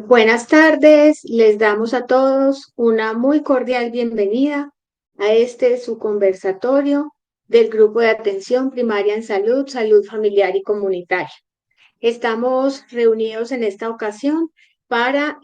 Buenas tardes, les damos a todos una muy cordial bienvenida a su conversatorio del Grupo de Atención Primaria en Salud, Salud Familiar y Comunitaria. Estamos reunidos en esta ocasión para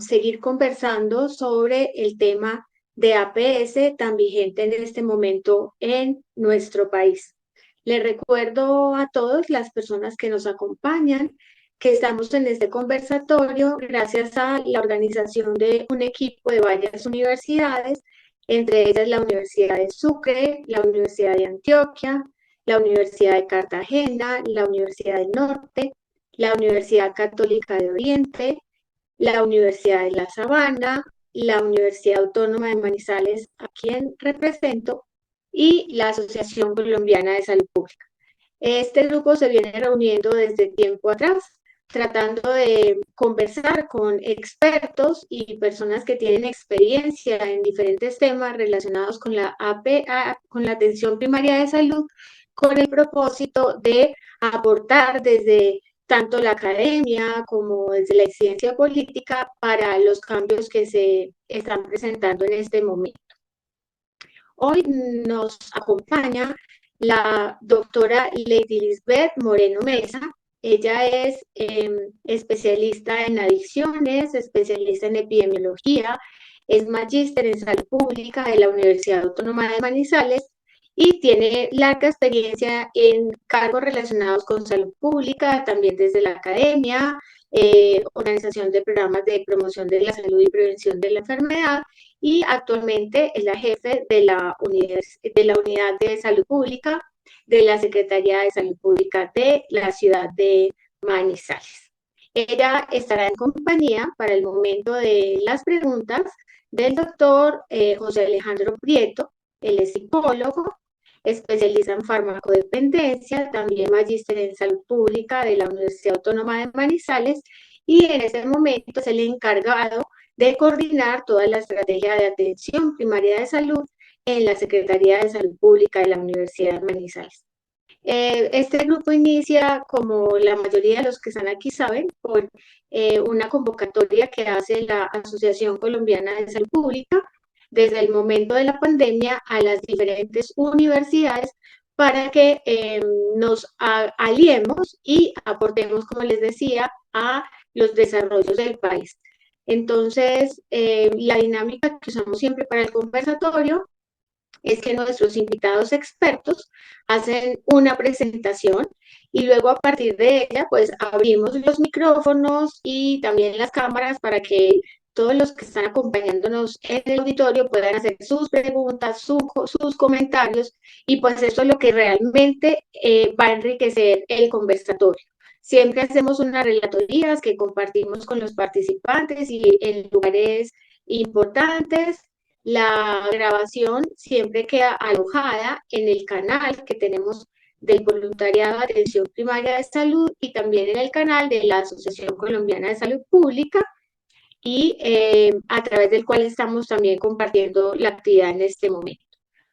seguir conversando sobre el tema de APS tan vigente en este momento en nuestro país. Les recuerdo a todos las personas que nos acompañan que estamos en este conversatorio gracias a la organización de un equipo de varias universidades, entre ellas la Universidad de Sucre, la Universidad de Antioquia, la Universidad de Cartagena, la Universidad del Norte, la Universidad Católica de Oriente, la Universidad de La Sabana, la Universidad Autónoma de Manizales, a quien represento, y la Asociación Colombiana de Salud Pública. Este grupo se viene reuniendo desde tiempo atrás, tratando de conversar con expertos y personas que tienen experiencia en diferentes temas relacionados con la APA, con la atención primaria de salud, con el propósito de aportar desde tanto la academia como desde la ciencia política para los cambios que se están presentando en este momento. Hoy nos acompaña la doctora Lady Lisbeth Moreno Mesa. Ella es especialista en adicciones, especialista en epidemiología, es magíster en salud pública de la Universidad Autónoma de Manizales y tiene larga experiencia en cargos relacionados con salud pública, también desde la academia, organización de programas de promoción de la salud y prevención de la enfermedad, y actualmente es la jefe de la Unidad de Salud Pública de la Secretaría de Salud Pública de la ciudad de Manizales. Ella estará en compañía para el momento de las preguntas del doctor José Alejandro Prieto. Él es psicólogo, especialista en farmacodependencia, también magíster en salud pública de la Universidad Autónoma de Manizales, y en ese momento es el encargado de coordinar toda la estrategia de atención primaria de salud en la Secretaría de Salud Pública de la Universidad de Manizales. Este grupo inicia, como la mayoría de los que están aquí saben, por una convocatoria que hace la Asociación Colombiana de Salud Pública desde el momento de la pandemia a las diferentes universidades para que nos aliemos y aportemos, como les decía, a los desarrollos del país. Entonces, la dinámica que usamos siempre para el conversatorio es que nuestros invitados expertos hacen una presentación y luego a partir de ella pues abrimos los micrófonos y también las cámaras para que todos los que están acompañándonos en el auditorio puedan hacer sus preguntas, sus comentarios, y pues eso es lo que realmente va a enriquecer el conversatorio. Siempre hacemos unas relatorías que compartimos con los participantes y en lugares importantes. La grabación siempre queda alojada en el canal que tenemos del Voluntariado de Atención Primaria de Salud y también en el canal de la Asociación Colombiana de Salud Pública, y a través del cual estamos también compartiendo la actividad en este momento.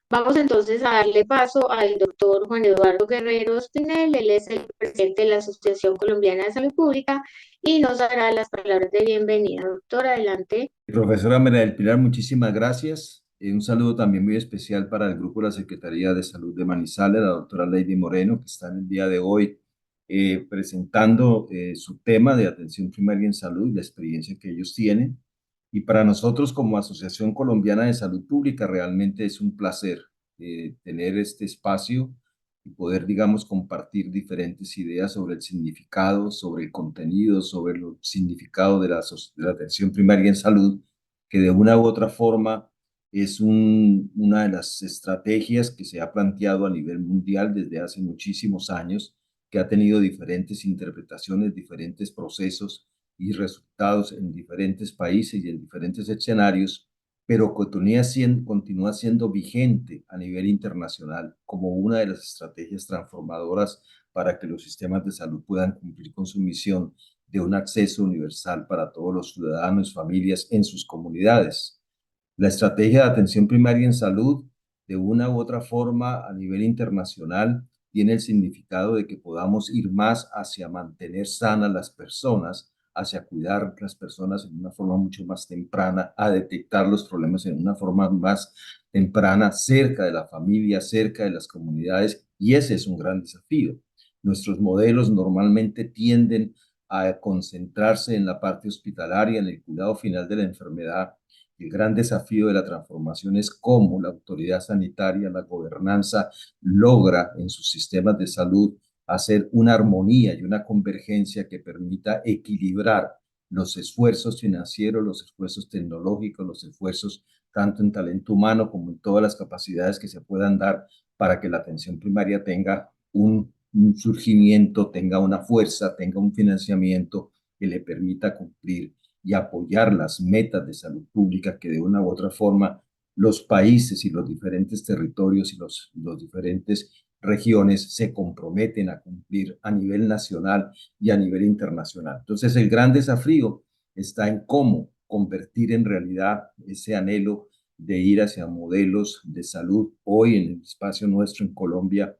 Vamos entonces a darle paso al doctor Juan Eduardo Guerrero Espinel. Él es el presidente de la Asociación Colombiana de Salud Pública y nos dará las palabras de bienvenida. Doctor, adelante. Profesora María del Pilar, muchísimas gracias. Un saludo también muy especial para el grupo de la Secretaría de Salud de Manizales, la doctora Lady Moreno, que está en el día de hoy presentando su tema de atención primaria en salud y la experiencia que ellos tienen. Y para nosotros como Asociación Colombiana de Salud Pública realmente es un placer tener este espacio y poder, digamos, compartir diferentes ideas sobre el significado, sobre el contenido, sobre el significado de la atención primaria en salud, que de una u otra forma es una de las estrategias que se ha planteado a nivel mundial desde hace muchísimos años, que ha tenido diferentes interpretaciones, diferentes procesos y resultados en diferentes países y en diferentes escenarios, pero continúa siendo vigente a nivel internacional como una de las estrategias transformadoras para que los sistemas de salud puedan cumplir con su misión de un acceso universal para todos los ciudadanos y familias en sus comunidades. La estrategia de atención primaria en salud, de una u otra forma a nivel internacional, tiene el significado de que podamos ir más hacia mantener sanas las personas hacia cuidar a las personas en una forma mucho más temprana, a detectar los problemas en una forma más temprana, cerca de la familia, cerca de las comunidades, y ese es un gran desafío. Nuestros modelos normalmente tienden a concentrarse en la parte hospitalaria, en el cuidado final de la enfermedad. El gran desafío de la transformación es cómo la autoridad sanitaria, la gobernanza, logra en sus sistemas de salud hacer una armonía y una convergencia que permita equilibrar los esfuerzos financieros, los esfuerzos tecnológicos, los esfuerzos tanto en talento humano como en todas las capacidades que se puedan dar para que la atención primaria tenga un surgimiento, tenga una fuerza, tenga un financiamiento que le permita cumplir y apoyar las metas de salud pública que de una u otra forma los países y los diferentes territorios y los diferentes regiones se comprometen a cumplir a nivel nacional y a nivel internacional. Entonces, el gran desafío está en cómo convertir en realidad ese anhelo de ir hacia modelos de salud hoy en el espacio nuestro en Colombia,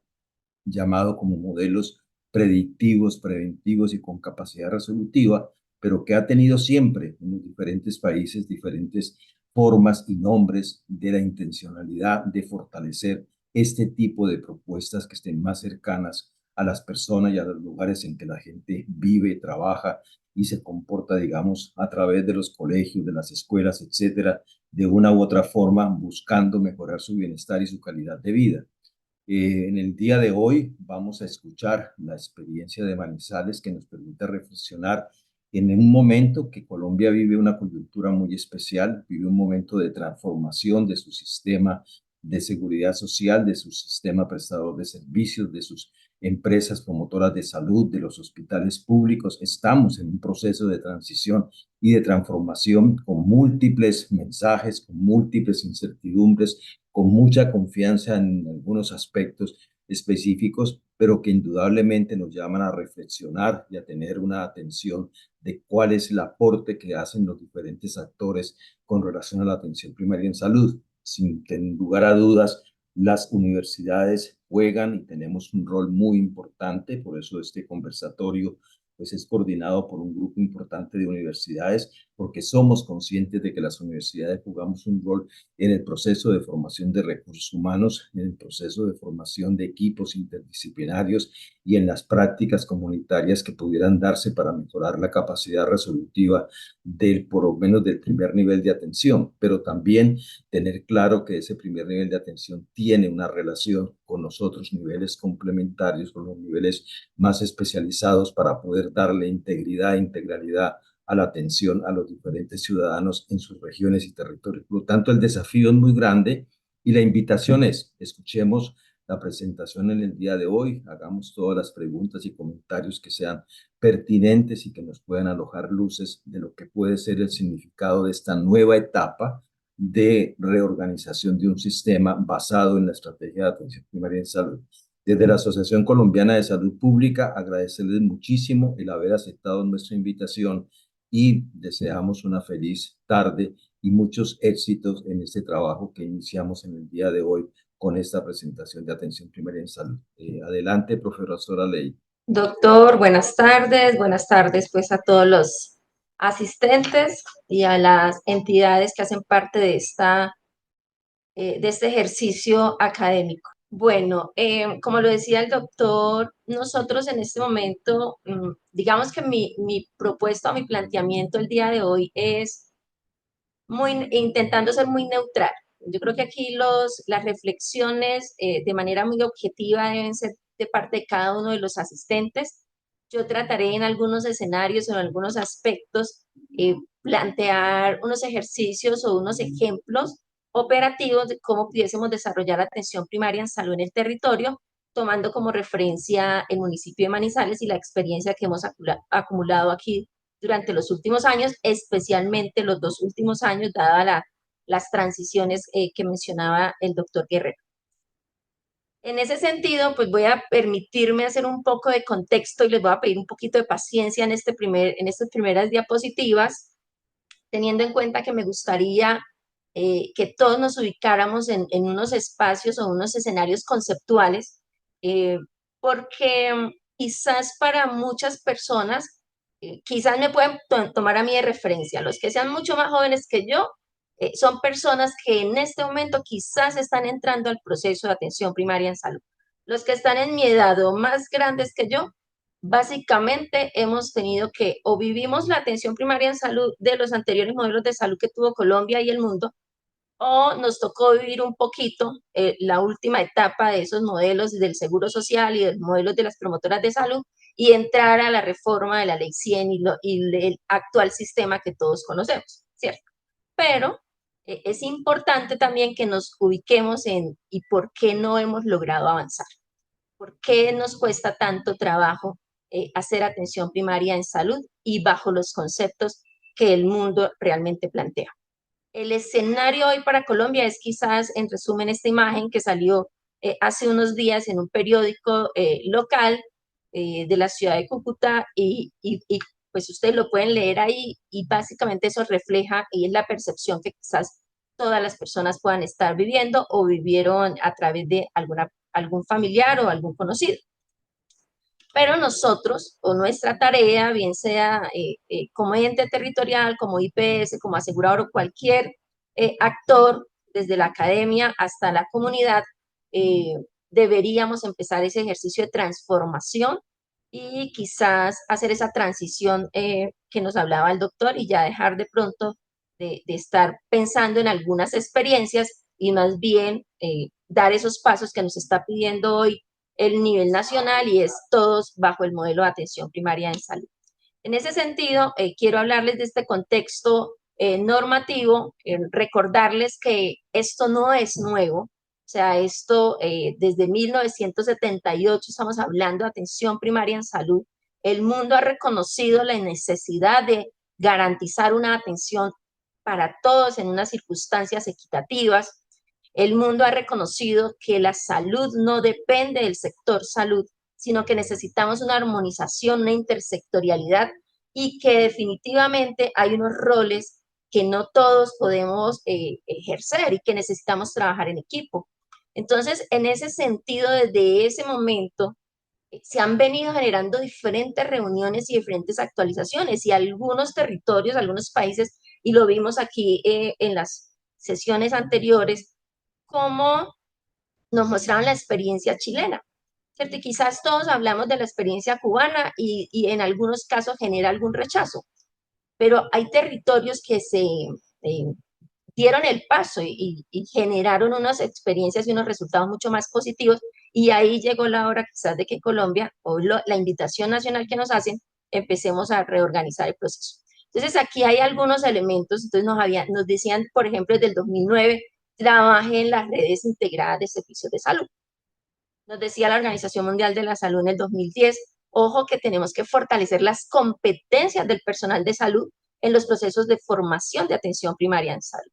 llamado como modelos predictivos, preventivos y con capacidad resolutiva, pero que ha tenido siempre en los diferentes países diferentes formas y nombres de la intencionalidad de fortalecer este tipo de propuestas que estén más cercanas a las personas y a los lugares en que la gente vive, trabaja y se comporta, digamos, a través de los colegios, de las escuelas, etcétera, de una u otra forma, buscando mejorar su bienestar y su calidad de vida. En el día de hoy vamos a escuchar la experiencia de Manizales que nos permite reflexionar en un momento que Colombia vive una coyuntura muy especial, vive un momento de transformación de su sistema de seguridad social, de su sistema prestador de servicios, de sus empresas promotoras de salud, de los hospitales públicos. Estamos en un proceso de transición y de transformación con múltiples mensajes, con múltiples incertidumbres, con mucha confianza en algunos aspectos específicos, pero que indudablemente nos llaman a reflexionar y a tener una atención de cuál es el aporte que hacen los diferentes actores con relación a la atención primaria en salud. Sin lugar a dudas, las universidades juegan y tenemos un rol muy importante, por eso este conversatorio pues es coordinado por un grupo importante de universidades, porque somos conscientes de que las universidades jugamos un rol en el proceso de formación de recursos humanos, en el proceso de formación de equipos interdisciplinarios y en las prácticas comunitarias que pudieran darse para mejorar la capacidad resolutiva del, por lo menos del primer nivel de atención, pero también tener claro que ese primer nivel de atención tiene una relación con los otros niveles complementarios, con los niveles más especializados para poder darle integridad e integralidad a la atención a los diferentes ciudadanos en sus regiones y territorios. Por lo tanto, el desafío es muy grande y la invitación es, escuchemos la presentación en el día de hoy, hagamos todas las preguntas y comentarios que sean pertinentes y que nos puedan alojar luces de lo que puede ser el significado de esta nueva etapa de reorganización de un sistema basado en la estrategia de atención primaria en salud. Desde la Asociación Colombiana de Salud Pública, agradecerles muchísimo el haber aceptado nuestra invitación y deseamos una feliz tarde y muchos éxitos en este trabajo que iniciamos en el día de hoy con esta presentación de atención primaria en salud. Adelante, profesora Ley. Doctor, buenas tardes pues a todos los asistentes y a las entidades que hacen parte de este ejercicio académico. Bueno, como lo decía el doctor, nosotros en este momento, digamos que mi propuesta o mi planteamiento el día de hoy es intentando ser muy neutral. Yo creo que aquí las reflexiones de manera muy objetiva deben ser de parte de cada uno de los asistentes. Yo trataré en algunos escenarios o en algunos aspectos plantear unos ejercicios o unos ejemplos operativos de cómo pudiésemos desarrollar atención primaria en salud en el territorio, tomando como referencia el municipio de Manizales y la experiencia que hemos acumulado aquí durante los últimos años, especialmente los 2 últimos años, dadas las transiciones que mencionaba el doctor Guerrero. En ese sentido, pues voy a permitirme hacer un poco de contexto y les voy a pedir un poquito de paciencia en estas primeras diapositivas, teniendo en cuenta que me gustaría que todos nos ubicáramos en unos espacios o unos escenarios conceptuales, porque quizás para muchas personas quizás me pueden tomar a mí de referencia. Los que sean mucho más jóvenes que yo, son personas que en este momento quizás están entrando al proceso de atención primaria en salud. Los que están en mi edad o más grandes que yo, básicamente hemos tenido que o vivimos la atención primaria en salud de los anteriores modelos de salud que tuvo Colombia y el mundo, o nos tocó vivir un poquito la última etapa de esos modelos del seguro social y de los modelos de las promotoras de salud y entrar a la reforma de la ley 100 y el actual sistema que todos conocemos, ¿cierto? Pero es importante también que nos ubiquemos en y por qué no hemos logrado avanzar, por qué nos cuesta tanto trabajo hacer atención primaria en salud y bajo los conceptos que el mundo realmente plantea. El escenario hoy para Colombia es quizás, en resumen, esta imagen que salió hace unos días en un periódico local de la ciudad de Cúcuta y pues ustedes lo pueden leer ahí y básicamente eso refleja y es la percepción que quizás todas las personas puedan estar viviendo o vivieron a través de algún familiar o algún conocido. Pero nosotros, o nuestra tarea, bien sea como ente territorial, como IPS, como asegurador o cualquier actor, desde la academia hasta la comunidad, eh, deberíamos empezar ese ejercicio de transformación y quizás hacer esa transición que nos hablaba el doctor y ya dejar de pronto de estar pensando en algunas experiencias y más bien dar esos pasos que nos está pidiendo hoy el nivel nacional y es todos bajo el modelo de atención primaria en salud. En ese sentido, quiero hablarles de este contexto normativo, recordarles que esto no es nuevo, o sea, esto desde 1978 estamos hablando de atención primaria en salud. El mundo ha reconocido la necesidad de garantizar una atención para todos en unas circunstancias equitativas. El mundo ha reconocido que la salud no depende del sector salud, sino que necesitamos una armonización, una intersectorialidad y que definitivamente hay unos roles que no todos podemos ejercer y que necesitamos trabajar en equipo. Entonces, en ese sentido, desde ese momento, se han venido generando diferentes reuniones y diferentes actualizaciones y algunos territorios, algunos países, y lo vimos aquí en las sesiones anteriores, como nos mostraron la experiencia chilena, ¿cierto? Y quizás todos hablamos de la experiencia cubana y en algunos casos genera algún rechazo, pero hay territorios que se dieron el paso y generaron unas experiencias y unos resultados mucho más positivos y ahí llegó la hora quizás de que Colombia, o la invitación nacional que nos hacen, empecemos a reorganizar el proceso. Entonces aquí hay algunos elementos, entonces nos decían, por ejemplo, desde el 2009, trabaje en las redes integradas de servicios de salud. Nos decía la Organización Mundial de la Salud en el 2010, ojo que tenemos que fortalecer las competencias del personal de salud en los procesos de formación de atención primaria en salud.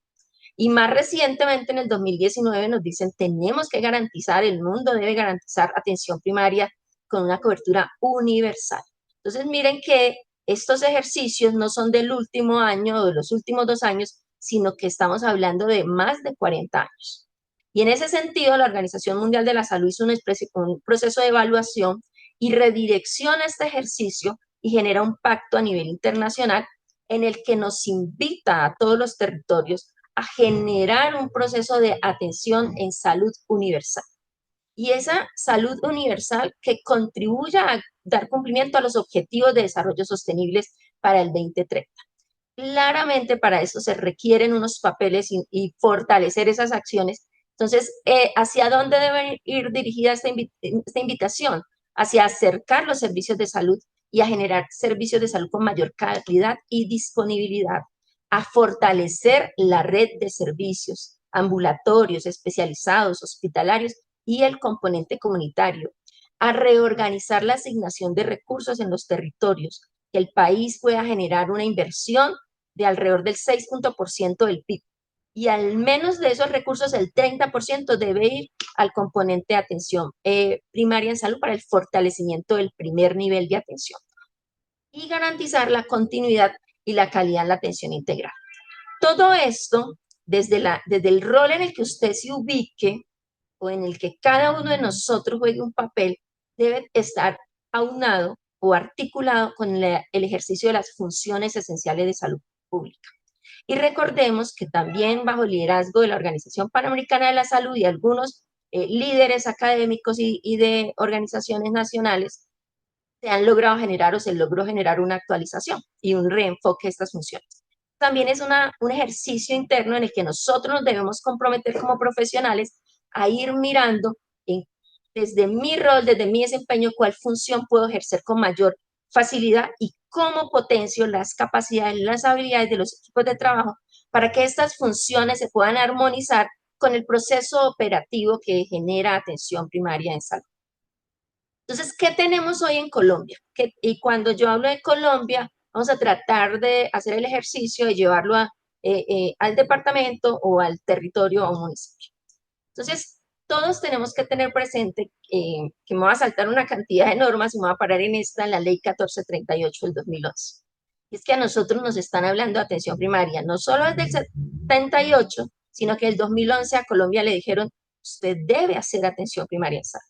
Y más recientemente, en el 2019, nos dicen, tenemos que garantizar, el mundo debe garantizar atención primaria con una cobertura universal. Entonces, miren que estos ejercicios no son del último año o de los últimos 2 años, sino que estamos hablando de más de 40 años. Y en ese sentido, la Organización Mundial de la Salud hizo un proceso de evaluación y redirecciona este ejercicio y genera un pacto a nivel internacional en el que nos invita a todos los territorios a generar un proceso de atención en salud universal. Y esa salud universal que contribuya a dar cumplimiento a los objetivos de desarrollo sostenibles para el 2030. Claramente para eso se requieren unos papeles y fortalecer esas acciones. Entonces, ¿hacia dónde debe ir dirigida esta invitación? Hacia acercar los servicios de salud y a generar servicios de salud con mayor calidad y disponibilidad, a fortalecer la red de servicios ambulatorios, especializados, hospitalarios y el componente comunitario, a reorganizar la asignación de recursos en los territorios, que el país pueda generar una inversión de alrededor del 6% del PIB. Y al menos de esos recursos, el 30% debe ir al componente de atención primaria en salud para el fortalecimiento del primer nivel de atención. Y garantizar la continuidad y la calidad en la atención integral. Todo esto, desde el rol en el que usted se ubique o en el que cada uno de nosotros juegue un papel, debe estar aunado o articulado con el ejercicio de las funciones esenciales de salud pública. Y recordemos que también bajo el liderazgo de la Organización Panamericana de la Salud y algunos líderes académicos y de organizaciones nacionales, se han logrado generar o se logró generar una actualización y un reenfoque de estas funciones. También es un ejercicio interno en el que nosotros nos debemos comprometer como profesionales a ir mirando desde mi rol, desde mi desempeño, cuál función puedo ejercer con mayor facilidad y cómo potencio las capacidades, las habilidades de los equipos de trabajo para que estas funciones se puedan armonizar con el proceso operativo que genera atención primaria en salud. Entonces, ¿qué tenemos hoy en Colombia? Y cuando yo hablo de Colombia, vamos a tratar de hacer el ejercicio de llevarlo al departamento o al territorio o a un municipio. Entonces, todos tenemos que tener presente que me va a saltar una cantidad de normas y me va a parar en la ley 1438 del 2011. Y es que a nosotros nos están hablando de atención primaria, no solo desde el 78, sino que el 2011 a Colombia le dijeron, usted debe hacer atención primaria en salud.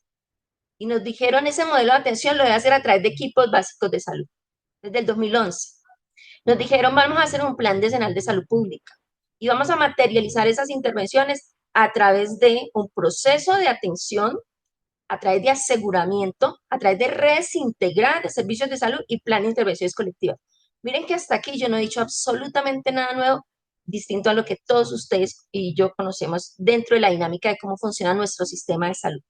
Y nos dijeron, ese modelo de atención lo debe hacer a través de equipos básicos de salud, desde el 2011. Nos dijeron, vamos a hacer un plan decenal de salud pública y vamos a materializar esas intervenciones a través de un proceso de atención, a través de aseguramiento, a través de redes integradas de servicios de salud y plan de intervenciones colectivas. Miren que hasta aquí yo no he dicho absolutamente nada nuevo, distinto a lo que todos ustedes y yo conocemos dentro de la dinámica de cómo funciona nuestro sistema de salud.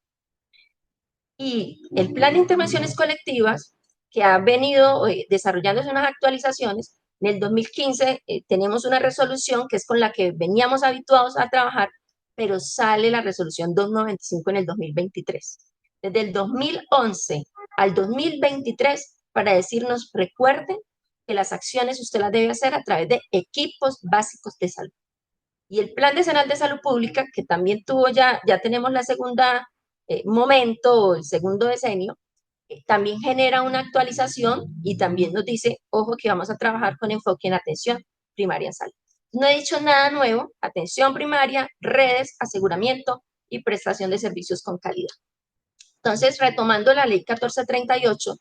Y el plan de intervenciones colectivas, que ha venido desarrollándose unas actualizaciones, en el 2015 tenemos una resolución que es con la que veníamos habituados a trabajar, pero sale la resolución 295 en el 2023. Desde el 2011 al 2023, para decirnos, recuerden que las acciones usted las debe hacer a través de equipos básicos de salud. Y el Plan Decenal de Salud Pública, que también tuvo ya tenemos la segunda momento, el segundo decenio, también genera una actualización y también nos dice, ojo, que vamos a trabajar con enfoque en atención primaria en salud. No he dicho nada nuevo, atención primaria, redes, aseguramiento y prestación de servicios con calidad. Entonces, retomando la ley 1438,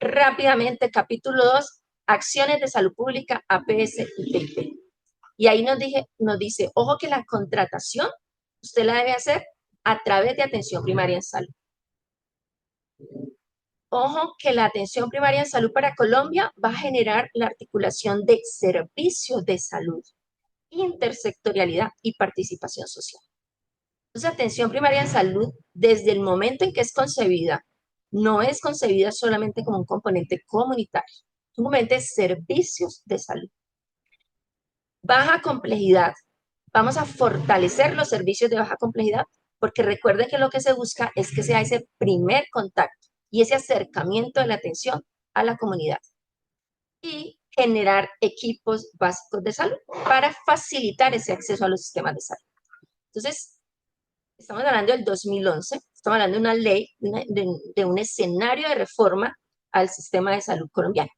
rápidamente, capítulo 2, acciones de salud pública, APS y PIP. Y ahí nos dice, ojo que la contratación usted la debe hacer a través de atención primaria en salud. Ojo que la atención primaria en salud para Colombia va a generar la articulación de servicios de salud, intersectorialidad y participación social. Entonces, atención primaria en salud, desde el momento en que es concebida, no es concebida solamente como un componente comunitario, es un componente de servicios de salud. Baja complejidad. Vamos a fortalecer los servicios de baja complejidad porque recuerden que lo que se busca es que sea ese primer contacto y ese acercamiento de la atención a la comunidad. Y generar equipos básicos de salud para facilitar ese acceso a los sistemas de salud. Entonces, estamos hablando del 2011, estamos hablando de una ley, de un escenario de reforma al sistema de salud colombiano.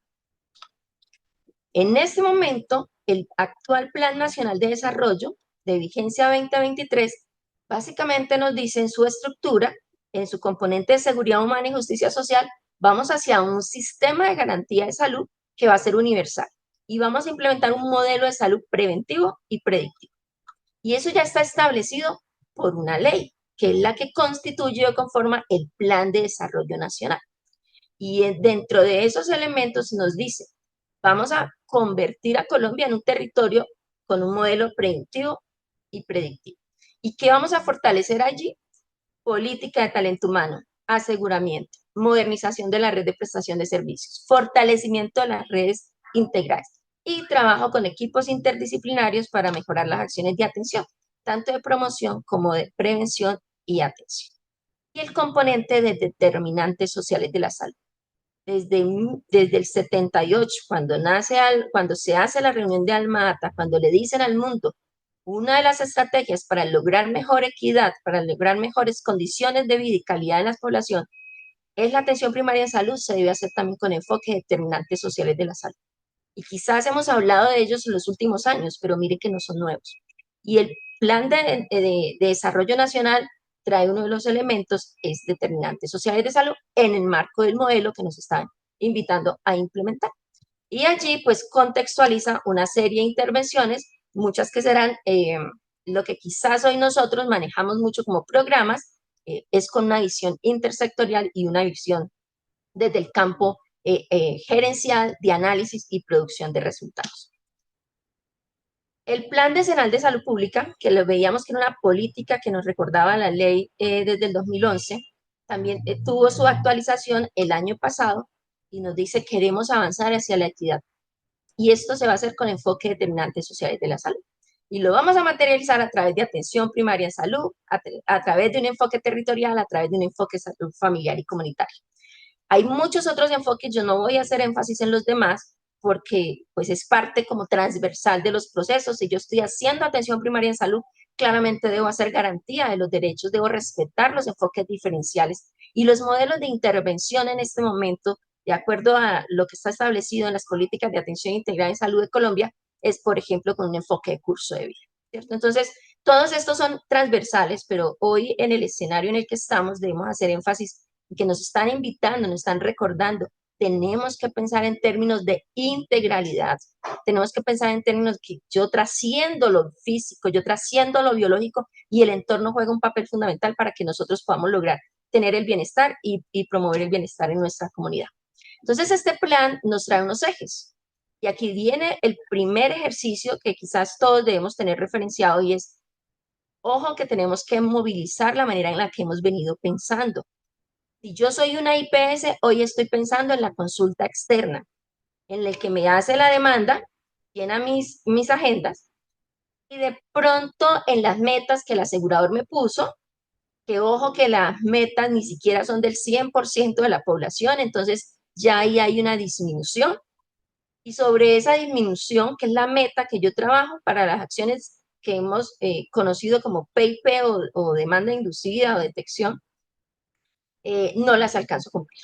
En este momento, el actual Plan Nacional de Desarrollo de vigencia 2023 básicamente nos dice en su estructura, en su componente de seguridad humana y justicia social, vamos hacia un sistema de garantía de salud que va a ser universal y vamos a implementar un modelo de salud preventivo y predictivo. Y eso ya está establecido por una ley, que es la que constituye o conforma el Plan de Desarrollo Nacional. Y dentro de esos elementos nos dice, vamos a convertir a Colombia en un territorio con un modelo preventivo y predictivo. ¿Y qué vamos a fortalecer allí? Política de talento humano, aseguramiento, modernización de la red de prestación de servicios, fortalecimiento de las redes integrales y trabajo con equipos interdisciplinarios para mejorar las acciones de atención, tanto de promoción como de prevención y atención. Y el componente de determinantes sociales de la salud. Desde el 78, cuando se hace la reunión de Alma-Ata, cuando le dicen al mundo, una de las estrategias para lograr mejor equidad, para lograr mejores condiciones de vida y calidad en la población, es la atención primaria en salud, se debe hacer también con enfoque de determinantes sociales de la salud. Y quizás hemos hablado de ellos en los últimos años, pero mire que no son nuevos. Y el Plan de Desarrollo Nacional trae uno de los elementos, es determinantes sociales de salud en el marco del modelo que nos están invitando a implementar. Y allí pues contextualiza una serie de intervenciones, muchas que serán lo que quizás hoy nosotros manejamos mucho como programas, es con una visión intersectorial y una visión desde el campo gerencial de análisis y producción de resultados. El Plan Decenal de Salud Pública, que lo veíamos que era una política que nos recordaba la ley desde el 2011, también tuvo su actualización el año pasado y nos dice queremos avanzar hacia la equidad. Y esto se va a hacer con enfoque de determinantes sociales de la salud. Y lo vamos a materializar a través de atención primaria en salud, a través de un enfoque territorial, a través de un enfoque de salud familiar y comunitario. Hay muchos otros enfoques, yo no voy a hacer énfasis en los demás, porque pues es parte como transversal de los procesos. Si yo estoy haciendo atención primaria en salud, claramente debo hacer garantía de los derechos, debo respetar los enfoques diferenciales y los modelos de intervención en este momento, de acuerdo a lo que está establecido en las políticas de atención integral en salud de Colombia, es, por ejemplo, con un enfoque de curso de vida, ¿cierto? Entonces, todos estos son transversales, pero hoy en el escenario en el que estamos debemos hacer énfasis que nos están invitando, nos están recordando. Tenemos que pensar en términos de integralidad, tenemos que pensar en términos que yo trasciendo lo físico, yo trasciendo lo biológico y el entorno juega un papel fundamental para que nosotros podamos lograr tener el bienestar y promover el bienestar en nuestra comunidad. Entonces, este plan nos trae unos ejes. Y aquí viene el primer ejercicio que quizás todos debemos tener referenciado y es, ojo que tenemos que movilizar la manera en la que hemos venido pensando. Si yo soy una IPS, hoy estoy pensando en la consulta externa, en el que me hace la demanda, llena mis agendas, y de pronto en las metas que el asegurador me puso, que ojo que las metas ni siquiera son del 100% de la población, entonces ya ahí hay una disminución. Y sobre esa disminución, que es la meta que yo trabajo para las acciones que hemos conocido como PIP o demanda inducida o detección, no las alcanzo a cumplir.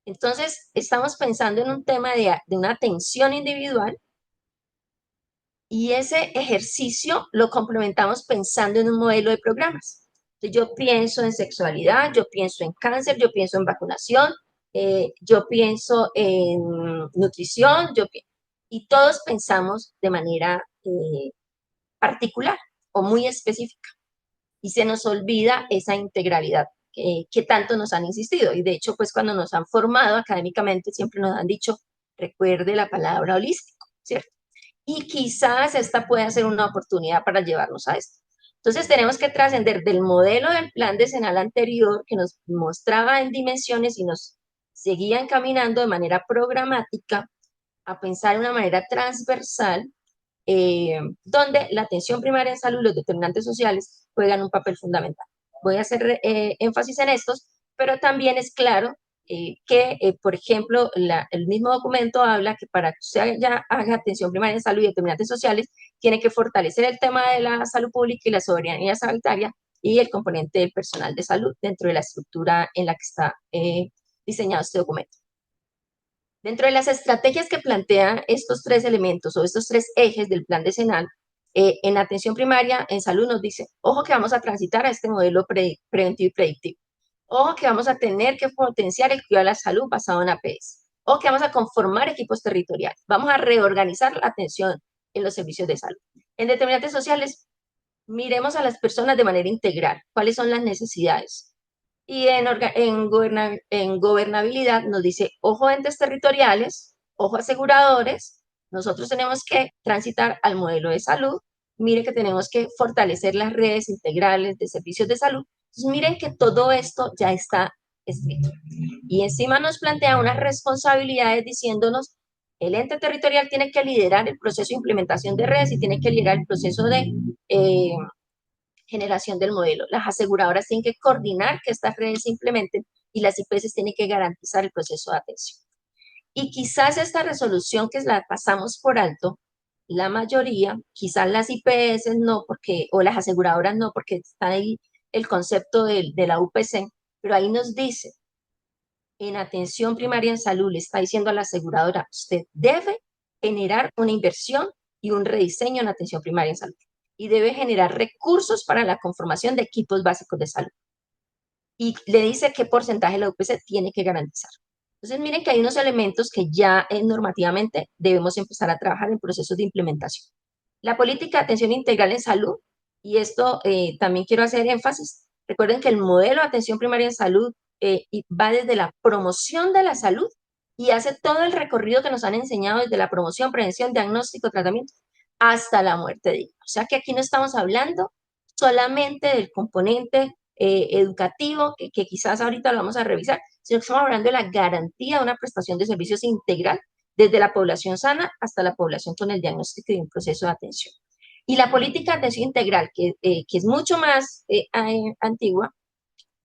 Entonces, estamos pensando en un tema de una atención individual y ese ejercicio lo complementamos pensando en un modelo de programas. Entonces, yo pienso en sexualidad, yo pienso en cáncer, yo pienso en vacunación, yo pienso en nutrición, y todos pensamos de manera particular o muy específica. Y se nos olvida esa integralidad que tanto nos han insistido. Y de hecho, pues cuando nos han formado académicamente, siempre nos han dicho, recuerde la palabra holístico, ¿cierto? Y quizás esta pueda ser una oportunidad para llevarnos a esto. Entonces tenemos que trascender del modelo del plan decenal anterior que nos mostraba en dimensiones y nos seguía encaminando de manera programática a pensar de una manera transversal donde la atención primaria en salud y los determinantes sociales juegan un papel fundamental. Voy a hacer énfasis en estos, pero también es claro por ejemplo, el mismo documento habla que para que usted ya haga atención primaria en salud y determinantes sociales, tiene que fortalecer el tema de la salud pública y la soberanía sanitaria y el componente del personal de salud dentro de la estructura en la que está diseñado este documento. Dentro de las estrategias que plantean estos tres elementos o estos tres ejes del plan decenal, en atención primaria, en salud nos dice, ojo que vamos a transitar a este modelo preventivo y predictivo. Ojo que vamos a tener que potenciar el cuidado de la salud basado en APS. Ojo que vamos a conformar equipos territoriales. Vamos a reorganizar la atención en los servicios de salud. En determinantes sociales, miremos a las personas de manera integral. ¿Cuáles son las necesidades? Y en gobernabilidad nos dice, ojo entes territoriales, ojo aseguradores, nosotros tenemos que transitar al modelo de salud, mire que tenemos que fortalecer las redes integrales de servicios de salud. Entonces, miren que todo esto ya está escrito. Y encima nos plantea unas responsabilidades diciéndonos, el ente territorial tiene que liderar el proceso de implementación de redes y tiene que liderar el proceso de generación del modelo. Las aseguradoras tienen que coordinar que estas redes se implementen y las IPS tienen que garantizar el proceso de atención. Y quizás esta resolución que la pasamos por alto, la mayoría, quizás las IPS no, o las aseguradoras no, porque está ahí el concepto de la UPC, pero ahí nos dice, en atención primaria en salud, le está diciendo a la aseguradora, usted debe generar una inversión y un rediseño en atención primaria en salud y debe generar recursos para la conformación de equipos básicos de salud. y le dice qué porcentaje la UPC tiene que garantizar. Entonces, miren que hay unos elementos que ya normativamente debemos empezar a trabajar en procesos de implementación. La política de atención integral en salud, y esto también quiero hacer énfasis, recuerden que el modelo de atención primaria en salud va desde la promoción de la salud y hace todo el recorrido que nos han enseñado desde la promoción, prevención, diagnóstico, tratamiento, hasta la muerte digna. O sea que aquí no estamos hablando solamente del componente educativo, que quizás ahorita lo vamos a revisar, sino que estamos hablando de la garantía de una prestación de servicios integral desde la población sana hasta la población con el diagnóstico y un proceso de atención. Y la política de atención integral, que es mucho más antigua,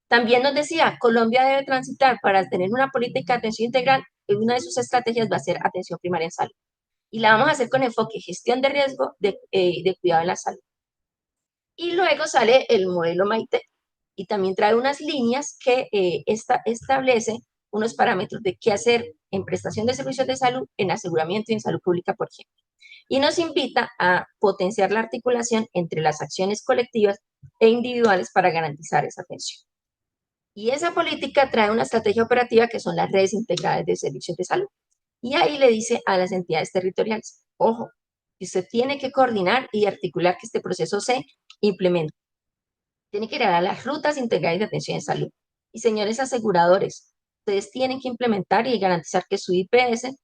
también nos decía, Colombia debe transitar para tener una política de atención integral, una de sus estrategias va a ser atención primaria en salud. Y la vamos a hacer con enfoque gestión de riesgo de cuidado en la salud. Y luego sale el modelo MAITE y también trae unas líneas que establece unos parámetros de qué hacer en prestación de servicios de salud, en aseguramiento y en salud pública, por ejemplo. Y nos invita a potenciar la articulación entre las acciones colectivas e individuales para garantizar esa atención. Y esa política trae una estrategia operativa que son las redes integradas de servicios de salud. Y ahí le dice a las entidades territoriales, ojo, que usted tiene que coordinar y articular que este proceso se implemente. Tiene que crear las rutas integrales de atención en salud. Y señores aseguradores, ustedes tienen que implementar y garantizar que su IPS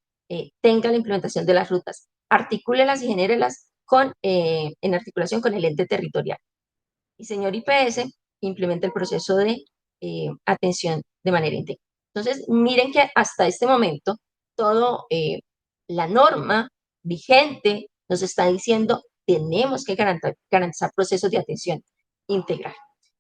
tenga la implementación de las rutas. Articúlelas y genérelas en articulación con el ente territorial. Y señor IPS, implementa el proceso de atención de manera integral. Entonces, miren que hasta este momento, todo la norma vigente nos está diciendo tenemos que garantizar procesos de atención integral.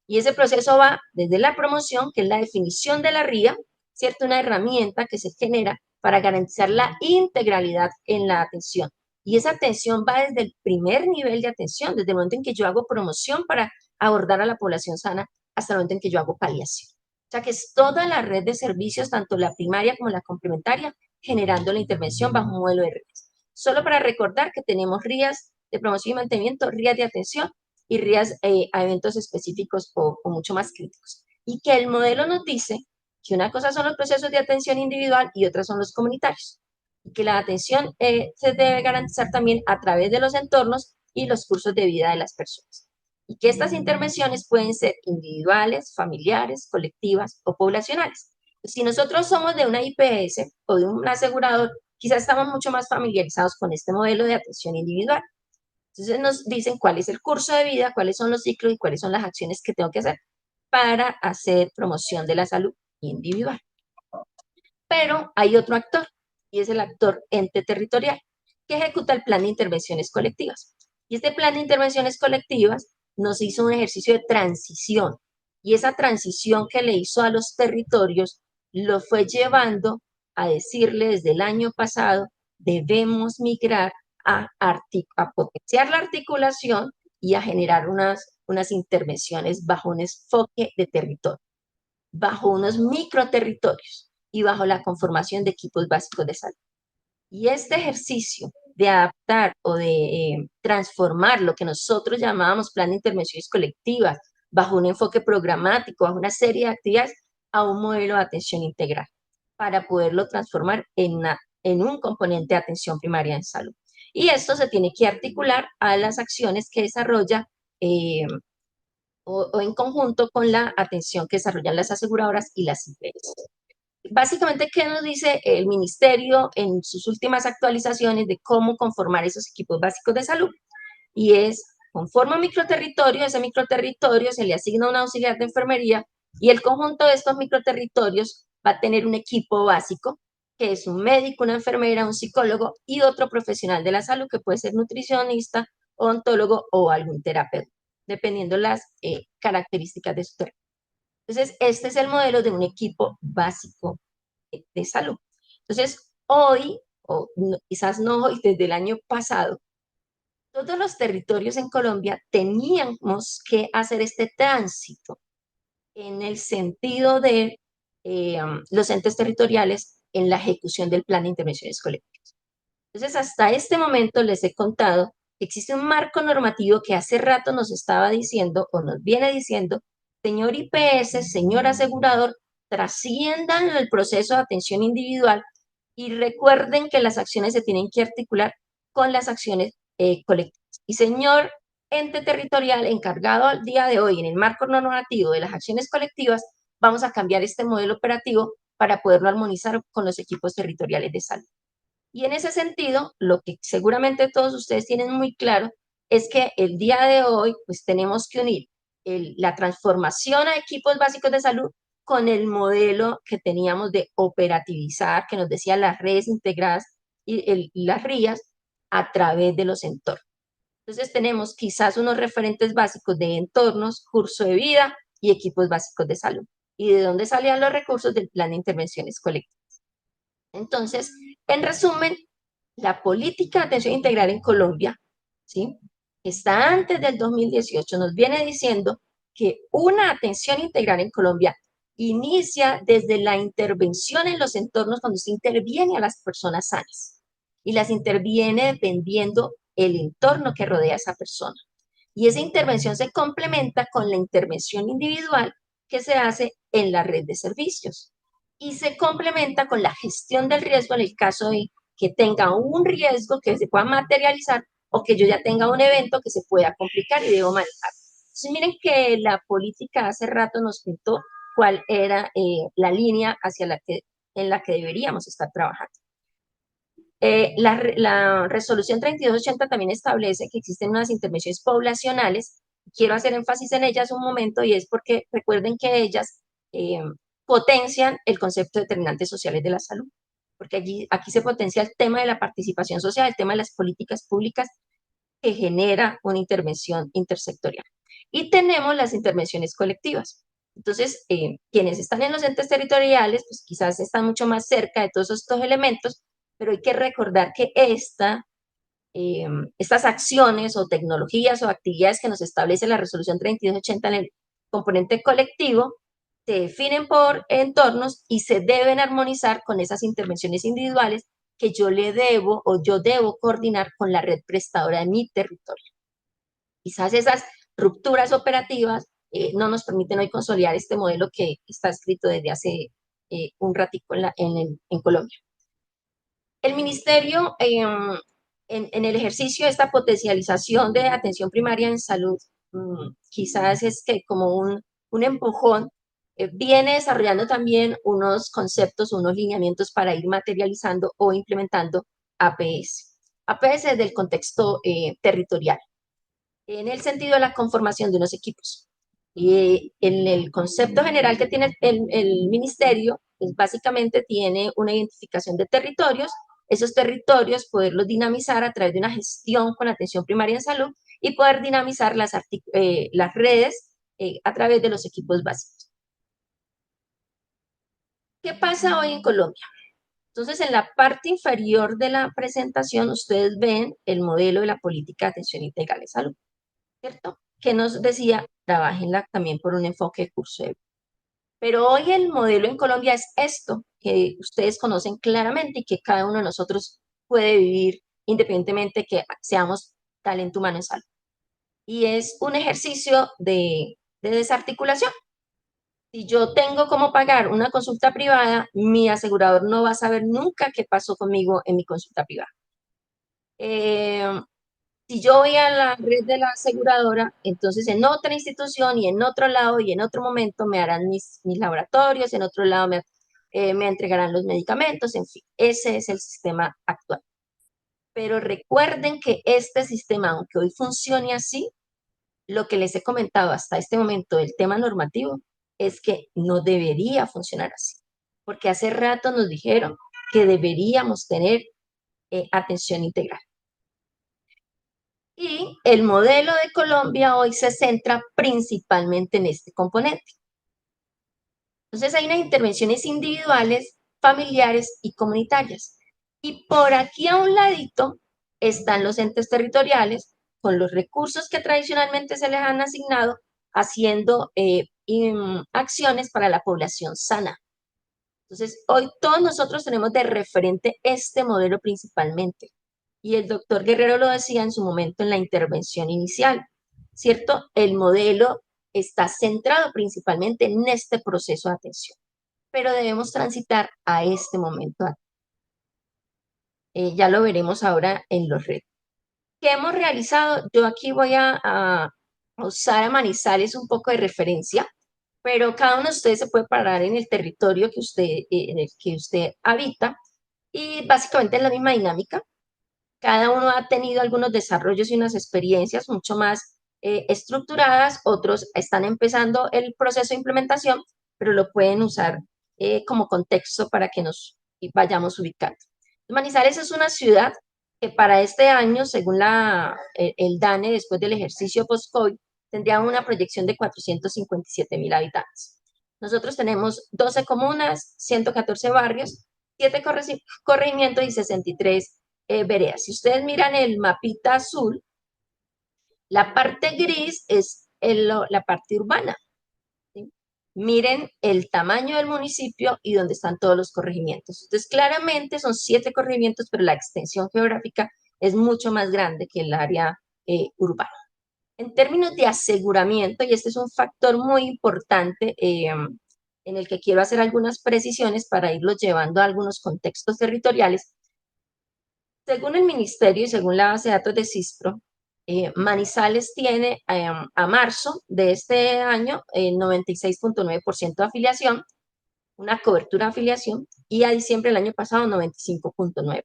Y ese proceso va desde la promoción, que es la definición de la RIA, ¿cierto? Una herramienta que se genera para garantizar la integralidad en la atención. Y esa atención va desde el primer nivel de atención, desde el momento en que yo hago promoción para abordar a la población sana, hasta el momento en que yo hago paliación. O sea que es toda la red de servicios, tanto la primaria como la complementaria, generando la intervención bajo un modelo de RIAs. Solo para recordar que tenemos RIAs de promoción y mantenimiento, RIAs de atención y RIAs a eventos específicos o mucho más críticos. Y que el modelo nos dice que una cosa son los procesos de atención individual y otras son los comunitarios. Y que la atención se debe garantizar también a través de los entornos y los cursos de vida de las personas. Y que estas intervenciones pueden ser individuales, familiares, colectivas o poblacionales. Si nosotros somos de una IPS o de un asegurador, quizás estamos mucho más familiarizados con este modelo de atención individual. Entonces nos dicen cuál es el curso de vida, cuáles son los ciclos y cuáles son las acciones que tengo que hacer para hacer promoción de la salud individual. Pero hay otro actor, y es el actor ente territorial, que ejecuta el plan de intervenciones colectivas. Y este plan de intervenciones colectivas nos hizo un ejercicio de transición, y esa transición que le hizo a los territorios lo fue llevando a decirle desde el año pasado, debemos migrar a potenciar la articulación y a generar unas intervenciones bajo un enfoque de territorio, bajo unos microterritorios y bajo la conformación de equipos básicos de salud. Y este ejercicio de adaptar o de transformar lo que nosotros llamábamos plan de intervenciones colectivas bajo un enfoque programático, bajo una serie de actividades, a un modelo de atención integral, para poderlo transformar en un componente de atención primaria en salud. Y esto se tiene que articular a las acciones que desarrolla o en conjunto con la atención que desarrollan las aseguradoras y las IPS. Básicamente, ¿qué nos dice el ministerio en sus últimas actualizaciones de cómo conformar esos equipos básicos de salud? Y es, conforma un microterritorio, ese microterritorio se le asigna un auxiliar de enfermería y el conjunto de estos microterritorios va a tener un equipo básico, que es un médico, una enfermera, un psicólogo y otro profesional de la salud, que puede ser nutricionista, odontólogo o algún terapeuta, dependiendo las características de su terapia. Entonces, este es el modelo de un equipo básico de salud. Entonces, hoy, o quizás no hoy, desde el año pasado, todos los territorios en Colombia teníamos que hacer este tránsito en el sentido de los entes territoriales en la ejecución del plan de intervenciones colectivas. Entonces, hasta este momento les he contado que existe un marco normativo que hace rato nos estaba diciendo o nos viene diciendo señor IPS, señor asegurador, trasciendan el proceso de atención individual y recuerden que las acciones se tienen que articular con las acciones colectivas. Y señor ente territorial encargado al día de hoy en el marco normativo de las acciones colectivas, vamos a cambiar este modelo operativo para poderlo armonizar con los equipos territoriales de salud. Y en ese sentido, lo que seguramente todos ustedes tienen muy claro es que el día de hoy, pues tenemos que unir la transformación a equipos básicos de salud con el modelo que teníamos de operativizar, que nos decía las redes integradas y las RIAs a través de los entornos. Entonces tenemos quizás unos referentes básicos de entornos, curso de vida y equipos básicos de salud. ¿Y de dónde salían los recursos del plan de intervenciones colectivas? Entonces, en resumen, la política de atención integral en Colombia, ¿sí? Está antes del 2018, nos viene diciendo que una atención integral en Colombia inicia desde la intervención en los entornos cuando se interviene a las personas sanas y las interviene dependiendo el entorno que rodea a esa persona. Y esa intervención se complementa con la intervención individual que se hace en la red de servicios y se complementa con la gestión del riesgo en el caso de que tenga un riesgo que se pueda materializar o que yo ya tenga un evento que se pueda complicar y debo manejar. Entonces, miren que la política hace rato nos pintó cuál era la línea en la que deberíamos estar trabajando. La resolución 3280 también establece que existen unas intervenciones poblacionales. Quiero hacer énfasis en ellas un momento y es porque recuerden que ellas potencian el concepto de determinantes sociales de la salud, porque aquí se potencia el tema de la participación social, el tema de las políticas públicas que genera una intervención intersectorial. Y tenemos las intervenciones colectivas. Entonces, quienes están en los entes territoriales, pues quizás están mucho más cerca de todos estos elementos, pero hay que recordar que estas acciones o tecnologías o actividades que nos establece la resolución 3280 en el componente colectivo se definen por entornos y se deben armonizar con esas intervenciones individuales que yo le debo o yo debo coordinar con la red prestadora de mi territorio. Quizás esas rupturas operativas no nos permiten hoy consolidar este modelo que está escrito desde hace un ratico en Colombia. El ministerio, en el ejercicio de esta potencialización de atención primaria en salud, quizás es que como un empujón, viene desarrollando también unos conceptos, unos lineamientos para ir materializando o implementando APS. APS del contexto territorial, en el sentido de la conformación de unos equipos. Y en el concepto general que tiene el ministerio, pues básicamente tiene una identificación de territorios, esos territorios poderlos dinamizar a través de una gestión con atención primaria en salud y poder dinamizar las redes a través de los equipos básicos. ¿Qué pasa hoy en Colombia? Entonces, en la parte inferior de la presentación, ustedes ven el modelo de la política de atención integral en salud, ¿cierto? Que nos decía, trabajenla también por un enfoque de curso de vida. Pero hoy el modelo en Colombia es esto, que ustedes conocen claramente y que cada uno de nosotros puede vivir independientemente que seamos talento humano en salud. Y es un ejercicio de desarticulación. Si yo tengo cómo pagar una consulta privada, mi asegurador no va a saber nunca qué pasó conmigo en mi consulta privada. Si yo voy a la red de la aseguradora, entonces en otra institución y en otro lado y en otro momento me harán mis laboratorios, en otro lado me entregarán los medicamentos, en fin, ese es el sistema actual. Pero recuerden que este sistema, aunque hoy funcione así, lo que les he comentado hasta este momento del tema normativo es que no debería funcionar así, porque hace rato nos dijeron que deberíamos tener atención integral. Y el modelo de Colombia hoy se centra principalmente en este componente. Entonces hay unas intervenciones individuales, familiares y comunitarias. Y por aquí a un ladito están los entes territoriales con los recursos que tradicionalmente se les han asignado, haciendo acciones para la población sana. Entonces, hoy todos nosotros tenemos de referente este modelo principalmente. Y el doctor Guerrero lo decía en su momento en la intervención inicial, ¿cierto? El modelo está centrado principalmente en este proceso de atención, pero debemos transitar a este momento. Ya lo veremos ahora en los retos. ¿Qué hemos realizado? Yo aquí voy a usar a Manizales un poco de referencia, pero cada uno de ustedes se puede parar en el territorio que en el que usted habita y básicamente es la misma dinámica. Cada uno ha tenido algunos desarrollos y unas experiencias mucho más estructuradas, otros están empezando el proceso de implementación, pero lo pueden usar como contexto para que nos vayamos ubicando. Manizales es una ciudad que para este año, según el DANE, después del ejercicio post-COVID, tendría una proyección de 457.000 habitantes. Nosotros tenemos 12 comunas, 114 barrios, 7 corregimientos y 63 veredas. Si ustedes miran el mapita azul, la parte gris es la parte urbana. ¿Sí? Miren el tamaño del municipio y dónde están todos los corregimientos. Entonces, claramente son 7 corregimientos, pero la extensión geográfica es mucho más grande que el área urbana. En términos de aseguramiento, y este es un factor muy importante en el que quiero hacer algunas precisiones para irlos llevando a algunos contextos territoriales, según el ministerio y según la base de datos de CISPRO, Manizales tiene a marzo de este año el 96.9% de afiliación, una cobertura de afiliación, y a diciembre del año pasado 95.9%.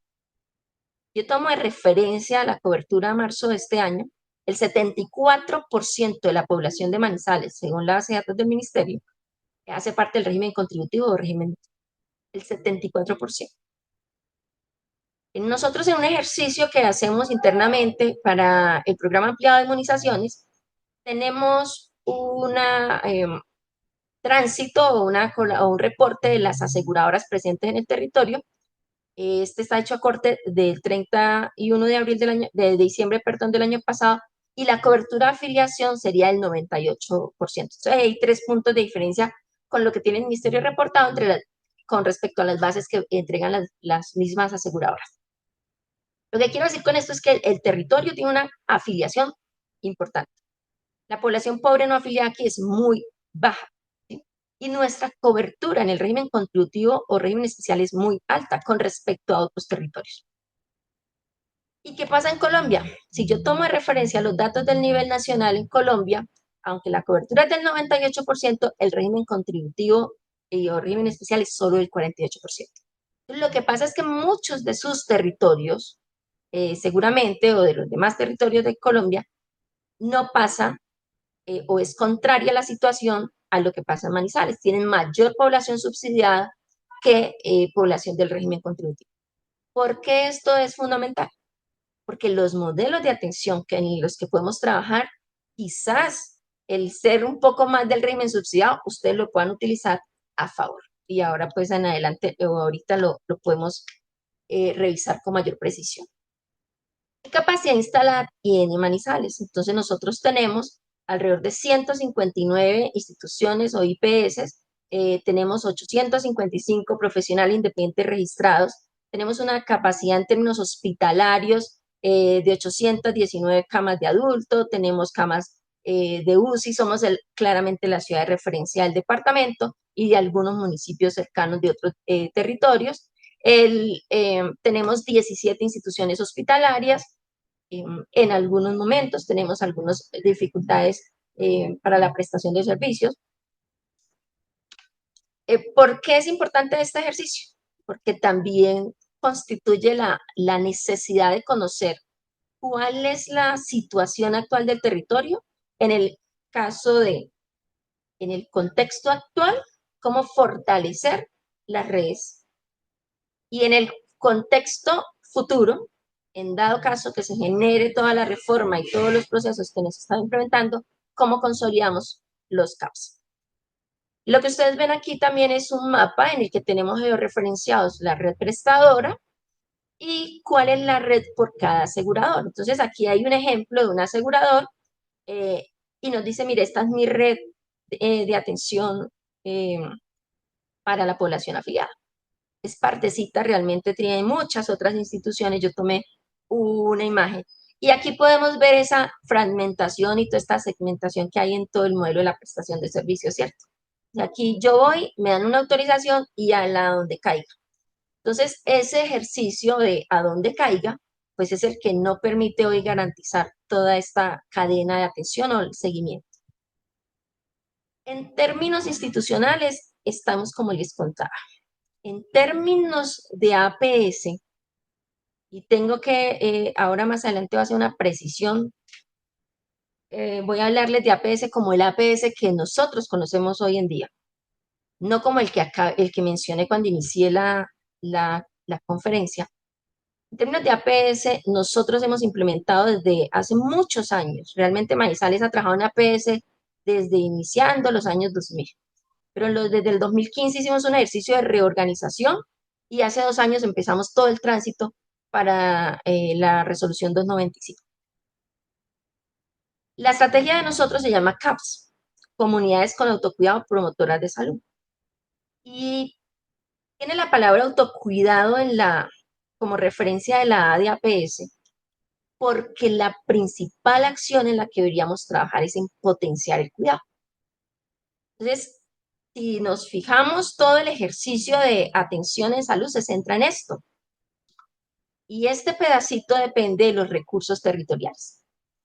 Yo tomo de referencia a la cobertura a marzo de este año, el 74% de la población de Manizales, según la base de datos del ministerio, hace parte del régimen contributivo o régimen, el 74%. Nosotros en un ejercicio que hacemos internamente para el programa ampliado de inmunizaciones, tenemos un tránsito o un reporte de las aseguradoras presentes en el territorio. Este está hecho a corte del 31 de abril de diciembre, perdón, del año pasado, y la cobertura de afiliación sería el 98%. Entonces, hay 3 puntos de diferencia con lo que tiene el ministerio reportado con respecto a las bases que entregan las mismas aseguradoras. Lo que quiero decir con esto es que el territorio tiene una afiliación importante. La población pobre no afiliada aquí es muy baja, ¿sí? Y nuestra cobertura en el régimen contributivo o régimen especial es muy alta con respecto a otros territorios. ¿Y qué pasa en Colombia? Si yo tomo de referencia los datos del nivel nacional en Colombia, aunque la cobertura es del 98%, el régimen contributivo o régimen especial es solo del 48%. Lo que pasa es que muchos de sus territorios seguramente, o de los demás territorios de Colombia, no pasa o es contraria la situación a lo que pasa en Manizales. Tienen mayor población subsidiada que población del régimen contributivo. ¿Por qué esto es fundamental? Porque los modelos de atención en los que podemos trabajar, quizás el ser un poco más del régimen subsidiado, ustedes lo puedan utilizar a favor. Y ahora pues en adelante o ahorita lo podemos revisar con mayor precisión. Capacidad instalada tiene Manizales. Entonces nosotros tenemos alrededor de 159 instituciones o IPS, tenemos 855 profesionales independientes registrados, tenemos una capacidad en términos hospitalarios de 819 camas de adulto, tenemos camas de UCI, somos claramente la ciudad de referencia del departamento y de algunos municipios cercanos de otros territorios. Tenemos 17 instituciones hospitalarias. En algunos momentos tenemos algunas dificultades para la prestación de servicios. ¿Por qué es importante este ejercicio? Porque también constituye la necesidad de conocer cuál es la situación actual del territorio en el caso en el contexto actual, cómo fortalecer las redes y en el contexto futuro, en dado caso que se genere toda la reforma y todos los procesos que nos están implementando, cómo consolidamos los CAPS. Lo que ustedes ven aquí también es un mapa en el que tenemos georreferenciados la red prestadora y cuál es la red por cada asegurador. Entonces aquí hay un ejemplo de un asegurador y nos dice, mire, esta es mi red de atención para la población afiliada. Es partecita, realmente tiene muchas otras instituciones. Yo tomé una imagen Y aquí podemos ver esa fragmentación y toda esta segmentación que hay en todo el modelo de la prestación de servicios, ¿cierto? Y aquí yo voy, me dan una autorización y a la donde caiga. Entonces, ese ejercicio de a dónde caiga, pues es el que no permite hoy garantizar toda esta cadena de atención o el seguimiento. En términos institucionales, estamos como les contaba. En términos de APS, y tengo que, ahora más adelante voy a hacer una precisión, voy a hablarles de APS como el APS que nosotros conocemos hoy en día, no como el que mencioné cuando inicié la conferencia. En términos de APS, nosotros hemos implementado desde hace muchos años. Realmente Manizales ha trabajado en APS desde iniciando los años 2000. Pero desde el 2015 hicimos un ejercicio de reorganización y hace 2 años empezamos todo el tránsito para la resolución 295. La estrategia de nosotros se llama CAPS, Comunidades con Autocuidado Promotoras de Salud. Y tiene la palabra autocuidado como referencia de la A de APS, porque la principal acción en la que deberíamos trabajar es en potenciar el cuidado. Entonces, si nos fijamos, todo el ejercicio de atención en salud se centra en esto. Y este pedacito depende de los recursos territoriales,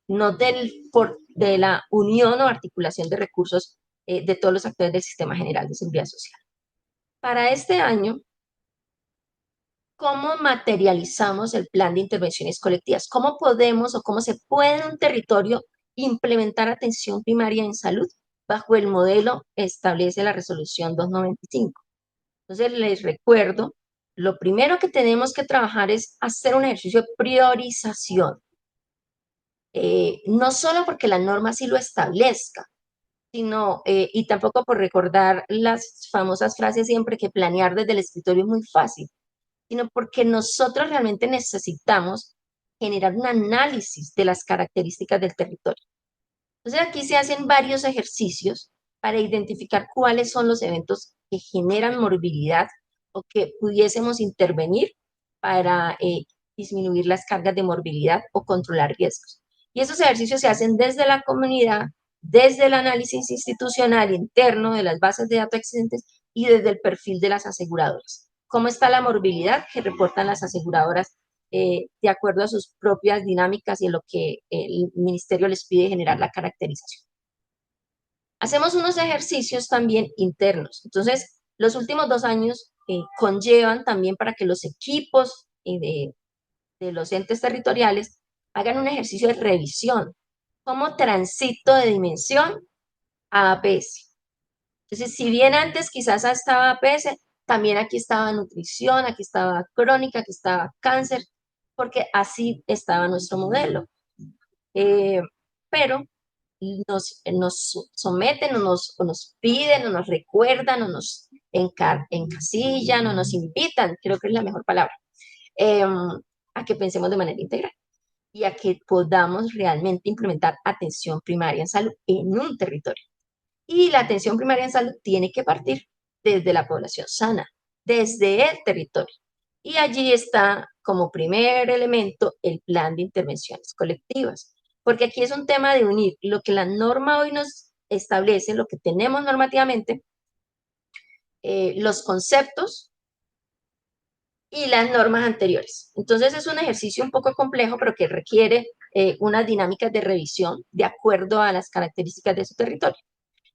no de la unión o articulación de recursos de todos los actores del sistema general de seguridad social. Para este año, ¿cómo materializamos el plan de intervenciones colectivas? ¿Cómo podemos o cómo se puede en un territorio implementar atención primaria en salud bajo el modelo establece la resolución 295? Entonces, les recuerdo, lo primero que tenemos que trabajar es hacer un ejercicio de priorización. No solo porque la norma sí lo establezca, sino, y tampoco por recordar las famosas frases siempre que planear desde el escritorio es muy fácil, sino porque nosotros realmente necesitamos generar un análisis de las características del territorio. Entonces aquí se hacen varios ejercicios para identificar cuáles son los eventos que generan morbilidad o que pudiésemos intervenir para disminuir las cargas de morbilidad o controlar riesgos. Y esos ejercicios se hacen desde la comunidad, desde el análisis institucional interno de las bases de datos existentes y desde el perfil de las aseguradoras. ¿Cómo está la morbilidad que reportan las aseguradoras de acuerdo a sus propias dinámicas y en lo que el ministerio les pide generar la caracterización? Hacemos unos ejercicios también internos. Entonces, los últimos 2 años conllevan también para que los equipos de los entes territoriales hagan un ejercicio de revisión, como transito de dimensión a APS. Entonces, si bien antes quizás estaba APS, también aquí estaba nutrición, aquí estaba crónica, aquí estaba cáncer, porque así estaba nuestro modelo. Pero nos someten o nos piden o nos recuerdan o nos encasillan o nos invitan, creo que es la mejor palabra, a que pensemos de manera integral y a que podamos realmente implementar atención primaria en salud en un territorio. Y la atención primaria en salud tiene que partir desde la población sana, desde el territorio. Y allí está como primer elemento el plan de intervenciones colectivas, porque aquí es un tema de unir lo que la norma hoy nos establece, lo que tenemos normativamente, los conceptos y las normas anteriores. Entonces es un ejercicio un poco complejo, pero que requiere unas dinámicas de revisión de acuerdo a las características de su territorio.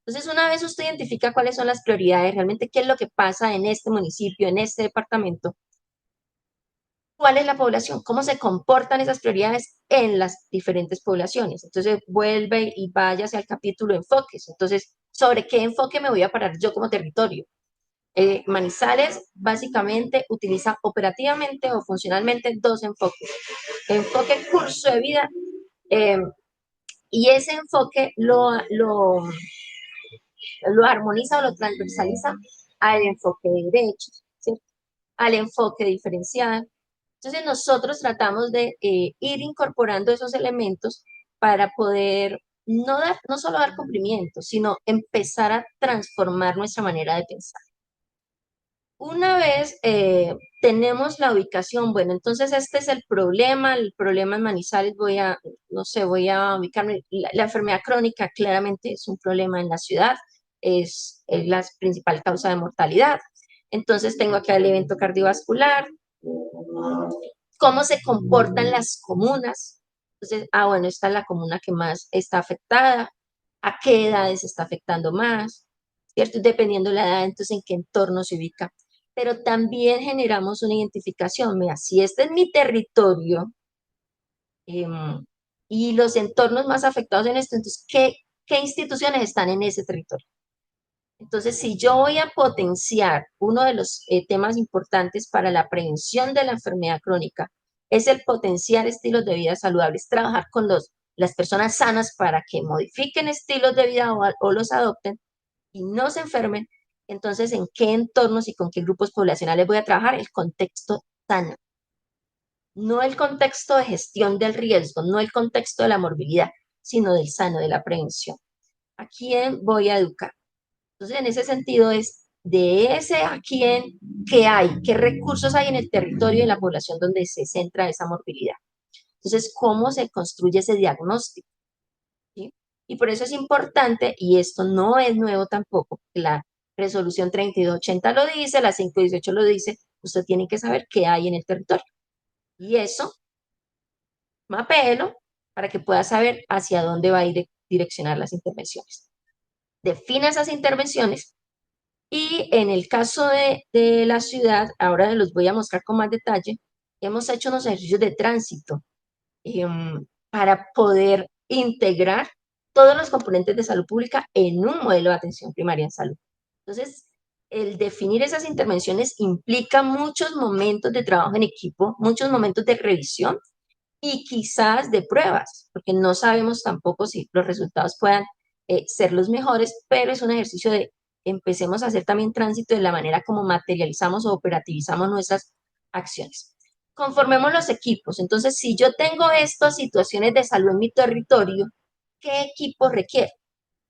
Entonces, una vez usted identifica cuáles son las prioridades, realmente qué es lo que pasa en este municipio, en este departamento, cuál es la población, cómo se comportan esas prioridades en las diferentes poblaciones. Entonces, vuelve y váyase al capítulo de enfoques. Entonces, ¿sobre qué enfoque me voy a parar yo como territorio? Manizales básicamente utiliza operativamente o funcionalmente 2 enfoques. Enfoque curso de vida eh, y ese enfoque lo armoniza o lo transversaliza al enfoque de derechos, ¿cierto? Al enfoque diferencial. Entonces nosotros tratamos de ir incorporando esos elementos para poder no solo dar cumplimiento, sino empezar a transformar nuestra manera de pensar. Una vez tenemos la ubicación, bueno, entonces este es el problema en Manizales, no sé, voy a ubicarme, la enfermedad crónica claramente es un problema en la ciudad, es la principal causa de mortalidad. Entonces tengo acá el evento cardiovascular, cómo se comportan las comunas. Entonces, bueno, esta es la comuna que más está afectada, a qué edades está afectando más, ¿cierto? Dependiendo de la edad, entonces en qué entorno se ubica. Pero también generamos una identificación, mira, si este es mi territorio y los entornos más afectados en esto, entonces, ¿qué instituciones están en ese territorio? Entonces, si yo voy a potenciar uno de los temas importantes para la prevención de la enfermedad crónica, es el potenciar estilos de vida saludables, trabajar con las personas sanas para que modifiquen estilos de vida o los adopten y no se enfermen. Entonces, ¿en qué entornos y con qué grupos poblacionales voy a trabajar? El contexto sano, no el contexto de gestión del riesgo, no el contexto de la morbilidad, sino del sano, de la prevención. ¿A quién voy a educar? Entonces, en ese sentido es de ese a quién, qué hay, qué recursos hay en el territorio y en la población donde se centra esa morbilidad. Entonces, ¿cómo se construye ese diagnóstico? ¿Sí? Y por eso es importante, y esto no es nuevo tampoco, la resolución 3280 lo dice, la 518 lo dice, usted tiene que saber qué hay en el territorio. Y eso, mapéelo para que pueda saber hacia dónde va a ir direccionar las intervenciones. Defina esas intervenciones. Y en el caso de la ciudad, ahora los voy a mostrar con más detalle, hemos hecho unos ejercicios de tránsito para poder integrar todos los componentes de salud pública en un modelo de atención primaria en salud. Entonces, el definir esas intervenciones implica muchos momentos de trabajo en equipo, muchos momentos de revisión y quizás de pruebas, porque no sabemos tampoco si los resultados puedan ser los mejores, pero es un ejercicio de empecemos a hacer también tránsito de la manera como materializamos o operativizamos nuestras acciones. Conformemos los equipos. Entonces, si yo tengo estas situaciones de salud en mi territorio, ¿qué equipo requiere?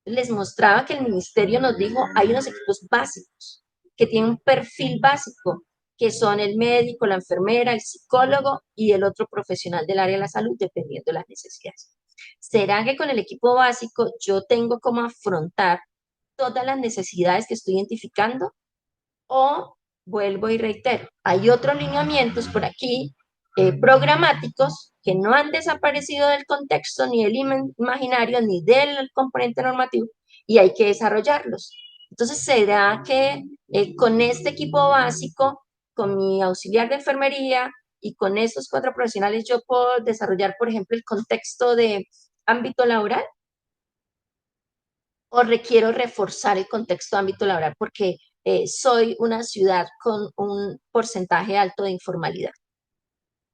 Les mostraba que el ministerio nos dijo, hay unos equipos básicos que tienen un perfil básico, que son el médico, la enfermera, el psicólogo y el otro profesional del área de la salud, dependiendo de las necesidades. ¿Será que con el equipo básico yo tengo cómo afrontar todas las necesidades que estoy identificando? O vuelvo y reitero, hay otros lineamientos por aquí programáticos que no han desaparecido del contexto ni del imaginario ni del componente normativo y hay que desarrollarlos. Entonces, ¿será que con este equipo básico, con mi auxiliar de enfermería y con estos 4 profesionales yo puedo desarrollar, por ejemplo, el contexto de ámbito laboral? ¿O requiero reforzar el contexto de ámbito laboral porque soy una ciudad con un porcentaje alto de informalidad?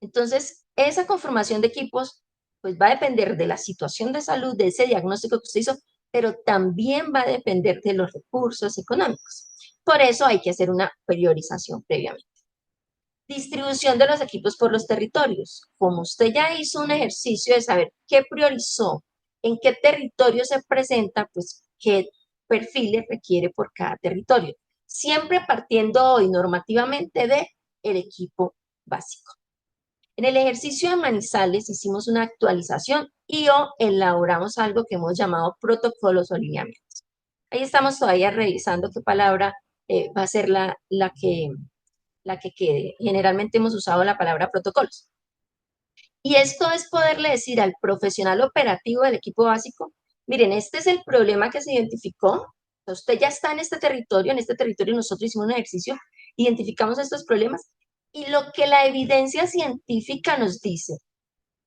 Entonces, esa conformación de equipos pues va a depender de la situación de salud, de ese diagnóstico que usted hizo, pero también va a depender de los recursos económicos. Por eso hay que hacer una priorización previamente. Distribución de los equipos por los territorios. Como usted ya hizo un ejercicio de saber qué priorizó, en qué territorio se presenta, pues qué perfiles requiere por cada territorio. Siempre partiendo hoy normativamente de el equipo básico. En el ejercicio de Manizales hicimos una actualización y elaboramos algo que hemos llamado protocolos o lineamientos. Ahí estamos todavía revisando qué palabra va a ser la que quede. Generalmente hemos usado la palabra protocolos. Y esto es poderle decir al profesional operativo del equipo básico, miren, este es el problema que se identificó, usted ya está en este territorio nosotros hicimos un ejercicio, identificamos estos problemas, y lo que la evidencia científica nos dice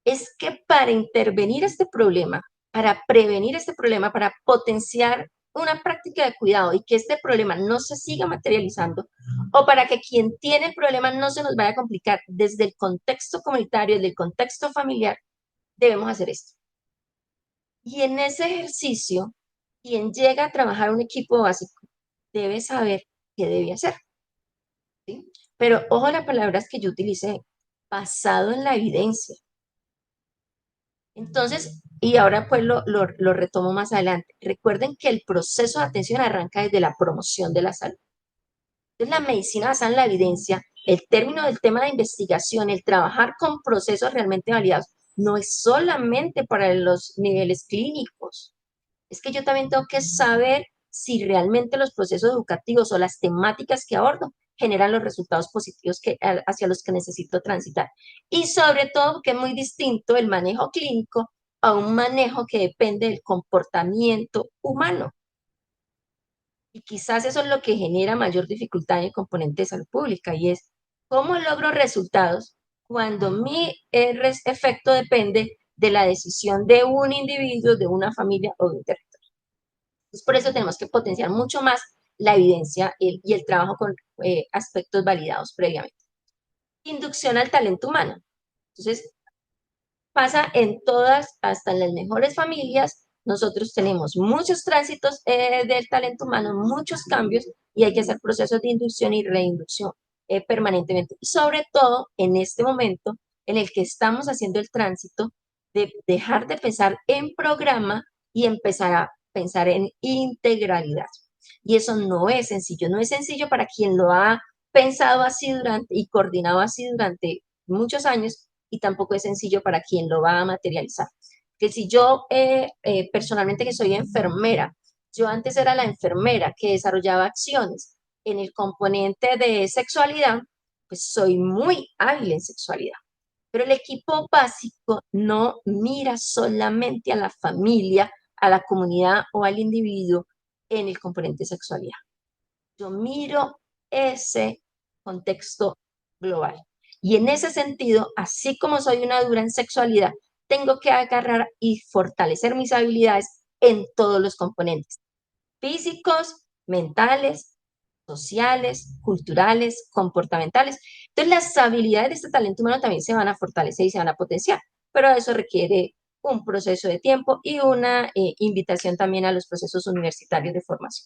es que para intervenir este problema, para prevenir este problema, para potenciar una práctica de cuidado y que este problema no se siga materializando, o para que quien tiene el problema no se nos vaya a complicar desde el contexto comunitario, desde el contexto familiar, debemos hacer esto. Y en ese ejercicio, quien llega a trabajar un equipo básico debe saber qué debe hacer. ¿Sí? Pero ojo las palabras que yo utilicé, basado en la evidencia. Entonces, y ahora pues lo retomo más adelante. Recuerden que el proceso de atención arranca desde la promoción de la salud. Entonces, la medicina basada en la evidencia el término del tema de investigación, el trabajar con procesos realmente validados, no es solamente para los niveles clínicos. Es que yo también tengo que saber si realmente los procesos educativos o las temáticas que abordo generan los resultados positivos hacia los que necesito transitar. Y sobre todo, que es muy distinto el manejo clínico a un manejo que depende del comportamiento humano. Y quizás eso es lo que genera mayor dificultad en el componente de salud pública, y es cómo logro resultados cuando mi efecto depende de la decisión de un individuo, de una familia o de un territorio. Entonces, por eso tenemos que potenciar mucho más la evidencia y el trabajo con aspectos validados previamente. Inducción al talento humano. Entonces, pasa en todas, hasta en las mejores familias. Nosotros tenemos muchos tránsitos del talento humano, muchos cambios, y hay que hacer procesos de inducción y reinducción permanentemente. Y sobre todo en este momento en el que estamos haciendo el tránsito de dejar de pensar en programa y empezar a pensar en integralidad. Y eso no es sencillo, no es sencillo para quien lo ha pensado así durante y coordinado así durante muchos años, y tampoco es sencillo para quien lo va a materializar. Que si yo personalmente, que soy enfermera, yo antes era la enfermera que desarrollaba acciones en el componente de sexualidad, pues soy muy hábil en sexualidad. Pero el equipo básico no mira solamente a la familia, a la comunidad o al individuo en el componente de sexualidad. Yo miro ese contexto global. Y en ese sentido, así como soy una dura en sexualidad, tengo que agarrar y fortalecer mis habilidades en todos los componentes: físicos, mentales, sociales, culturales, comportamentales. Entonces, las habilidades de este talento humano también se van a fortalecer y se van a potenciar, pero eso requiere un proceso de tiempo y una invitación también a los procesos universitarios de formación.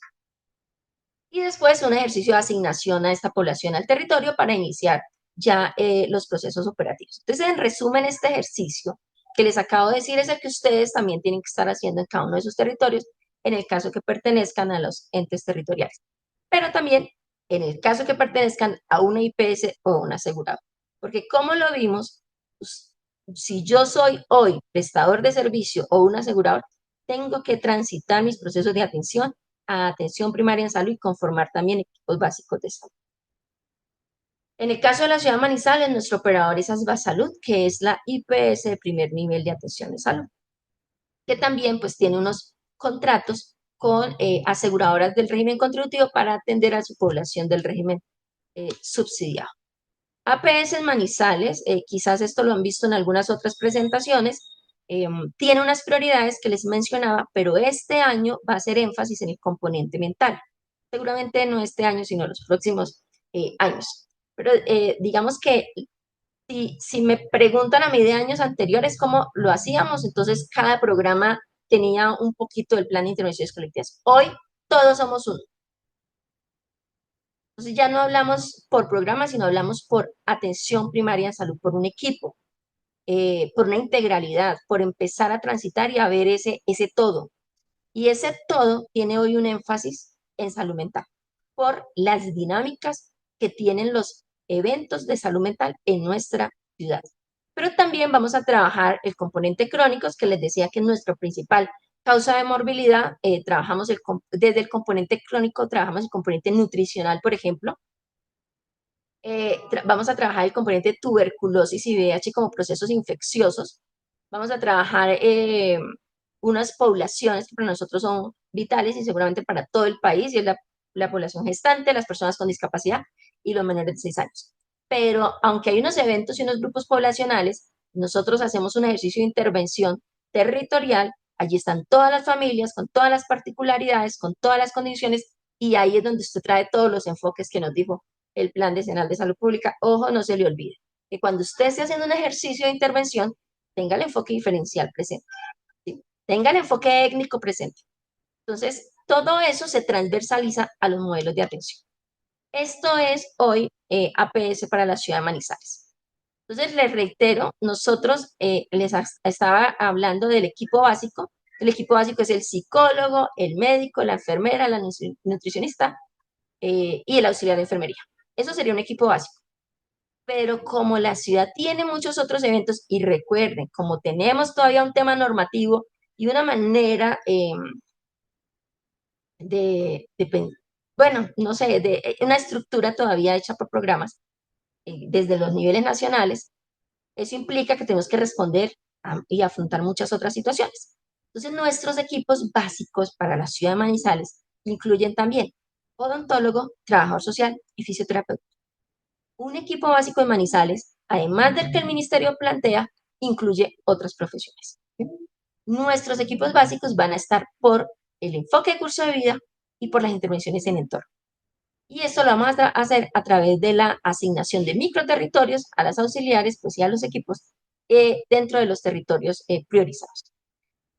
Y después un ejercicio de asignación a esta población al territorio para iniciar ya los procesos operativos. Entonces, en resumen, este ejercicio que les acabo de decir es el que ustedes también tienen que estar haciendo en cada uno de sus territorios, en el caso que pertenezcan a los entes territoriales, pero también en el caso que pertenezcan a una IPS o una aseguradora. Porque como lo vimos, pues, si yo soy hoy prestador de servicio o un asegurador, tengo que transitar mis procesos de atención a atención primaria en salud y conformar también equipos básicos de salud. En el caso de la ciudad de Manizales, nuestro operador es Asbasalud, que es la IPS de primer nivel de atención de salud, que también pues tiene unos contratos con aseguradoras del régimen contributivo para atender a su población del régimen subsidiado. APS en Manizales, quizás esto lo han visto en algunas otras presentaciones, tiene unas prioridades que les mencionaba, pero este año va a hacer énfasis en el componente mental. Seguramente no este año, sino los próximos años. Pero digamos que si me preguntan a mí de años anteriores cómo lo hacíamos, entonces cada programa tenía un poquito del plan de intervenciones colectivas. Hoy todos somos uno. Entonces ya no hablamos por programa, sino hablamos por atención primaria en salud, por un equipo, por una integralidad, por empezar a transitar y a ver ese todo. Y ese todo tiene hoy un énfasis en salud mental, por las dinámicas que tienen los eventos de salud mental en nuestra ciudad. Pero también vamos a trabajar el componente crónicos, que les decía que es nuestro principal causa de morbilidad. Trabajamos desde el componente crónico, trabajamos el componente nutricional, por ejemplo. Vamos a trabajar el componente tuberculosis y VIH como procesos infecciosos. Vamos a trabajar unas poblaciones que para nosotros son vitales y seguramente para todo el país, y es la población gestante, las personas con discapacidad y los menores de 6 años. Pero aunque hay unos eventos y unos grupos poblacionales, nosotros hacemos un ejercicio de intervención territorial. Allí están todas las familias, con todas las particularidades, con todas las condiciones, y ahí es donde usted trae todos los enfoques que nos dijo el Plan Decenal de Salud Pública. Ojo, no se le olvide que cuando usted esté haciendo un ejercicio de intervención, tenga el enfoque diferencial presente, ¿sí? Tenga el enfoque étnico presente. Entonces, todo eso se transversaliza a los modelos de atención. Esto es hoy APS para la ciudad de Manizales. Entonces, les reitero, nosotros les estaba hablando del equipo básico. El equipo básico es el psicólogo, el médico, la enfermera, la nutricionista y el auxiliar de enfermería. Eso sería un equipo básico. pero como la ciudad tiene muchos otros eventos, y recuerden, como tenemos todavía un tema normativo y una manera bueno, no sé, de una estructura todavía hecha por programas desde los niveles nacionales, eso implica que tenemos que responder y afrontar muchas otras situaciones. Entonces, nuestros equipos básicos para la ciudad de Manizales incluyen también odontólogo, trabajador social y fisioterapeuta. Un equipo básico de Manizales, además del que el ministerio plantea, incluye otras profesiones. Nuestros equipos básicos van a estar por el enfoque de curso de vida y por las intervenciones en entorno. Y esto lo vamos a hacer a través de la asignación de microterritorios a las auxiliares, pues y a los equipos dentro de los territorios priorizados.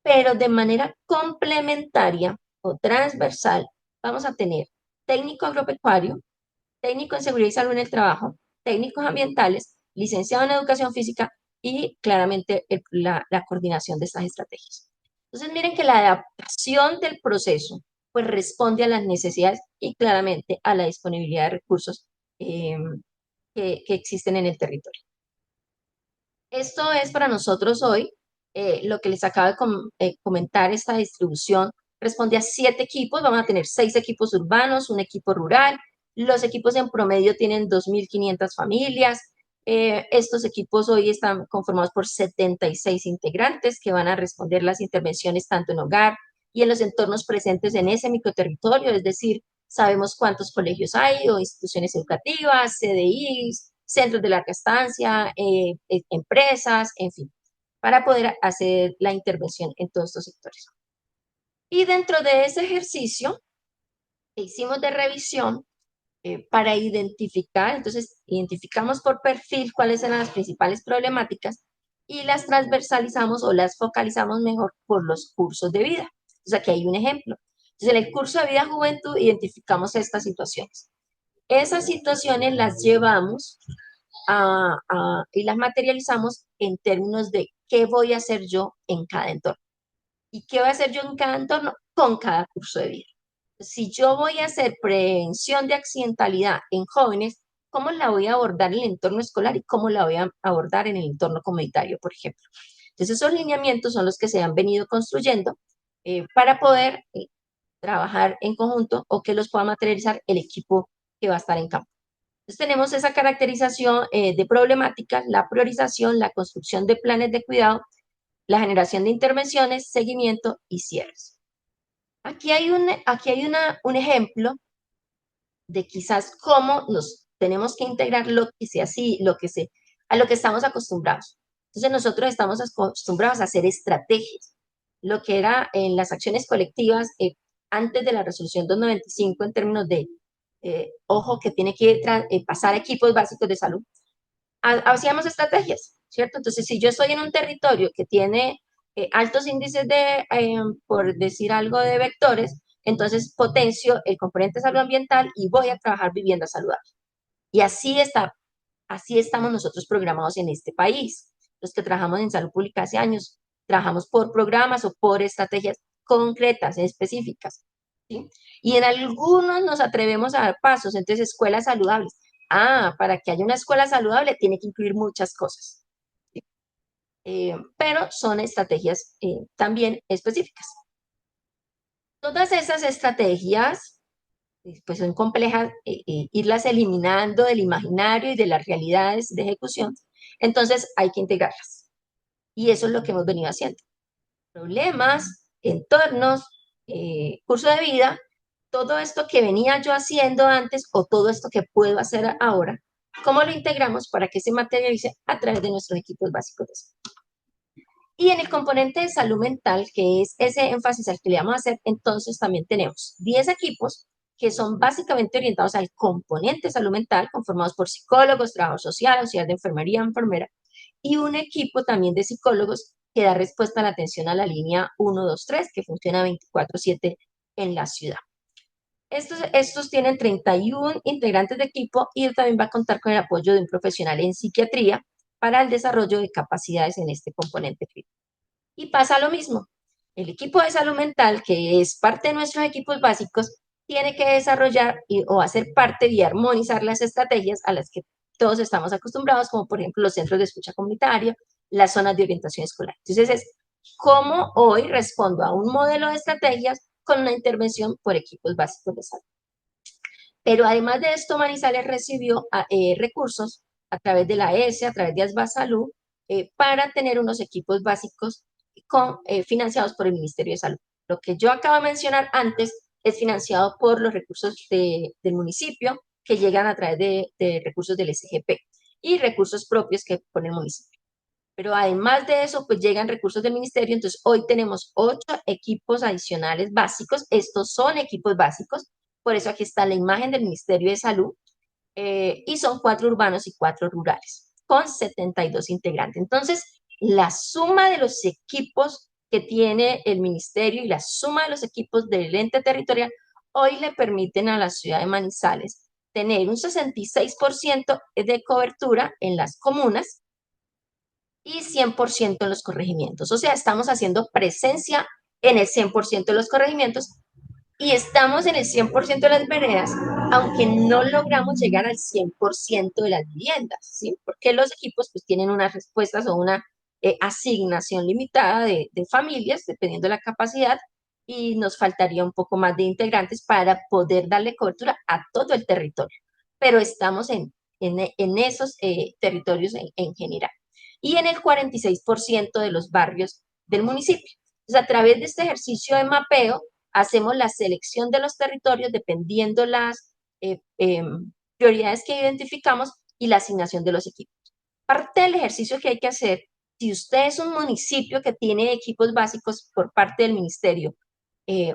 Pero de manera complementaria o transversal, vamos a tener técnico agropecuario, técnico en seguridad y salud en el trabajo, técnicos ambientales, licenciado en educación física y claramente la coordinación de estas estrategias. Entonces, miren que la adaptación del proceso pues responde a las necesidades y claramente a la disponibilidad de recursos eh, que existen en el territorio. Esto es para nosotros hoy, lo que les acabo de comentar, esta distribución responde a 7 equipos, vamos a tener 6 equipos urbanos, un equipo rural, los equipos en promedio tienen 2.500 familias, estos equipos hoy están conformados por 76 integrantes que van a responder las intervenciones tanto en hogar y en los entornos presentes en ese microterritorio, es decir, sabemos cuántos colegios hay o instituciones educativas, CDIs, centros de larga estancia, empresas, en fin, para poder hacer la intervención en todos estos sectores. Y dentro de ese ejercicio que hicimos de revisión para identificar, entonces identificamos por perfil cuáles eran las principales problemáticas y las transversalizamos o las focalizamos mejor por los cursos de vida. Entonces aquí hay un ejemplo. Entonces en el curso de vida juventud identificamos estas situaciones. Esas situaciones las llevamos y las materializamos en términos de qué voy a hacer yo en cada entorno. ¿Y qué voy a hacer yo en cada entorno? Con cada curso de vida. Si yo voy a hacer prevención de accidentalidad en jóvenes, ¿cómo la voy a abordar en el entorno escolar y cómo la voy a abordar en el entorno comunitario, por ejemplo? Entonces, esos lineamientos son los que se han venido construyendo para poder trabajar en conjunto o que los pueda materializar el equipo que va a estar en campo. Entonces tenemos esa caracterización de problemáticas, la priorización, la construcción de planes de cuidado, la generación de intervenciones, seguimiento y cierres. Aquí hay un ejemplo de quizás cómo nos tenemos que integrar a lo que estamos acostumbrados. Entonces nosotros estamos acostumbrados a hacer estrategias. Lo que era en las acciones colectivas antes de la resolución 295 en términos de, ojo, que tiene que pasar a equipos básicos de salud, hacíamos estrategias, ¿cierto? Entonces, si yo estoy en un territorio que tiene altos índices por decir algo, de vectores, entonces potencio el componente de salud ambiental y voy a trabajar vivienda saludable. Y así estamos nosotros programados en este país. Los que trabajamos en salud pública hace años, trabajamos por programas o por estrategias concretas, específicas. ¿Sí? Y en algunos nos atrevemos a dar pasos, entonces escuelas saludables. Para que haya una escuela saludable tiene que incluir muchas cosas. ¿Sí? Pero son estrategias también específicas. Todas esas estrategias, pues son complejas, irlas eliminando del imaginario y de las realidades de ejecución, entonces hay que integrarlas. Y eso es lo que hemos venido haciendo. Problemas, entornos, curso de vida, todo esto que venía yo haciendo antes o todo esto que puedo hacer ahora, ¿cómo lo integramos para que se materialice a través de nuestros equipos básicos de salud? Y en el componente de salud mental, que es ese énfasis al que le vamos a hacer, entonces también tenemos 10 equipos que son básicamente orientados al componente de salud mental, conformados por psicólogos, trabajador social, auxiliar de enfermería, enfermera, y un equipo también de psicólogos que da respuesta a la atención a la línea 123, que funciona 24/7 en la ciudad. Estos tienen 31 integrantes de equipo y también va a contar con el apoyo de un profesional en psiquiatría para el desarrollo de capacidades en este componente crítico. Y pasa lo mismo. El equipo de salud mental, que es parte de nuestros equipos básicos, tiene que desarrollar o hacer parte y armonizar las estrategias a las que todos estamos acostumbrados, como por ejemplo los centros de escucha comunitaria, las zonas de orientación escolar. Entonces es cómo hoy respondo a un modelo de estrategias con una intervención por equipos básicos de salud. Pero además de esto, Manizales recibió recursos a través de la ESE, a través de Asbasalud, para tener unos equipos básicos financiados por el Ministerio de Salud. Lo que yo acabo de mencionar antes es financiado por los recursos del municipio que llegan a través de recursos del SGP y recursos propios que pone el municipio. Pero además de eso, pues llegan recursos del ministerio, entonces hoy tenemos 8 equipos adicionales básicos, estos son equipos básicos, por eso aquí está la imagen del Ministerio de Salud, y son 4 urbanos y 4 rurales, con 72 integrantes. Entonces, la suma de los equipos que tiene el ministerio y la suma de los equipos del ente territorial hoy le permiten a la ciudad de Manizales tener un 66% de cobertura en las comunas y 100% en los corregimientos. O sea, estamos haciendo presencia en el 100% de los corregimientos y estamos en el 100% de las veredas, aunque no logramos llegar al 100% de las viviendas, ¿sí? Porque los equipos pues tienen unas respuestas o una asignación limitada de familias, dependiendo de la capacidad, y nos faltaría un poco más de integrantes para poder darle cobertura a todo el territorio. Pero estamos en esos territorios en general. Y en el 46% de los barrios del municipio. Entonces, a través de este ejercicio de mapeo, hacemos la selección de los territorios dependiendo las prioridades que identificamos y la asignación de los equipos. Parte del ejercicio que hay que hacer, si usted es un municipio que tiene equipos básicos por parte del ministerio,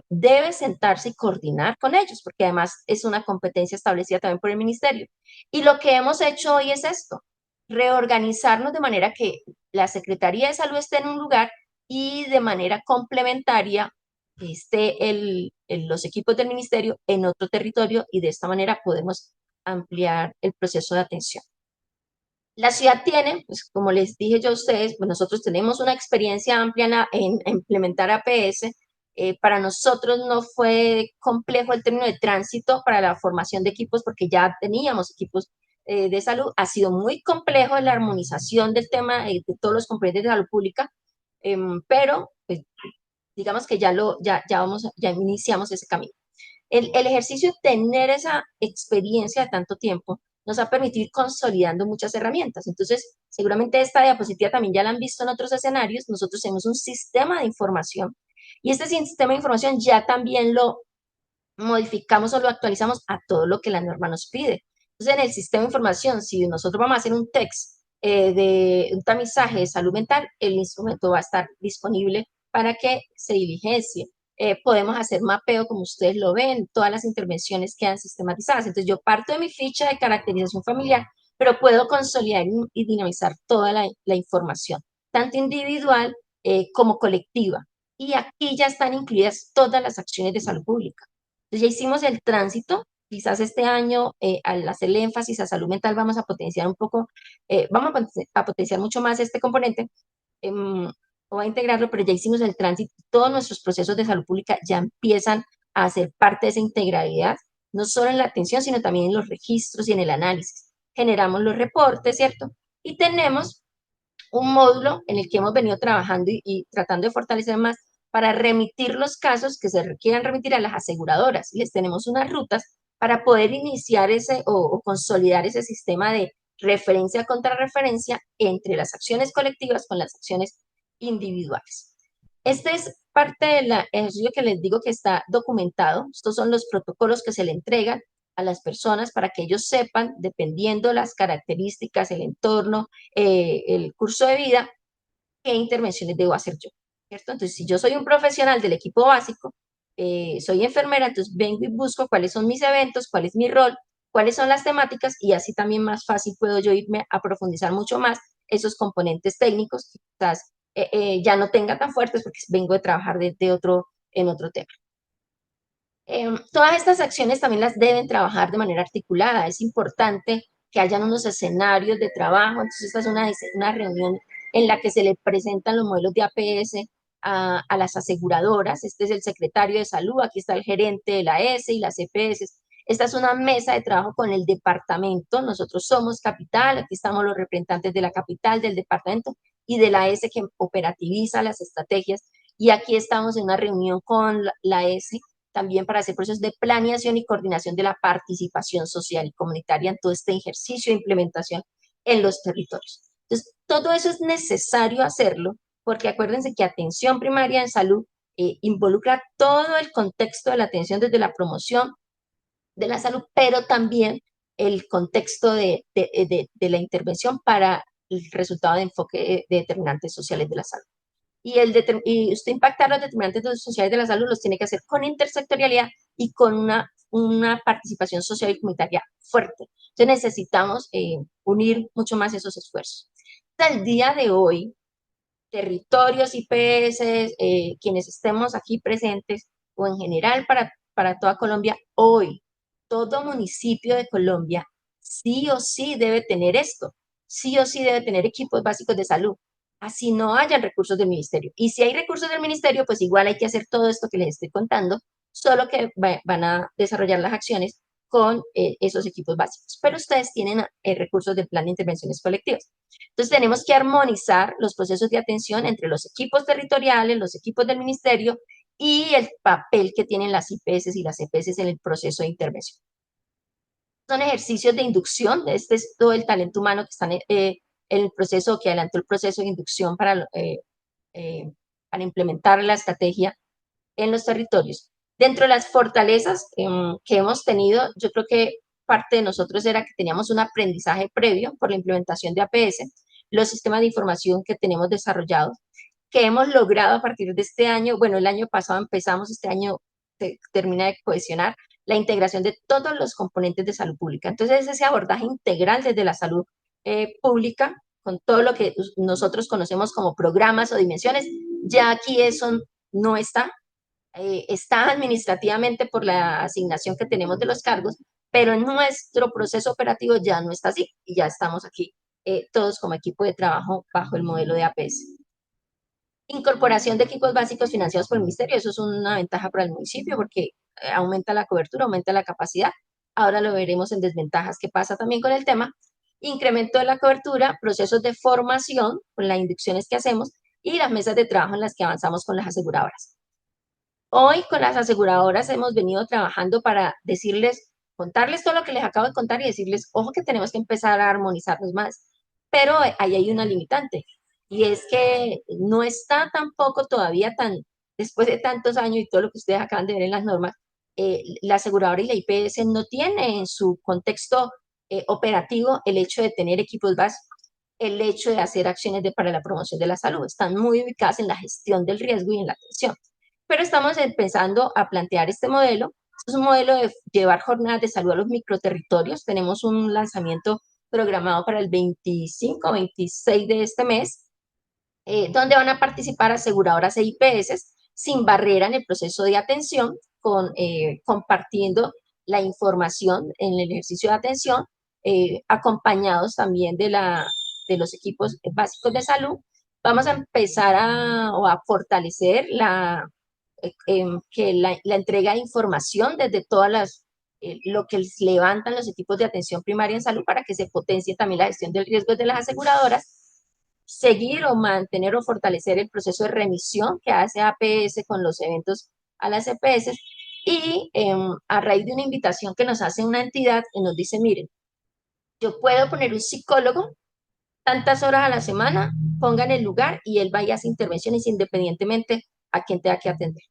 debe sentarse y coordinar con ellos, porque además es una competencia establecida también por el ministerio. Y lo que hemos hecho hoy es esto, reorganizarnos de manera que la Secretaría de Salud esté en un lugar y de manera complementaria los equipos del ministerio en otro territorio y de esta manera podemos ampliar el proceso de atención. La ciudad tiene, pues como les dije yo a ustedes, pues nosotros tenemos una experiencia amplia en implementar APS. Para nosotros no fue complejo el término de tránsito para la formación de equipos porque ya teníamos equipos de salud. Ha sido muy complejo la armonización del tema de todos los componentes de salud pública, pero pues, digamos que ya iniciamos ese camino. El ejercicio de tener esa experiencia de tanto tiempo nos ha permitido ir consolidando muchas herramientas. Entonces, seguramente esta diapositiva también ya la han visto en otros escenarios. Nosotros tenemos un sistema de información y este sistema de información ya también lo modificamos o lo actualizamos a todo lo que la norma nos pide. Entonces, en el sistema de información, si nosotros vamos a hacer un text de un tamizaje de salud mental, el instrumento va a estar disponible para que se diligencie. Podemos hacer mapeo, como ustedes lo ven, todas las intervenciones quedan sistematizadas. Entonces, yo parto de mi ficha de caracterización familiar, pero puedo consolidar y dinamizar toda la información, tanto individual como colectiva. Y aquí ya están incluidas todas las acciones de salud pública. Entonces ya hicimos el tránsito, quizás este año al hacer el énfasis a salud mental vamos a potenciar un poco, vamos a potenciar mucho más este componente o a integrarlo, pero ya hicimos el tránsito, todos nuestros procesos de salud pública ya empiezan a ser parte de esa integralidad, no solo en la atención, sino también en los registros y en el análisis. Generamos los reportes, ¿cierto? Y tenemos un módulo en el que hemos venido trabajando y tratando de fortalecer más para remitir los casos que se requieran remitir a las aseguradoras. Les tenemos unas rutas para poder iniciar o consolidar ese sistema de referencia contra referencia entre las acciones colectivas con las acciones individuales. Este es parte del ejercicio que les digo que está documentado. Estos son los protocolos que se le entregan a las personas para que ellos sepan, dependiendo las características, el entorno, el curso de vida, qué intervenciones debo hacer yo, ¿cierto? Entonces, si yo soy un profesional del equipo básico, soy enfermera, entonces vengo y busco cuáles son mis eventos, cuál es mi rol, cuáles son las temáticas y así también más fácil puedo yo irme a profundizar mucho más esos componentes técnicos que quizás ya no tenga tan fuertes porque vengo de trabajar en otro tema. Todas estas acciones también las deben trabajar de manera articulada. Es importante que hayan unos escenarios de trabajo. Entonces, esta es una reunión en la que se le presentan los modelos de APS a las aseguradoras. Este es el secretario de salud, aquí está el gerente de la S y las EPS. Esta es una mesa de trabajo con el departamento. Nosotros somos capital, aquí estamos los representantes de la capital, del departamento y de la S que operativiza las estrategias. Y aquí estamos en una reunión con la S también para hacer procesos de planeación y coordinación de la participación social y comunitaria en todo este ejercicio de implementación en los territorios. Entonces, todo eso es necesario hacerlo porque acuérdense que atención primaria en salud involucra todo el contexto de la atención desde la promoción de la salud, pero también el contexto de la intervención para el resultado de enfoque de determinantes sociales de la salud. Y usted impactar los determinantes sociales de la salud los tiene que hacer con intersectorialidad y con una participación social y comunitaria fuerte. Entonces necesitamos unir mucho más esos esfuerzos. Hasta el día de hoy, territorios, IPS, quienes estemos aquí presentes o en general para toda Colombia, hoy todo municipio de Colombia sí o sí debe tener esto, sí o sí debe tener equipos básicos de salud, así no hayan recursos del ministerio. Y si hay recursos del ministerio, pues igual hay que hacer todo esto que les estoy contando, solo que van a desarrollar las acciones con esos equipos básicos. Pero ustedes tienen recursos del plan de intervenciones colectivas. Entonces tenemos que armonizar los procesos de atención entre los equipos territoriales, los equipos del ministerio y el papel que tienen las IPS y las EPS en el proceso de intervención. Son ejercicios de inducción, este es todo el talento humano que está en el proceso, que adelantó el proceso de inducción para implementar la estrategia en los territorios. Dentro de las fortalezas que hemos tenido, yo creo que parte de nosotros era que teníamos un aprendizaje previo por la implementación de APS, los sistemas de información que tenemos desarrollados, que hemos logrado a partir de este año, bueno, el año pasado empezamos, este año se termina de cohesionar, la integración de todos los componentes de salud pública. Entonces, ese abordaje integral desde la salud pública, con todo lo que nosotros conocemos como programas o dimensiones, ya aquí eso no está, está administrativamente por la asignación que tenemos de los cargos, pero en nuestro proceso operativo ya no está así y ya estamos aquí todos como equipo de trabajo bajo el modelo de APS. Incorporación de equipos básicos financiados por el ministerio, eso es una ventaja para el municipio porque aumenta la cobertura, aumenta la capacidad. Ahora lo veremos en desventajas, qué pasa también con el tema. Incremento de la cobertura, procesos de formación con las inducciones que hacemos y las mesas de trabajo en las que avanzamos con las aseguradoras. Hoy con las aseguradoras hemos venido trabajando para decirles, contarles todo lo que les acabo de contar y decirles, ojo que tenemos que empezar a armonizarnos más. Pero ahí hay una limitante y es que no está tampoco todavía después de tantos años y todo lo que ustedes acaban de ver en las normas, la aseguradora y la IPS no tiene en su contexto operativo el hecho de tener equipos básicos, el hecho de hacer acciones para la promoción de la salud. Están muy ubicadas en la gestión del riesgo y en la atención. Pero estamos empezando a plantear este modelo. Es un modelo de llevar jornadas de salud a los microterritorios. Tenemos un lanzamiento programado para el 25, 26 de este mes, donde van a participar aseguradoras e IPS sin barrera en el proceso de atención, compartiendo la información en el ejercicio de atención, acompañados también de los equipos básicos de salud. Vamos a empezar a fortalecer la entrega de información desde lo que levantan los equipos de atención primaria en salud para que se potencie también la gestión del riesgo de las aseguradoras, seguir o mantener o fortalecer el proceso de remisión que hace APS con los eventos a las EPS y a raíz de una invitación que nos hace una entidad que nos dice, miren, yo puedo poner un psicólogo tantas horas a la semana, pongan el lugar y él vaya a hacer intervenciones independientemente a quien tenga que atender.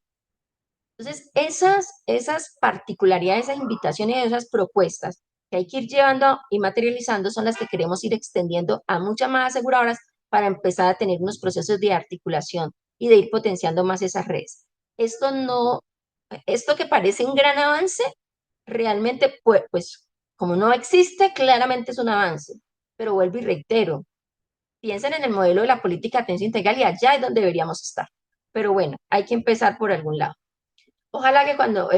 Entonces, esas particularidades, esas invitaciones, esas propuestas que hay que ir llevando y materializando son las que queremos ir extendiendo a muchas más aseguradoras para empezar a tener unos procesos de articulación y de ir potenciando más esas redes. Esto que parece un gran avance, realmente, pues como no existe, claramente es un avance. Pero vuelvo y reitero, piensen en el modelo de la política de atención integral y allá es donde deberíamos estar. Pero bueno, hay que empezar por algún lado. Ojalá que cuando,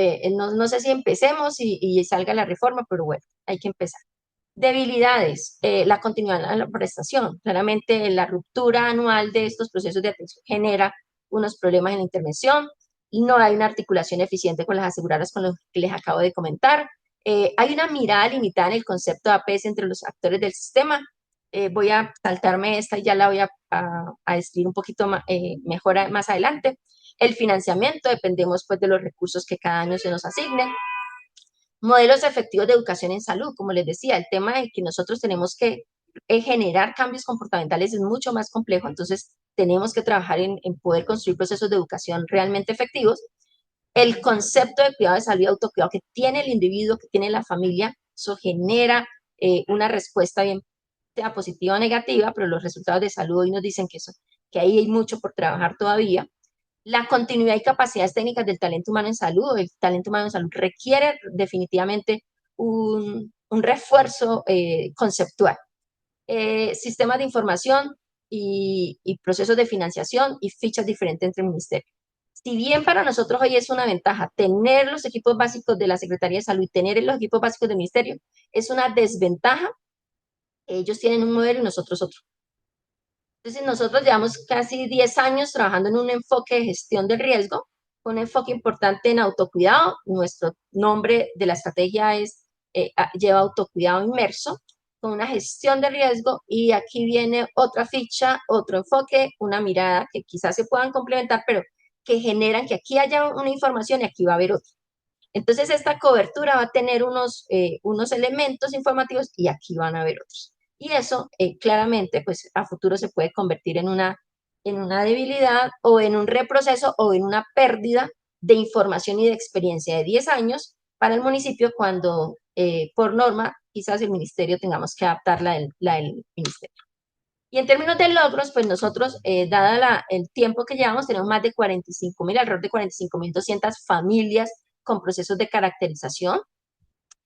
no sé si empecemos y salga la reforma, pero bueno, hay que empezar. Debilidades, la continuidad en la prestación. Claramente la ruptura anual de estos procesos de atención genera unos problemas en la intervención y no hay una articulación eficiente con las aseguradoras con los que les acabo de comentar. Hay una mirada limitada en el concepto de APS entre los actores del sistema. Voy a saltarme esta y ya la voy a describir un poquito mejor más adelante. El financiamiento, dependemos pues de los recursos que cada año se nos asignen. Modelos efectivos de educación en salud, como les decía, el tema de que nosotros tenemos que generar cambios comportamentales es mucho más complejo, entonces tenemos que trabajar en poder construir procesos de educación realmente efectivos. El concepto de cuidado de salud y autocuidado que tiene el individuo, que tiene la familia, eso genera una respuesta bien sea positiva o negativa, pero los resultados de salud hoy nos dicen que ahí hay mucho por trabajar todavía. La continuidad y capacidades técnicas del talento humano en salud. El talento humano en salud requiere definitivamente un refuerzo conceptual. Sistemas de información y procesos de financiación y fichas diferentes entre ministerios. Si bien para nosotros hoy es una ventaja tener los equipos básicos de la Secretaría de Salud y tener los equipos básicos del Ministerio, es una desventaja. Ellos tienen un modelo y nosotros otro. Entonces, nosotros llevamos casi 10 años trabajando en un enfoque de gestión del riesgo, un enfoque importante en autocuidado. Nuestro nombre de la estrategia lleva autocuidado inmerso, con una gestión de riesgo, y aquí viene otra ficha, otro enfoque, una mirada que quizás se puedan complementar, pero que generan que aquí haya una información y aquí va a haber otra. Entonces, esta cobertura va a tener unos elementos informativos y aquí van a haber otros. Y eso claramente, pues a futuro se puede convertir en una debilidad o en un reproceso o en una pérdida de información y de experiencia de 10 años para el municipio cuando, por norma, quizás el ministerio tengamos que adaptar la del ministerio. Y en términos de logros, pues nosotros, dada el tiempo que llevamos, tenemos más de 45.000, alrededor de 45.200 familias con procesos de caracterización.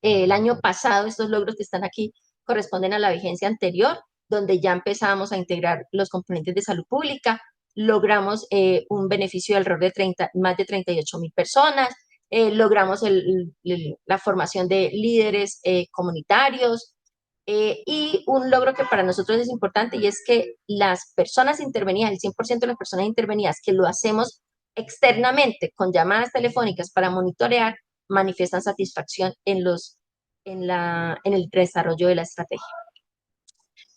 El año pasado, estos logros que están aquí corresponden a la vigencia anterior, donde ya empezamos a integrar los componentes de salud pública. Logramos un beneficio de alrededor de más de 38.000 personas. Logramos la formación de líderes comunitarios. Y un logro que para nosotros es importante, y es que las personas intervenidas, el 100% de las personas intervenidas, que lo hacemos externamente con llamadas telefónicas para monitorear, manifiestan satisfacción en el desarrollo de la estrategia.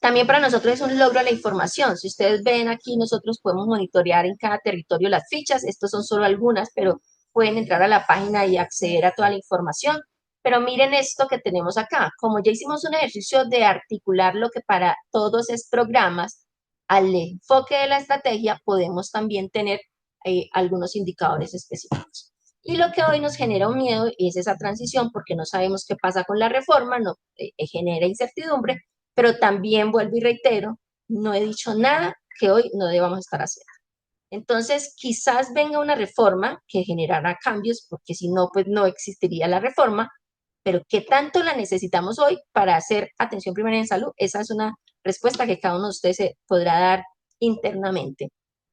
También para nosotros es un logro la información. Si ustedes ven aquí, nosotros podemos monitorear en cada territorio las fichas. Estos son solo algunas, pero pueden entrar a la página y acceder a toda la información. Pero miren esto que tenemos acá. Como ya hicimos un ejercicio de articular lo que para todos es programas, al enfoque de la estrategia podemos también tener algunos indicadores específicos. Y lo que hoy nos genera un miedo es esa transición, porque no sabemos qué pasa con la reforma, genera incertidumbre, pero también vuelvo y reitero, no he dicho nada que hoy no debamos estar haciendo. Entonces, quizás venga una reforma que generará cambios, porque si no, pues no existiría la reforma, pero ¿qué tanto la necesitamos hoy para hacer atención primaria en salud? Esa es una respuesta que cada uno de ustedes se podrá dar internamente.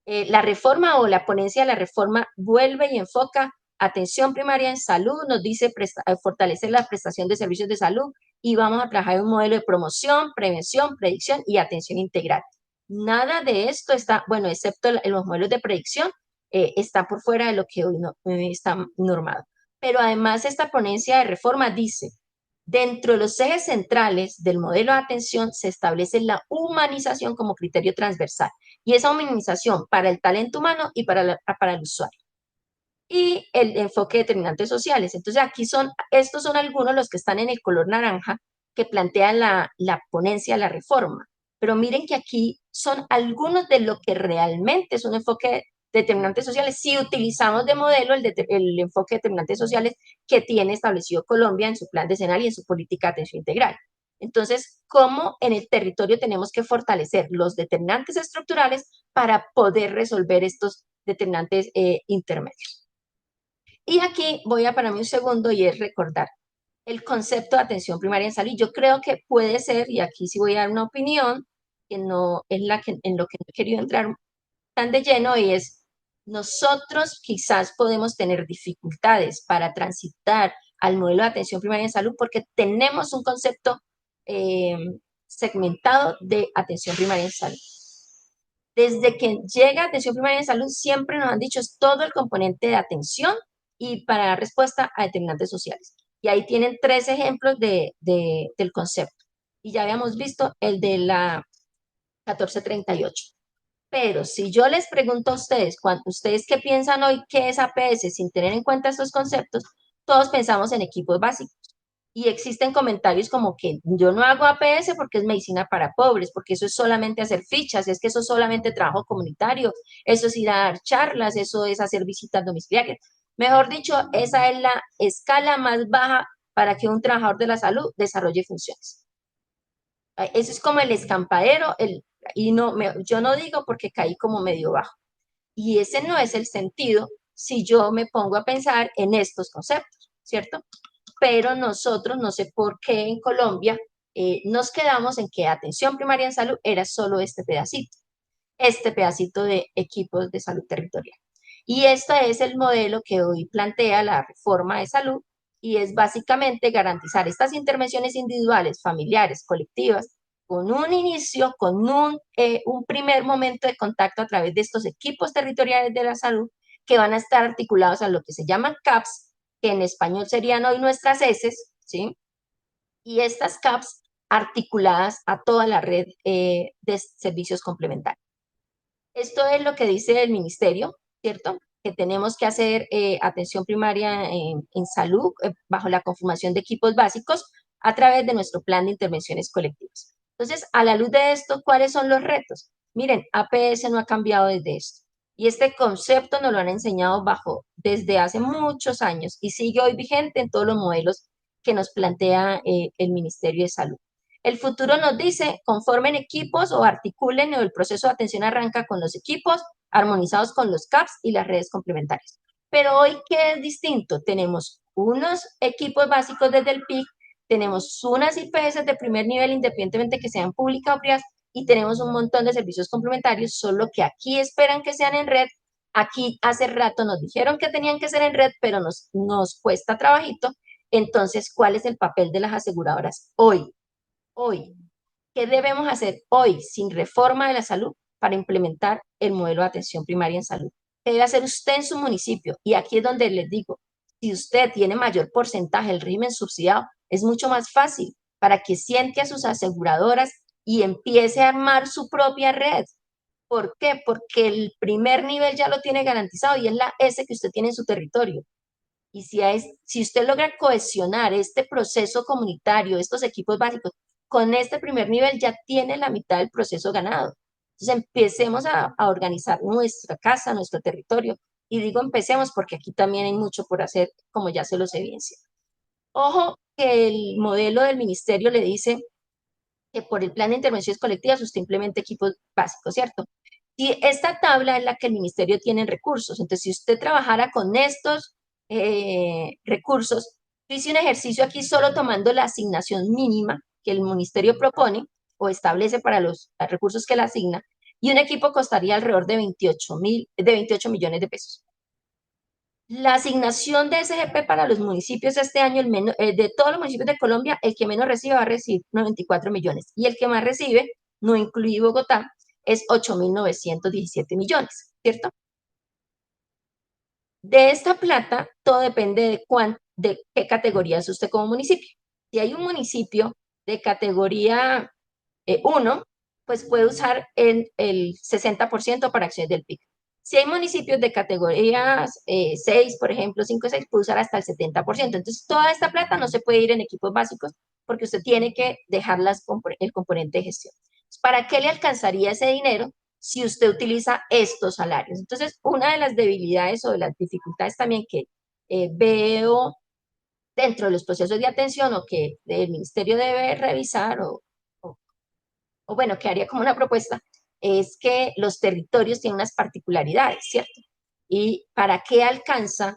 La reforma o la ponencia de la reforma vuelve y enfoca atención primaria en salud, nos dice fortalecer la prestación de servicios de salud y vamos a trabajar un modelo de promoción, prevención, predicción y atención integral. Nada de esto está, bueno, excepto los modelos de predicción, está por fuera de lo que hoy no, está normado. Pero además esta ponencia de reforma dice, dentro de los ejes centrales del modelo de atención se establece la humanización como criterio transversal. Y esa humanización para el talento humano y para el usuario. Y el enfoque de determinantes sociales. Entonces aquí estos son algunos los que están en el color naranja que plantean la ponencia de la reforma. Pero miren que aquí son algunos de lo que realmente es un enfoque de determinantes sociales si utilizamos de modelo el enfoque de determinantes sociales que tiene establecido Colombia en su plan decenal y en su política de atención integral. Entonces, ¿cómo en el territorio tenemos que fortalecer los determinantes estructurales para poder resolver estos determinantes intermedios? Y aquí voy a para mí un segundo y es recordar el concepto de atención primaria en salud. Yo creo que puede ser, y aquí sí voy a dar una opinión, que no es en lo que no he querido entrar tan de lleno, y es nosotros quizás podemos tener dificultades para transitar al modelo de atención primaria en salud porque tenemos un concepto eh, segmentado de atención primaria en salud. Desde que llega atención primaria en salud siempre nos han dicho es todo el componente de atención y para dar respuesta a determinantes sociales. Y ahí tienen 3 ejemplos del concepto. Y ya habíamos visto el de la 1438. Pero si yo les pregunto a ustedes, ustedes qué piensan hoy que es APS sin tener en cuenta estos conceptos, todos pensamos en equipos básicos. Y existen comentarios como que yo no hago APS porque es medicina para pobres, porque eso es solamente hacer fichas, es que eso es solamente trabajo comunitario, eso es ir a dar charlas, eso es hacer visitas domiciliarias. Mejor dicho, esa es la escala más baja para que un trabajador de la salud desarrolle funciones. Eso es como el escampadero, y no, yo no digo porque caí como medio bajo. Y ese no es el sentido si yo me pongo a pensar en estos conceptos, ¿cierto? Pero nosotros, no sé por qué en Colombia, nos quedamos en que atención primaria en salud era solo este pedacito de equipos de salud territorial. Y este es el modelo que hoy plantea la reforma de salud y es básicamente garantizar estas intervenciones individuales, familiares, colectivas, con un inicio, con un primer momento de contacto a través de estos equipos territoriales de la salud que van a estar articulados a lo que se llaman CAPS, que en español serían hoy nuestras ESES, ¿sí? Y estas CAPS articuladas a toda la red de servicios complementarios. Esto es lo que dice el ministerio, ¿cierto? Que tenemos que hacer atención primaria en salud bajo la conformación de equipos básicos a través de nuestro plan de intervenciones colectivas. Entonces, a la luz de esto, ¿cuáles son los retos? Miren, APS no ha cambiado desde esto. Y este concepto nos lo han enseñado desde hace muchos años y sigue hoy vigente en todos los modelos que nos plantea el Ministerio de Salud. El futuro nos dice, conformen equipos o articulen, o el proceso de atención arranca con los equipos armonizados con los CAPS y las redes complementarias. Pero hoy, ¿qué es distinto? Tenemos unos equipos básicos desde el PIC, tenemos unas IPS de primer nivel, independientemente que sean públicas o privadas, y tenemos un montón de servicios complementarios, solo que aquí esperan que sean en red. Aquí hace rato nos dijeron que tenían que ser en red, pero nos cuesta trabajito. Entonces, ¿cuál es el papel de las aseguradoras hoy? Hoy, ¿qué debemos hacer hoy sin reforma de la salud para implementar el modelo de atención primaria en salud? ¿Qué debe hacer usted en su municipio? Y aquí es donde les digo, si usted tiene mayor porcentaje del régimen subsidiado, es mucho más fácil para que siente a sus aseguradoras y empiece a armar su propia red. ¿Por qué? Porque el primer nivel ya lo tiene garantizado y es la S que usted tiene en su territorio. Y si usted logra cohesionar este proceso comunitario, estos equipos básicos, con este primer nivel ya tiene la mitad del proceso ganado. Entonces empecemos a organizar nuestra casa, nuestro territorio. Y digo empecemos porque aquí también hay mucho por hacer, como ya se los evidencia. Ojo que el modelo del ministerio le dice que por el plan de intervenciones colectivas usted implemente equipos básicos, ¿cierto? Y esta tabla es la que el ministerio tiene en recursos. Entonces, si usted trabajara con estos recursos, yo hice un ejercicio aquí solo tomando la asignación mínima que el ministerio propone o establece para los recursos que le asigna, y un equipo costaría alrededor de 28 millones de pesos. La asignación de SGP para los municipios este año, de todos los municipios de Colombia, el que menos recibe va a recibir 94 millones y el que más recibe, no incluido Bogotá, es 8.917 millones, ¿cierto? De esta plata, todo depende de qué categoría es usted como municipio. Si hay un municipio de categoría 1, pues puede usar el 60% para acciones del PIC. Si hay municipios de categorías 6, por ejemplo, 5 o 6, puede usar hasta el 70%. Entonces, toda esta plata no se puede ir en equipos básicos porque usted tiene que dejar el componente de gestión. ¿Para qué le alcanzaría ese dinero si usted utiliza estos salarios? Entonces, una de las debilidades o de las dificultades también que veo dentro de los procesos de atención o que el ministerio debe revisar o bueno, que haría como una propuesta, es que los territorios tienen unas particularidades, ¿cierto? ¿Y para qué alcanza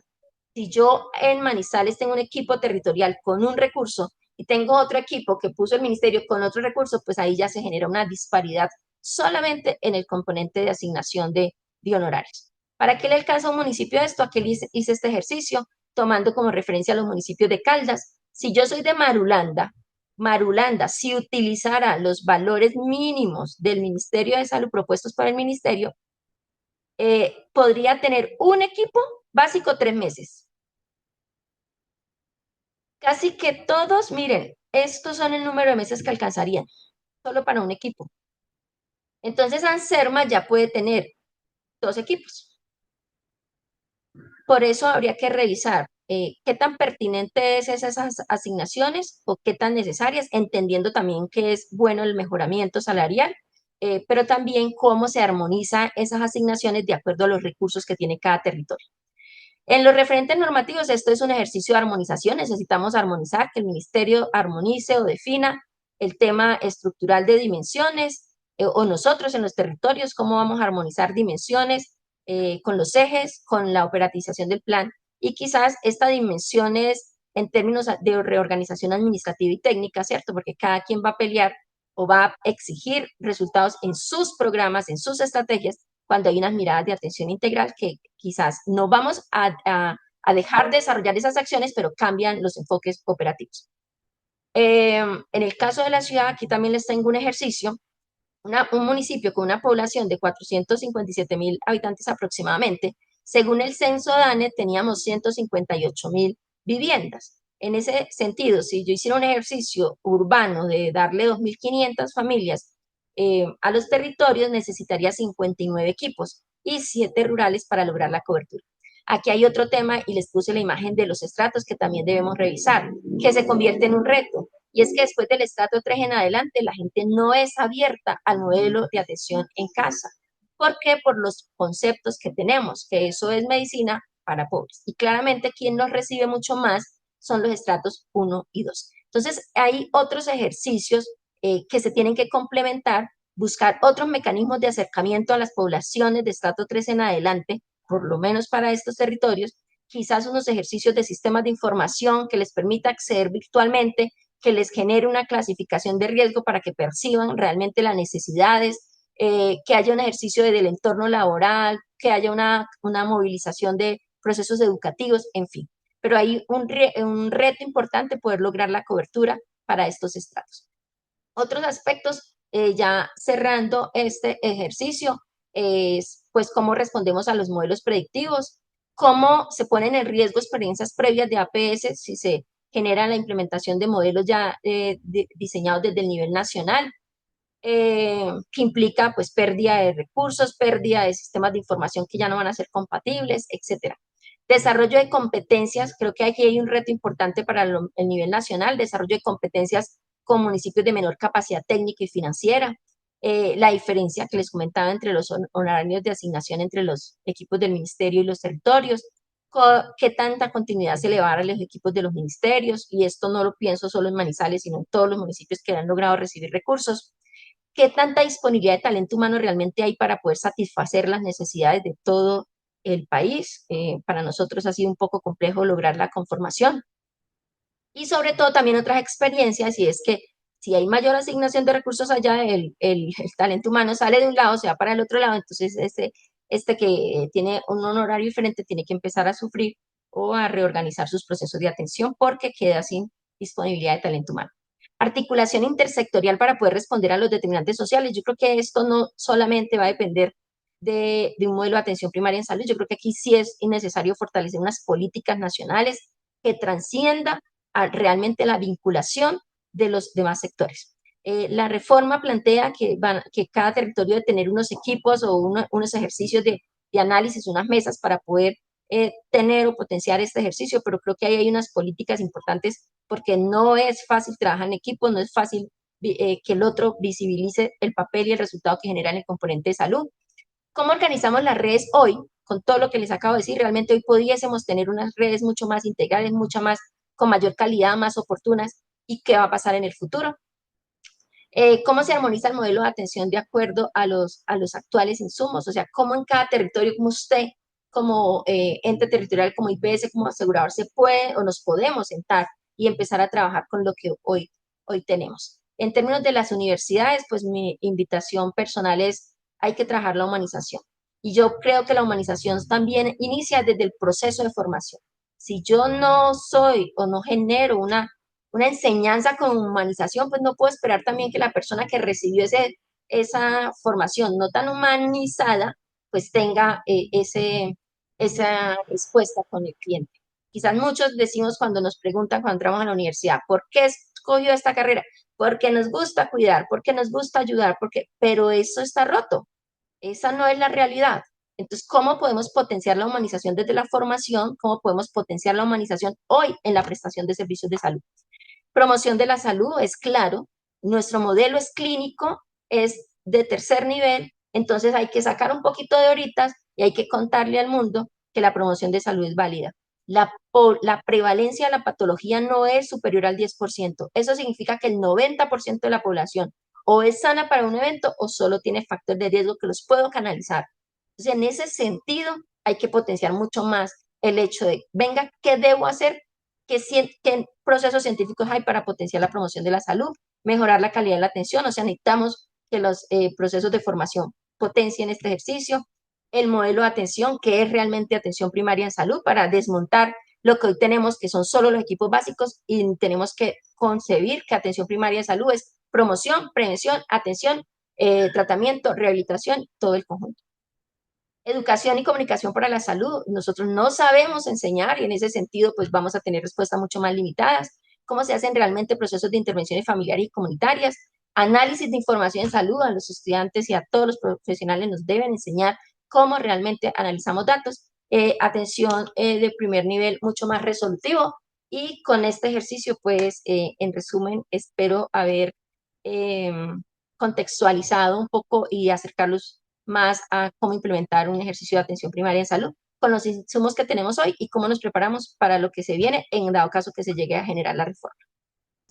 si yo en Manizales tengo un equipo territorial con un recurso y tengo otro equipo que puso el ministerio con otro recurso? Pues ahí ya se genera una disparidad solamente en el componente de asignación de honorarios. ¿Para qué le alcanza a un municipio esto? ¿A qué hice este ejercicio? Tomando como referencia a los municipios de Caldas. Si yo soy de Marulanda, si utilizara los valores mínimos del Ministerio de Salud propuestos por el Ministerio, podría tener un equipo básico 3 meses. Casi que todos, miren, estos son el número de meses que alcanzarían, solo para un equipo. Entonces, Anserma ya puede tener 2 equipos. Por eso habría que revisar qué tan pertinentes es esas asignaciones o qué tan necesarias, entendiendo también que es bueno el mejoramiento salarial, pero también cómo se armoniza esas asignaciones de acuerdo a los recursos que tiene cada territorio. En los referentes normativos, esto es un ejercicio de armonización. Necesitamos armonizar, que el ministerio armonice o defina el tema estructural de dimensiones, o nosotros en los territorios, cómo vamos a armonizar dimensiones con los ejes, con la operatización del plan. Y quizás estas dimensiones en términos de reorganización administrativa y técnica, ¿cierto? Porque cada quien va a pelear o va a exigir resultados en sus programas, en sus estrategias, cuando hay unas miradas de atención integral que quizás no vamos a dejar de desarrollar esas acciones, pero cambian los enfoques operativos. En el caso de la ciudad, aquí también les tengo un ejercicio. Un municipio con una población de 457.000 habitantes aproximadamente, según el censo DANE teníamos 158.000 viviendas. En ese sentido, si yo hiciera un ejercicio urbano de darle 2.500 familias a los territorios, necesitaría 59 equipos y 7 rurales para lograr la cobertura. Aquí hay otro tema y les puse la imagen de los estratos que también debemos revisar, que se convierte en un reto. Y es que después del estrato 3 en adelante, la gente no es abierta al modelo de atención en casa. ¿Por qué? Por los conceptos que tenemos, que eso es medicina para pobres. Y claramente quien nos recibe mucho más son los estratos 1 y 2. Entonces, hay otros ejercicios que se tienen que complementar, buscar otros mecanismos de acercamiento a las poblaciones de estrato 3 en adelante, por lo menos para estos territorios, quizás unos ejercicios de sistemas de información que les permita acceder virtualmente, que les genere una clasificación de riesgo para que perciban realmente las necesidades, que haya un ejercicio del entorno laboral, que haya una movilización de procesos educativos, en fin. Pero hay un reto importante poder lograr la cobertura para estos estratos. Otros aspectos, ya cerrando este ejercicio, es pues cómo respondemos a los modelos predictivos, cómo se ponen en riesgo experiencias previas de APS si se genera la implementación de modelos ya diseñados desde el nivel nacional, que implica pues pérdida de recursos, pérdida de sistemas de información que ya no van a ser compatibles, etcétera. Desarrollo de competencias, creo que aquí hay un reto importante para el nivel nacional, desarrollo de competencias con municipios de menor capacidad técnica y financiera, la diferencia que les comentaba entre los honorarios de asignación entre los equipos del ministerio y los territorios, qué tanta continuidad se le va a dar a los equipos de los ministerios, y esto no lo pienso solo en Manizales, sino en todos los municipios que han logrado recibir recursos, qué tanta disponibilidad de talento humano realmente hay para poder satisfacer las necesidades de todo el país. Para nosotros ha sido un poco complejo lograr la conformación. Y sobre todo también otras experiencias, y es que si hay mayor asignación de recursos allá, el talento humano sale de un lado, se va para el otro lado, entonces este que tiene un honorario diferente tiene que empezar a sufrir o a reorganizar sus procesos de atención porque queda sin disponibilidad de talento humano. Articulación intersectorial para poder responder a los determinantes sociales. Yo creo que esto no solamente va a depender de un modelo de atención primaria en salud, yo creo que aquí sí es necesario fortalecer unas políticas nacionales que transciendan realmente la vinculación de los demás sectores. La reforma plantea que cada territorio debe tener unos equipos o unos ejercicios de análisis, unas mesas para poder tener o potenciar este ejercicio, pero creo que ahí hay unas políticas importantes porque no es fácil trabajar en equipo, no es fácil que el otro visibilice el papel y el resultado que genera en el componente de salud. ¿Cómo organizamos las redes hoy? Con todo lo que les acabo de decir, realmente hoy pudiésemos tener unas redes mucho más integrales, mucho más, con mayor calidad, más oportunas. ¿Y qué va a pasar en el futuro? ¿Cómo se armoniza el modelo de atención de acuerdo a los actuales insumos? O sea, cómo en cada territorio, como usted, como ente territorial, como IPS, como asegurador, se puede o nos podemos sentar y empezar a trabajar con lo que hoy tenemos. En términos de las universidades, pues mi invitación personal es, hay que trabajar la humanización. Y yo creo que la humanización también inicia desde el proceso de formación. Si yo no soy o no genero una enseñanza con humanización, pues no puedo esperar también que la persona que recibió esa formación no tan humanizada, pues tenga esa respuesta con el cliente. Quizás muchos decimos cuando nos preguntan cuando entramos a la universidad, ¿por qué escogió esta carrera? Porque nos gusta cuidar, porque nos gusta ayudar, pero eso está roto. Esa no es la realidad. Entonces, ¿cómo podemos potenciar la humanización desde la formación? ¿Cómo podemos potenciar la humanización hoy en la prestación de servicios de salud? Promoción de la salud es claro, nuestro modelo es clínico, es de tercer nivel, entonces hay que sacar un poquito de horitas y hay que contarle al mundo que la promoción de salud es válida. La prevalencia de la patología no es superior al 10%. Eso significa que el 90% de la población o es sana para un evento o solo tiene factores de riesgo que los puedo canalizar. Entonces, en ese sentido, hay que potenciar mucho más el hecho de, venga, ¿qué debo hacer? ¿Qué procesos científicos hay para potenciar la promoción de la salud, mejorar la calidad de la atención? O sea, necesitamos que los procesos de formación potencien este ejercicio, el modelo de atención, que es realmente atención primaria en salud, para desmontar lo que hoy tenemos, que son solo los equipos básicos, y tenemos que concebir que atención primaria en salud es promoción, prevención, atención, tratamiento, rehabilitación, todo el conjunto. Educación y comunicación para la salud. Nosotros no sabemos enseñar y en ese sentido pues vamos a tener respuestas mucho más limitadas. ¿Cómo se hacen realmente procesos de intervenciones familiares y comunitarias? Análisis de información en salud. A los estudiantes y a todos los profesionales nos deben enseñar cómo realmente analizamos datos. Atención de primer nivel mucho más resolutivo. Y con este ejercicio pues en resumen espero haber eh, contextualizado un poco y acercarlos más a cómo implementar un ejercicio de atención primaria en salud con los insumos que tenemos hoy y cómo nos preparamos para lo que se viene en dado caso que se llegue a generar la reforma.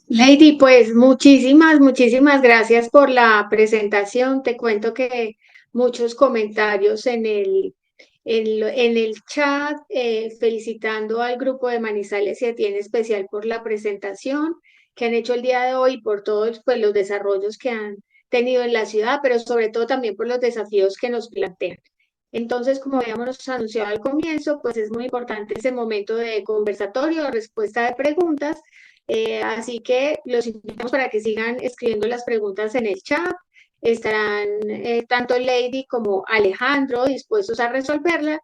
Lady, pues muchísimas gracias por la presentación. Te cuento que muchos comentarios en el chat felicitando al grupo de Manizales y a ti en especial por la presentación que han hecho el día de hoy, por todos pues, los desarrollos que han tenido en la ciudad, pero sobre todo también por los desafíos que nos plantean. Entonces, como habíamos anunciado al comienzo, pues es muy importante ese momento de conversatorio, respuesta de preguntas. Así que los invitamos para que sigan escribiendo las preguntas en el chat. Estarán tanto Lady como Alejandro dispuestos a resolverla.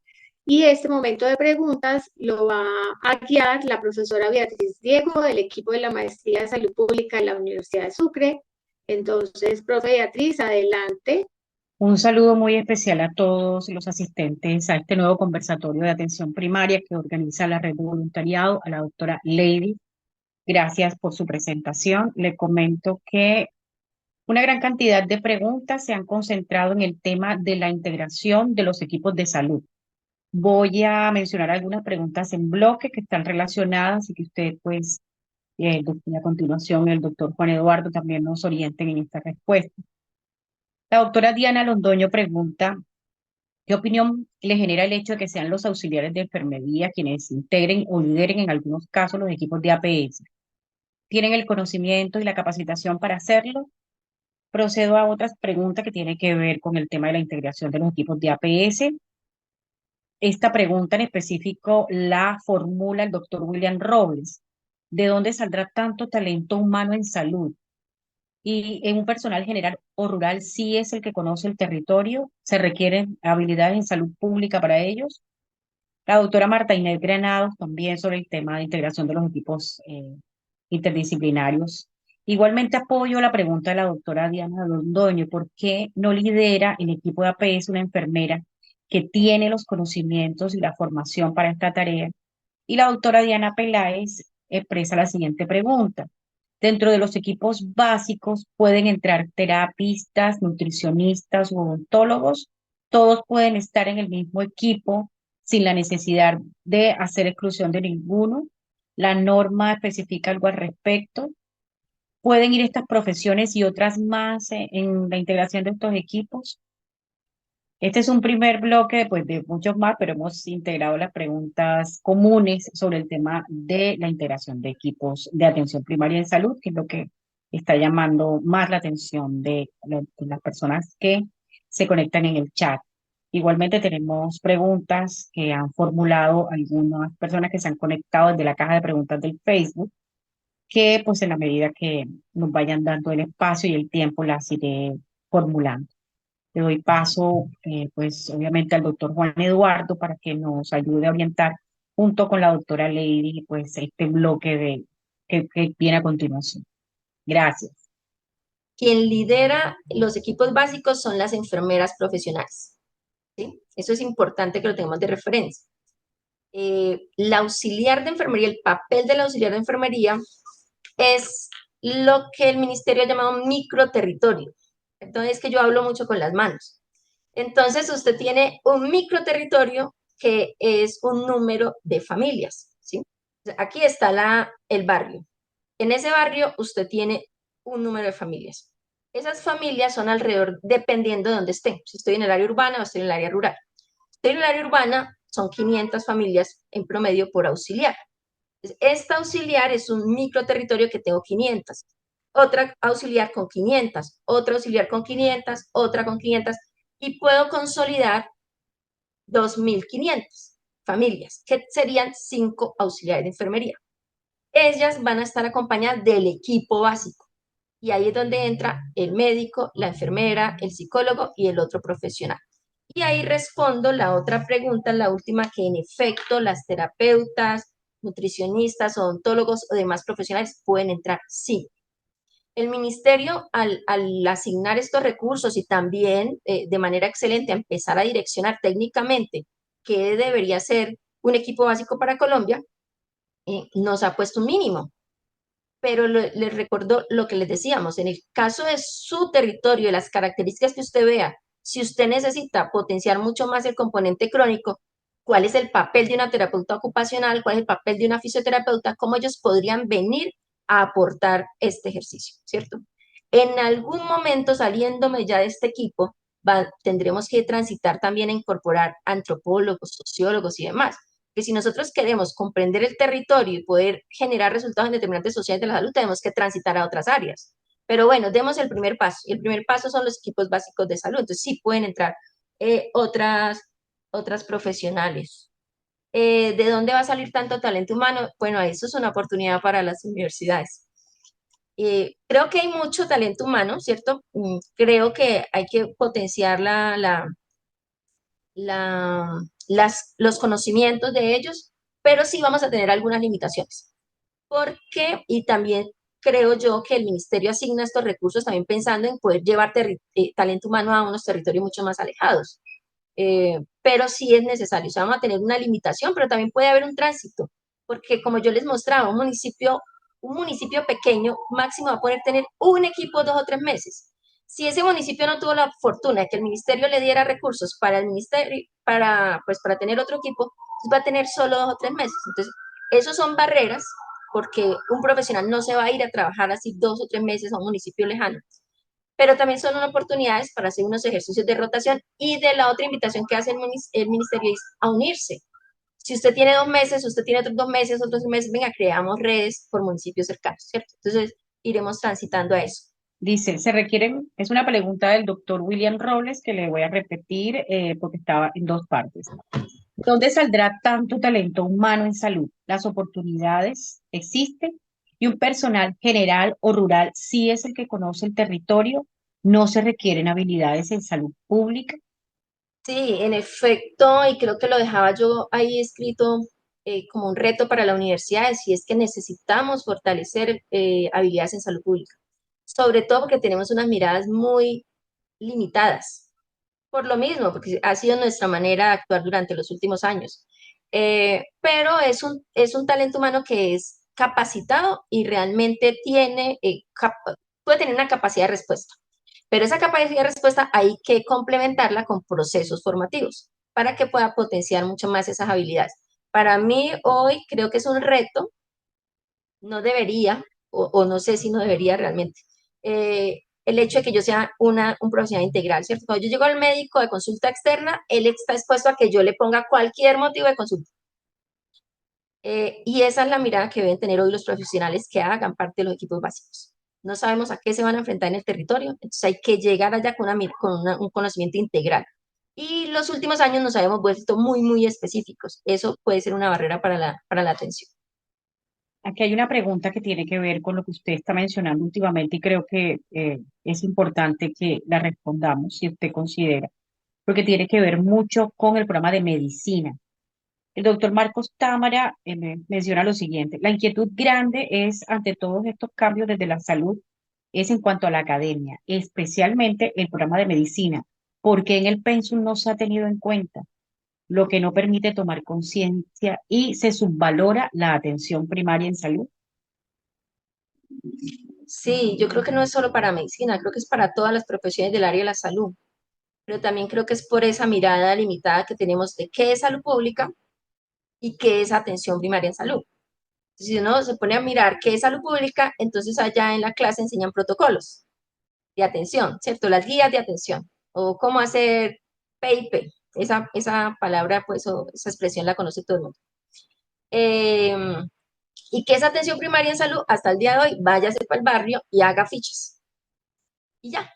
Y este momento de preguntas lo va a guiar la profesora Beatriz Diego del equipo de la Maestría de Salud Pública de la Universidad de Sucre. Entonces, profe Beatriz, adelante. Un saludo muy especial a todos los asistentes a este nuevo conversatorio de atención primaria que organiza la Red de Voluntariado, a la doctora Lady. Gracias por su presentación. Le comento que una gran cantidad de preguntas se han concentrado en el tema de la integración de los equipos de salud. Voy a mencionar algunas preguntas en bloque que están relacionadas y que usted, pues, a continuación, el doctor Juan Eduardo también nos orienten en esta respuesta. La doctora Diana Londoño pregunta: ¿qué opinión le genera el hecho de que sean los auxiliares de enfermería quienes integren o lideren en algunos casos los equipos de APS? ¿Tienen el conocimiento y la capacitación para hacerlo? Procedo a otras preguntas que tienen que ver con el tema de la integración de los equipos de APS. Esta pregunta en específico la formula el doctor William Robles. ¿De dónde saldrá tanto talento humano en salud? Y en un personal general o rural, ¿sí es el que conoce el territorio? ¿Se requieren habilidades en salud pública para ellos? La doctora Marta Inés Granados también sobre el tema de integración de los equipos interdisciplinarios. Igualmente apoyo la pregunta de la doctora Diana Londoño: ¿por qué no lidera el equipo de APS una enfermera que tiene los conocimientos y la formación para esta tarea? Y la doctora Diana Peláez expresa la siguiente pregunta: dentro de los equipos básicos pueden entrar terapistas, nutricionistas o odontólogos. Todos pueden estar en el mismo equipo sin la necesidad de hacer exclusión de ninguno. La norma especifica algo al respecto. ¿Pueden ir estas profesiones y otras más en la integración de estos equipos? Este es un primer bloque pues, de muchos más, pero hemos integrado las preguntas comunes sobre el tema de la integración de equipos de atención primaria en salud, que es lo que está llamando más la atención de las personas que se conectan en el chat. Igualmente tenemos preguntas que han formulado algunas personas que se han conectado desde la caja de preguntas del Facebook, que pues en la medida que nos vayan dando el espacio y el tiempo las iré formulando. Le doy paso, pues obviamente al doctor Juan Eduardo para que nos ayude a orientar junto con la doctora Lady, pues este bloque que viene a continuación. Gracias. Quien lidera los equipos básicos son las enfermeras profesionales, ¿sí? Eso es importante que lo tengamos de referencia. La auxiliar de enfermería, el papel del auxiliar de enfermería es lo que el ministerio ha llamado microterritorio. Entonces, es que yo hablo mucho con las manos. Entonces, usted tiene un microterritorio que es un número de familias, ¿sí? Aquí está el barrio. En ese barrio usted tiene un número de familias. Esas familias son alrededor, dependiendo de dónde estén. Si estoy en el área urbana o estoy en el área rural. Si estoy en el área urbana, son 500 familias en promedio por auxiliar. Esta auxiliar es un microterritorio que tengo 500. Otra auxiliar con 500, otra auxiliar con 500, otra con 500, y puedo consolidar 2.500 familias, que serían 5 auxiliares de enfermería. Ellas van a estar acompañadas del equipo básico. Y ahí es donde entra el médico, la enfermera, el psicólogo y el otro profesional. Y ahí respondo la otra pregunta, la última, que en efecto las terapeutas, nutricionistas, odontólogos o demás profesionales pueden entrar. Sí. El ministerio, al asignar estos recursos y también de manera excelente a empezar a direccionar técnicamente qué debería ser un equipo básico para Colombia, nos ha puesto un mínimo. Pero les recuerdo lo que les decíamos, en el caso de su territorio, de las características que usted vea, si usted necesita potenciar mucho más el componente crónico, ¿cuál es el papel de una terapeuta ocupacional? ¿Cuál es el papel de una fisioterapeuta? ¿Cómo ellos podrían venir a aportar este ejercicio? ¿Cierto? En algún momento, saliéndome ya de este equipo, tendremos que transitar también a incorporar antropólogos, sociólogos y demás, que si nosotros queremos comprender el territorio y poder generar resultados en determinantes sociales de la salud, tenemos que transitar a otras áreas. Pero bueno, demos el primer paso. Y el primer paso son los equipos básicos de salud. Entonces sí pueden entrar otras profesionales. ¿De dónde va a salir tanto talento humano? Bueno, eso es una oportunidad para las universidades. Creo que hay mucho talento humano, ¿cierto? Creo que hay que potenciar los conocimientos de ellos, pero sí vamos a tener algunas limitaciones. Porque, y también creo yo que el ministerio asigna estos recursos también pensando en poder llevar talento humano a unos territorios mucho más alejados. Pero sí es necesario, o sea, vamos a tener una limitación, pero también puede haber un tránsito, porque como yo les mostraba, un municipio pequeño máximo va a poder tener un equipo 2 o 3 meses. Si ese municipio no tuvo la fortuna de que el ministerio le diera recursos para el ministerio, para tener otro equipo, pues va a tener solo 2 o 3 meses. Entonces, esos son barreras, porque un profesional no se va a ir a trabajar así 2 o 3 meses a un municipio lejano, pero también son unas oportunidades para hacer unos ejercicios de rotación, y de la otra invitación que hace el ministerio es a unirse. Si usted tiene 2 meses, usted tiene otros 2 meses, otros 2 meses, venga, creamos redes por municipios cercanos, ¿cierto? Entonces, iremos transitando a eso. Dice, es una pregunta del doctor William Robles que le voy a repetir porque estaba en dos partes. ¿Dónde saldrá tanto talento humano en salud? ¿Las oportunidades existen? ¿Y un personal general o rural sí es el que conoce el territorio? ¿No se requieren habilidades en salud pública? Sí, en efecto, y creo que lo dejaba yo ahí escrito como un reto para la universidad, y es que necesitamos fortalecer habilidades en salud pública, sobre todo porque tenemos unas miradas muy limitadas, por lo mismo, porque ha sido nuestra manera de actuar durante los últimos años. Pero es un talento humano que es capacitado y realmente puede tener una capacidad de respuesta. Pero esa capacidad de respuesta hay que complementarla con procesos formativos para que pueda potenciar mucho más esas habilidades. Para mí hoy creo que es un reto, no debería, o no sé si no debería realmente, el hecho de que yo sea un profesional integral, ¿cierto? Cuando yo llego al médico de consulta externa, él está expuesto a que yo le ponga cualquier motivo de consulta. Y esa es la mirada que deben tener hoy los profesionales que hagan parte de los equipos básicos. No sabemos a qué se van a enfrentar en el territorio, entonces hay que llegar allá con un conocimiento integral. Y los últimos años nos habíamos vuelto muy, muy específicos. Eso puede ser una barrera para la atención. Aquí hay una pregunta que tiene que ver con lo que usted está mencionando últimamente y creo que es importante que la respondamos si usted considera, porque tiene que ver mucho con el programa de medicina. El doctor Marcos Támara menciona lo siguiente: la inquietud grande es ante todos estos cambios desde la salud, es en cuanto a la academia, especialmente el programa de medicina, porque en el pensum no se ha tenido en cuenta, lo que no permite tomar conciencia y se subvalora la atención primaria en salud. Sí, yo creo que no es solo para medicina, creo que es para todas las profesiones del área de la salud, pero también creo que es por esa mirada limitada que tenemos de qué es salud pública y qué es atención primaria en salud. Si uno se pone a mirar qué es salud pública, entonces allá en la clase enseñan protocolos de atención, ¿cierto? Las guías de atención, o cómo hacer PIP, esa palabra, pues, o esa expresión la conoce todo el mundo. Y qué es atención primaria en salud, hasta el día de hoy, váyase para el barrio y haga fichas. Y ya.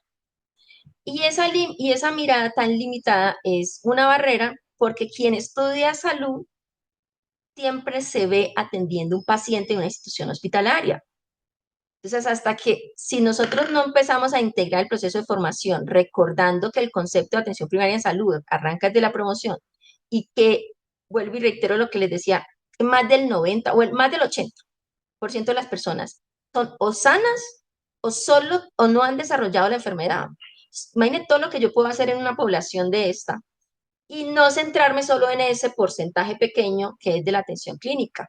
Y esa mirada tan limitada es una barrera porque quien estudia salud siempre se ve atendiendo un paciente en una institución hospitalaria. Entonces, hasta que si nosotros no empezamos a integrar el proceso de formación, recordando que el concepto de atención primaria en salud arranca desde la promoción y que, vuelvo y reitero lo que les decía, más del 90 o más del 80% de las personas son o sanas o no han desarrollado la enfermedad. Imagínense todo lo que yo puedo hacer en una población de esta y no centrarme solo en ese porcentaje pequeño que es de la atención clínica.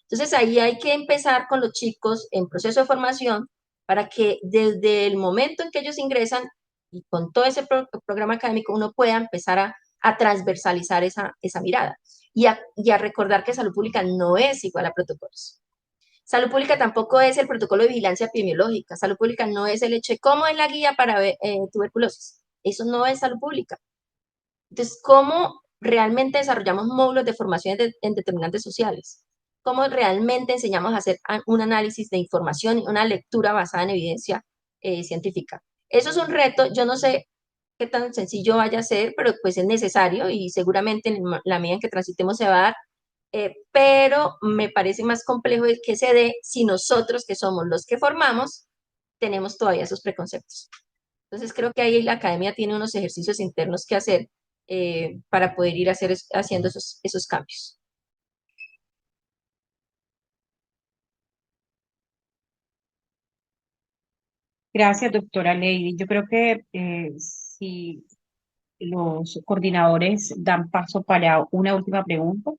Entonces ahí hay que empezar con los chicos en proceso de formación para que desde el momento en que ellos ingresan y con todo ese programa académico uno pueda empezar a transversalizar esa mirada y a recordar que salud pública no es igual a protocolos. Salud pública tampoco es el protocolo de vigilancia epidemiológica. Salud pública no es el hecho de cómo es la guía para tuberculosis. Eso no es salud pública. Entonces, ¿cómo realmente desarrollamos módulos de formación en determinantes sociales? ¿Cómo realmente enseñamos a hacer un análisis de información y una lectura basada en evidencia científica? Eso es un reto, yo no sé qué tan sencillo vaya a ser, pero pues es necesario y seguramente en la medida en que transitemos se va a dar, pero me parece más complejo que se dé si nosotros, que somos los que formamos, tenemos todavía esos preconceptos. Entonces creo que ahí la academia tiene unos ejercicios internos que hacer para poder ir haciendo esos cambios. Gracias, doctora Lady. Yo creo que si los coordinadores dan paso para una última pregunta,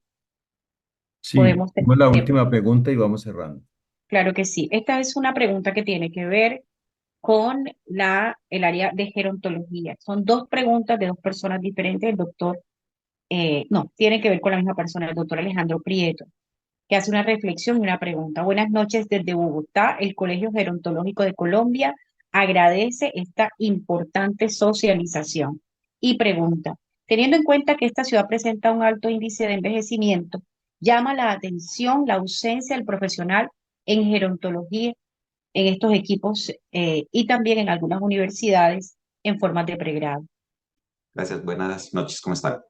Sí, podemos tenemos la tener. última pregunta y vamos cerrando. Claro que sí. Esta es una pregunta que tiene que ver con el área de gerontología. Son dos preguntas de dos personas diferentes. El doctor, no, tiene que ver con la misma persona, el doctor Alejandro Prieto, que hace una reflexión y una pregunta. Buenas noches desde Bogotá. El Colegio Gerontológico de Colombia agradece esta importante socialización y pregunta, teniendo en cuenta que esta ciudad presenta un alto índice de envejecimiento, llama la atención la ausencia del profesional en gerontología en estos equipos y también en algunas universidades en formas de pregrado. Gracias, buenas noches, ¿cómo están?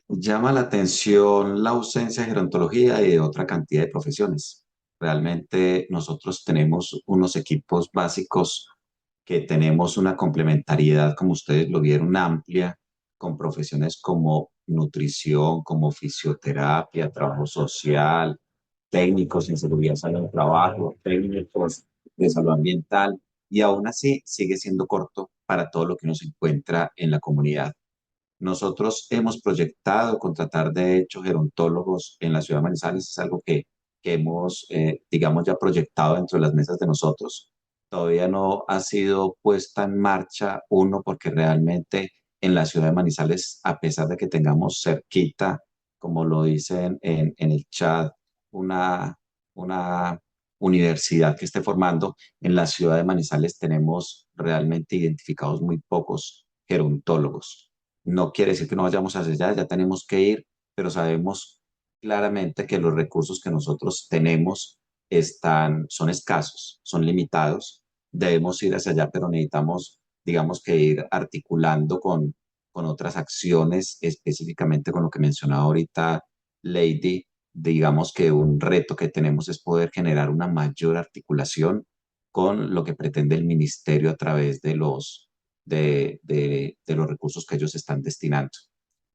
Llama la atención la ausencia de gerontología y de otra cantidad de profesiones. Realmente nosotros tenemos unos equipos básicos que tenemos una complementariedad, como ustedes lo vieron, amplia, con profesiones como nutrición, como fisioterapia, trabajo social, técnicos en seguridad, salud del trabajo, técnicos de salud ambiental, y aún así sigue siendo corto para todo lo que nos encuentra en la comunidad. Nosotros hemos proyectado contratar, de hecho, gerontólogos en la ciudad de Manizales. Es algo que hemos, digamos, ya proyectado dentro de las mesas de nosotros. Todavía no ha sido puesta en marcha, uno, porque realmente en la ciudad de Manizales, a pesar de que tengamos cerquita, como lo dicen en el chat, una universidad que esté formando, en la ciudad de Manizales tenemos realmente identificados muy pocos gerontólogos. No quiere decir que no vayamos hacia allá, ya tenemos que ir, pero sabemos claramente que los recursos que nosotros tenemos son escasos, son limitados. Debemos ir hacia allá, pero necesitamos, digamos, que ir articulando con otras acciones, específicamente con lo que mencionaba ahorita Lady. Digamos que un reto que tenemos es poder generar una mayor articulación con lo que pretende el ministerio a través de los recursos que ellos están destinando.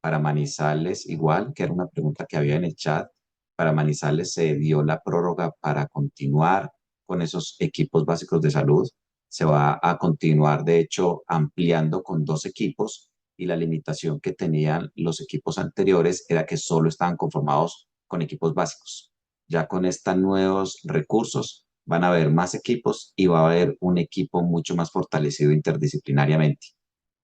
Para Manizales, igual, que era una pregunta que había en el chat, para Manizales se dio la prórroga para continuar con esos equipos básicos de salud. Se va a continuar, de hecho, ampliando con 2 equipos y la limitación que tenían los equipos anteriores era que solo estaban conformados con equipos básicos. Ya con estos nuevos recursos van a haber más equipos y va a haber un equipo mucho más fortalecido interdisciplinariamente.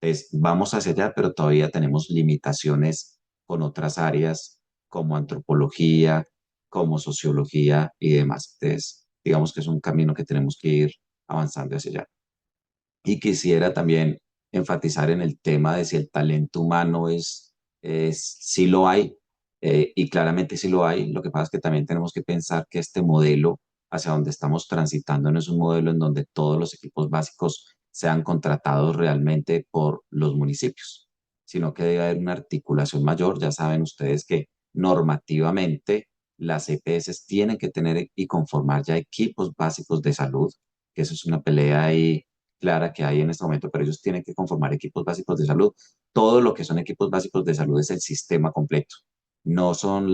Entonces, vamos hacia allá, pero todavía tenemos limitaciones con otras áreas como antropología, como sociología y demás. Entonces, digamos que es un camino que tenemos que ir avanzando hacia allá. Y quisiera también enfatizar en el tema de si el talento humano sí lo hay, y claramente sí lo hay. Lo que pasa es que también tenemos que pensar que este modelo hacia donde estamos transitando no es un modelo en donde todos los equipos básicos sean contratados realmente por los municipios, sino que debe haber una articulación mayor. Ya saben ustedes que normativamente las EPS tienen que tener y conformar ya equipos básicos de salud, que eso es una pelea ahí clara que hay en este momento, pero ellos tienen que conformar equipos básicos de salud. Todo lo que son equipos básicos de salud es el sistema completo. No son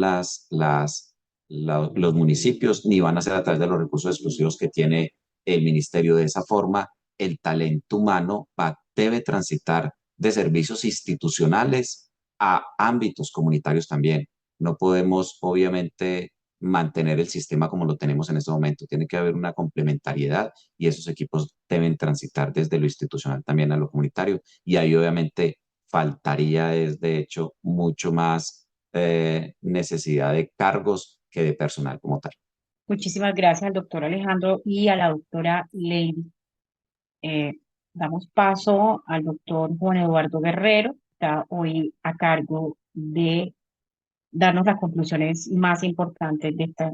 los municipios, ni van a ser a través de los recursos exclusivos que tiene el ministerio. De esa forma, el talento humano debe transitar de servicios institucionales a ámbitos comunitarios también. No podemos, obviamente, mantener el sistema como lo tenemos en este momento. Tiene que haber una complementariedad y esos equipos deben transitar desde lo institucional también a lo comunitario. Y ahí obviamente faltaría, es de hecho, mucho más necesidad de cargos que de personal como tal. Muchísimas gracias al doctor Alejandro y a la doctora Lady. Eh, Damos paso al doctor Juan Eduardo Guerrero, que está hoy a cargo de darnos las conclusiones más importantes de este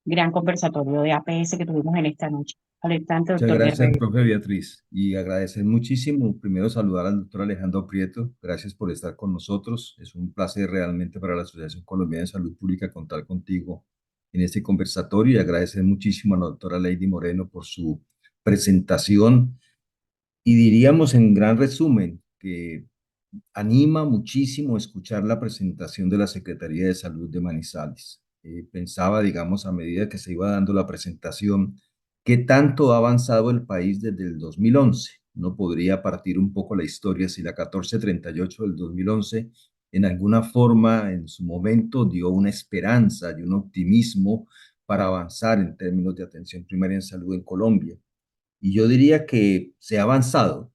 gran conversatorio de APS que tuvimos en esta noche. Adelante, Muchas doctor gracias, Guerrero. profe Beatriz, y agradecer muchísimo, primero saludar al doctor Alejandro Prieto, gracias por estar con nosotros, es un placer realmente para la Asociación Colombiana de Salud Pública contar contigo en este conversatorio y agradecer muchísimo a la doctora Lady Moreno por su presentación y diríamos en gran resumen que anima muchísimo escuchar la presentación de la Secretaría de Salud de Manizales. Pensaba, digamos, a medida que se iba dando la presentación, qué tanto ha avanzado el país desde el 2011. Uno podría partir un poco la historia si la 1438 del 2011 en alguna forma en su momento dio una esperanza y un optimismo para avanzar en términos de atención primaria en salud en Colombia. Y yo diría que se ha avanzado,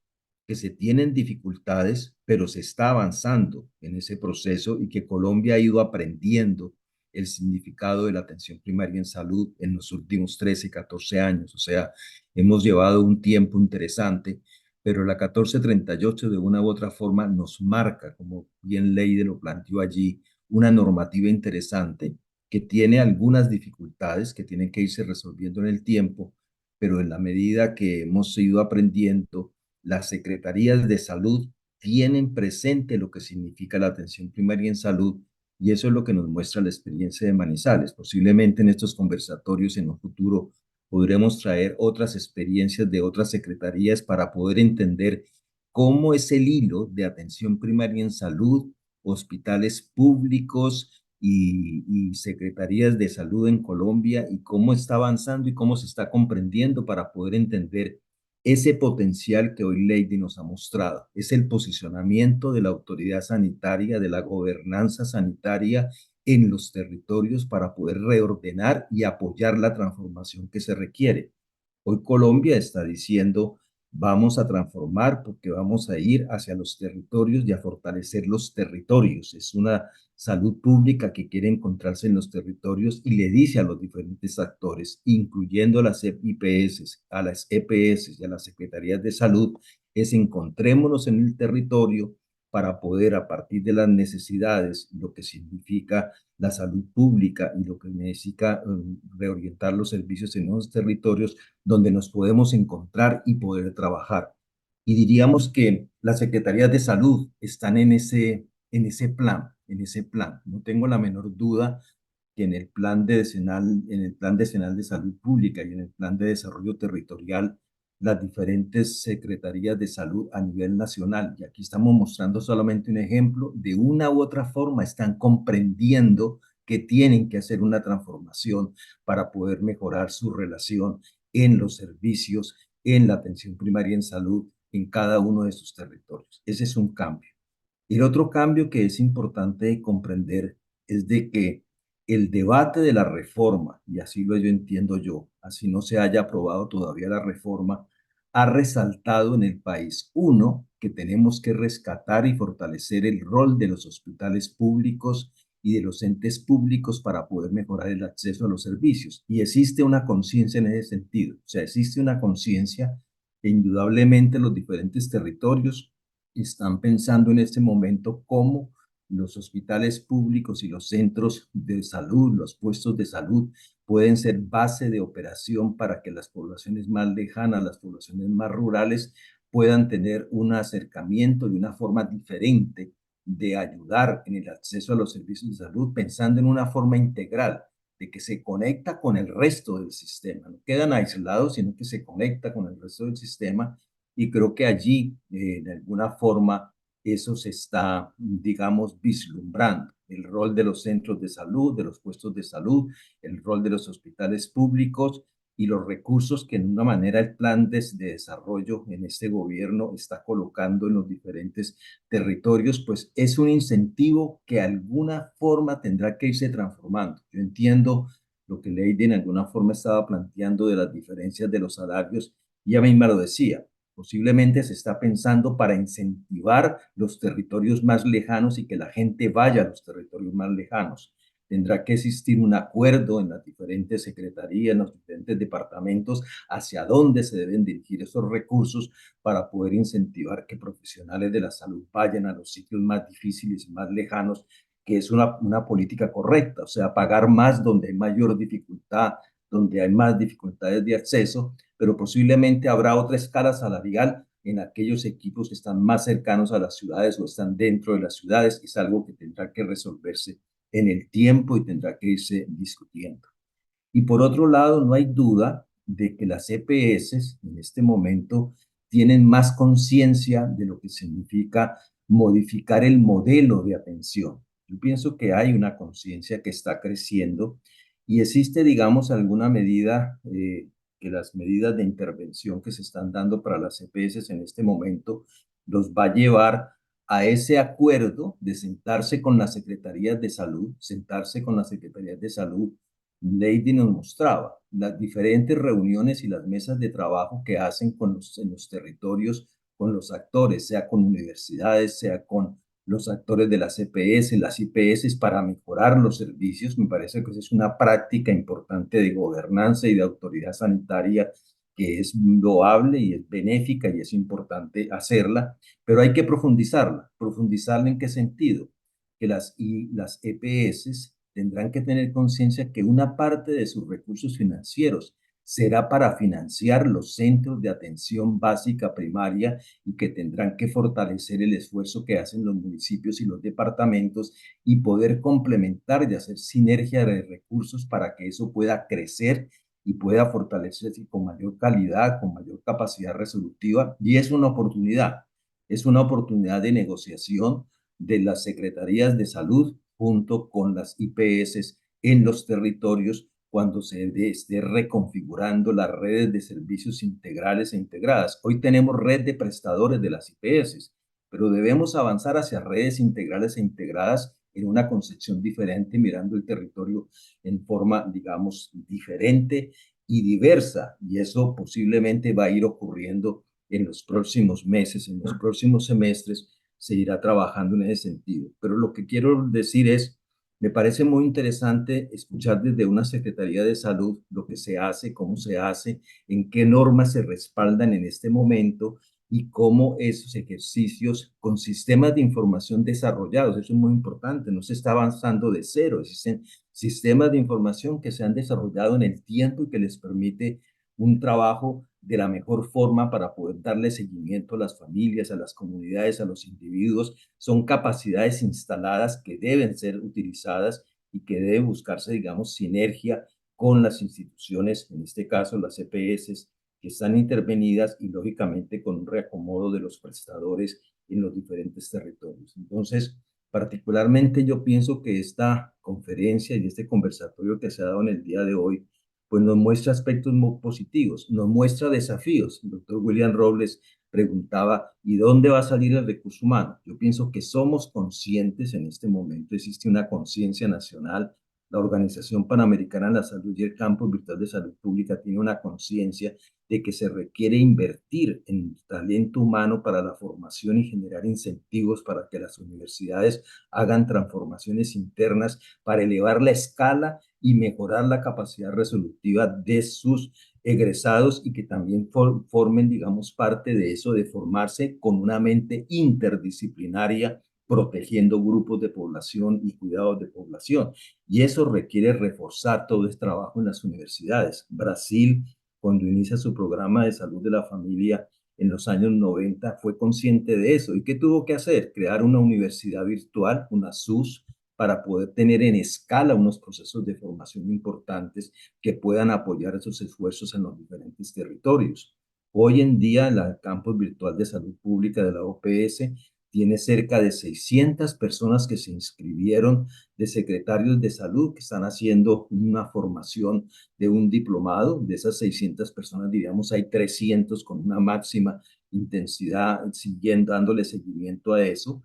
que se tienen dificultades, pero se está avanzando en ese proceso y que Colombia ha ido aprendiendo el significado de la atención primaria en salud en los últimos 13, 14 años. O sea, hemos llevado un tiempo interesante, pero la 1438 de una u otra forma nos marca, como bien Leide lo planteó allí, una normativa interesante que tiene algunas dificultades que tienen que irse resolviendo en el tiempo, pero en la medida que hemos ido aprendiendo, las secretarías de salud tienen presente lo que significa la atención primaria en salud y eso es lo que nos muestra la experiencia de Manizales. Posiblemente en estos conversatorios en un futuro podremos traer otras experiencias de otras secretarías para poder entender cómo es el hilo de atención primaria en salud, hospitales públicos y secretarías de salud en Colombia y cómo está avanzando y cómo se está comprendiendo para poder entender ese potencial que hoy Lady nos ha mostrado. Es el posicionamiento de la autoridad sanitaria, de la gobernanza sanitaria en los territorios para poder reordenar y apoyar la transformación que se requiere. Hoy Colombia está diciendo, vamos a transformar porque vamos a ir hacia los territorios y a fortalecer los territorios. Es una salud pública que quiere encontrarse en los territorios y le dice a los diferentes actores, incluyendo a las IPS, a las EPS y a las secretarías de salud, es encontrémonos en el territorio para poder, a partir de las necesidades, lo que significa la salud pública y lo que necesita reorientar los servicios en los territorios donde nos podemos encontrar y poder trabajar. Y diríamos que las secretarías de salud están en ese plan, en ese plan. No tengo la menor duda que en el plan decenal de salud pública y en el plan de desarrollo territorial las diferentes secretarías de salud a nivel nacional. Y aquí estamos mostrando solamente un ejemplo. De una u otra forma están comprendiendo que tienen que hacer una transformación para poder mejorar su relación en los servicios, en la atención primaria en salud, en cada uno de sus territorios. Ese es un cambio. Y el otro cambio que es importante comprender es de que el debate de la reforma, y así lo yo entiendo yo, así no se haya aprobado todavía la reforma, ha resaltado en el país, uno, que tenemos que rescatar y fortalecer el rol de los hospitales públicos y de los entes públicos para poder mejorar el acceso a los servicios. Y existe una conciencia en ese sentido, o sea, existe una conciencia que indudablemente los diferentes territorios están pensando en este momento cómo los hospitales públicos y los centros de salud, los puestos de salud, pueden ser base de operación para que las poblaciones más lejanas, las poblaciones más rurales, puedan tener un acercamiento y una forma diferente de ayudar en el acceso a los servicios de salud, pensando en una forma integral, de que se conecta con el resto del sistema, no quedan aislados, sino que se conecta con el resto del sistema, y creo que allí, de alguna forma, eso se está, digamos, vislumbrando. El rol de los centros de salud, de los puestos de salud, el rol de los hospitales públicos y los recursos que en una manera el plan de desarrollo en este gobierno está colocando en los diferentes territorios, pues es un incentivo que de alguna forma tendrá que irse transformando. Yo entiendo lo que Lady en alguna forma estaba planteando de las diferencias de los salarios, y ella misma lo decía. Posiblemente se está pensando para incentivar los territorios más lejanos y que la gente vaya a los territorios más lejanos. Tendrá que existir un acuerdo en las diferentes secretarías, en los diferentes departamentos, hacia dónde se deben dirigir esos recursos para poder incentivar que profesionales de la salud vayan a los sitios más difíciles y más lejanos, que es una política correcta, o sea, pagar más donde hay mayor dificultad, donde hay más dificultades de acceso, pero posiblemente habrá otra escala salarial en aquellos equipos que están más cercanos a las ciudades o están dentro de las ciudades. Es algo que tendrá que resolverse en el tiempo y tendrá que irse discutiendo. Y por otro lado, no hay duda de que las EPS en este momento tienen más conciencia de lo que significa modificar el modelo de atención. Yo pienso que hay una conciencia que está creciendo y existe, digamos, alguna medida, que las medidas de intervención que se están dando para las EPS en este momento los va a llevar a ese acuerdo de sentarse con las secretarías de salud, sentarse con las secretarías de salud. Lady nos mostraba las diferentes reuniones y las mesas de trabajo que hacen en los territorios con los actores, sea con universidades, sea con los actores de las EPS, las IPS, para mejorar los servicios. Me parece que esa es una práctica importante de gobernanza y de autoridad sanitaria que es loable y es benéfica y es importante hacerla, pero hay que profundizarla. ¿Profundizarla en qué sentido? Que las EPS tendrán que tener conciencia que una parte de sus recursos financieros será para financiar los centros de atención básica primaria y que tendrán que fortalecer el esfuerzo que hacen los municipios y los departamentos y poder complementar y hacer sinergia de recursos para que eso pueda crecer y pueda fortalecerse con mayor calidad, con mayor capacidad resolutiva. Y es una oportunidad de negociación de las secretarías de salud junto con las IPS en los territorios cuando se esté reconfigurando las redes de servicios integrales e integradas. Hoy tenemos red de prestadores de las IPS, pero debemos avanzar hacia redes integrales e integradas en una concepción diferente, mirando el territorio en forma, digamos, diferente y diversa. Y eso posiblemente va a ir ocurriendo en los próximos meses, en los próximos semestres, se irá trabajando en ese sentido. Pero lo que quiero decir es, me parece muy interesante escuchar desde una Secretaría de Salud lo que se hace, cómo se hace, en qué normas se respaldan en este momento y cómo esos ejercicios con sistemas de información desarrollados, eso es muy importante, no se está avanzando de cero, existen sistemas de información que se han desarrollado en el tiempo y que les permite un trabajo de la mejor forma para poder darle seguimiento a las familias, a las comunidades, a los individuos. Son capacidades instaladas que deben ser utilizadas y que debe buscarse, digamos, sinergia con las instituciones, en este caso las EPS, que están intervenidas y lógicamente con un reacomodo de los prestadores en los diferentes territorios. Entonces, particularmente yo pienso que esta conferencia y este conversatorio que se ha dado en el día de hoy, pues nos muestra aspectos muy positivos, nos muestra desafíos. El doctor William Robles preguntaba, ¿y dónde va a salir el recurso humano? Yo pienso que somos conscientes en este momento, existe una conciencia nacional. La Organización Panamericana de la Salud y el Campo Virtual de Salud Pública tiene una conciencia de que se requiere invertir en talento humano para la formación y generar incentivos para que las universidades hagan transformaciones internas para elevar la escala y mejorar la capacidad resolutiva de sus egresados y que también formen, digamos, parte de eso, de formarse con una mente interdisciplinaria, protegiendo grupos de población y cuidados de población. Y eso requiere reforzar todo este trabajo en las universidades. Brasil, cuando inicia su programa de salud de la familia en los años 90, fue consciente de eso. ¿Y qué tuvo que hacer? Crear una universidad virtual, una SUS, para poder tener en escala unos procesos de formación importantes que puedan apoyar esos esfuerzos en los diferentes territorios. Hoy en día, el campus virtual de salud pública de la OPS tiene cerca de 600 personas que se inscribieron de secretarios de salud que están haciendo una formación de un diplomado. De esas 600 personas, diríamos, hay 300 con una máxima intensidad, siguiendo, dándole seguimiento a eso.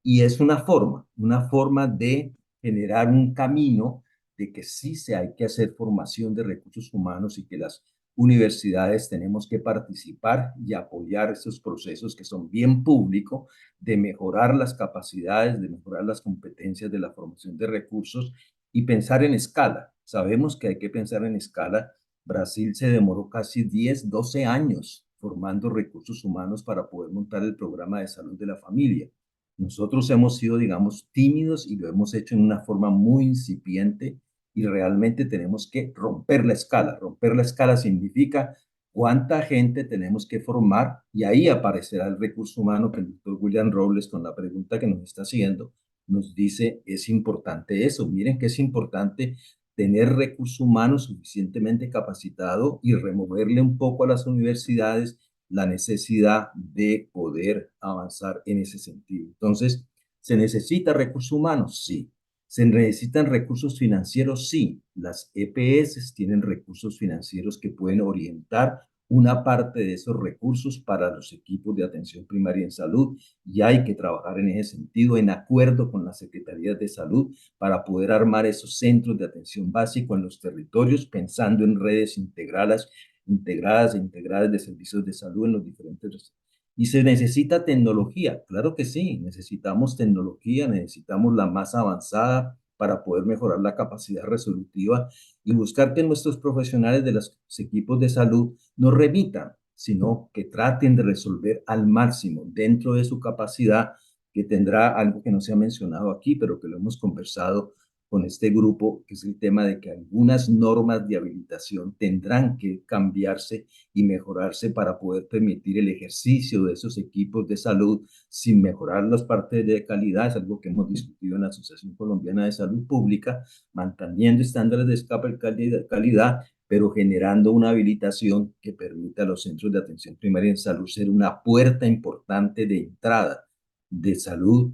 Y es una forma de generar un camino de que sí hay que hacer formación de recursos humanos y que las universidades tenemos que participar y apoyar esos procesos que son bien públicos, de mejorar las capacidades, de mejorar las competencias de la formación de recursos y pensar en escala. Sabemos que hay que pensar en escala. Brasil se demoró casi 10, 12 años formando recursos humanos para poder montar el programa de salud de la familia. Nosotros hemos sido, digamos, tímidos y lo hemos hecho en una forma muy incipiente y realmente tenemos que romper la escala. Romper la escala significa cuánta gente tenemos que formar y ahí aparecerá el recurso humano que el doctor William Robles, con la pregunta que nos está haciendo, nos dice, es importante eso. Miren que es importante tener recurso humano suficientemente capacitado y removerle un poco a las universidades la necesidad de poder avanzar en ese sentido. Entonces, ¿se necesita recursos humanos? Sí. ¿Se necesitan recursos financieros? Sí. Las EPS tienen recursos financieros que pueden orientar una parte de esos recursos para los equipos de atención primaria en salud y hay que trabajar en ese sentido en acuerdo con las secretarías de salud para poder armar esos centros de atención básico en los territorios pensando en redes integradas de servicios de salud en los diferentes. Y se necesita tecnología, claro que sí, necesitamos tecnología, necesitamos la más avanzada para poder mejorar la capacidad resolutiva y buscar que nuestros profesionales de los equipos de salud no remitan, sino que traten de resolver al máximo dentro de su capacidad, que tendrá algo que no se ha mencionado aquí, pero que lo hemos conversado con este grupo, que es el tema de que algunas normas de habilitación tendrán que cambiarse y mejorarse para poder permitir el ejercicio de esos equipos de salud sin mejorar las partes de calidad. Es algo que hemos discutido en la Asociación Colombiana de Salud Pública, manteniendo estándares de escape de calidad, pero generando una habilitación que permita a los centros de atención primaria en salud ser una puerta importante de entrada de salud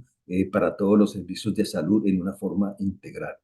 para todos los servicios de salud en una forma integral.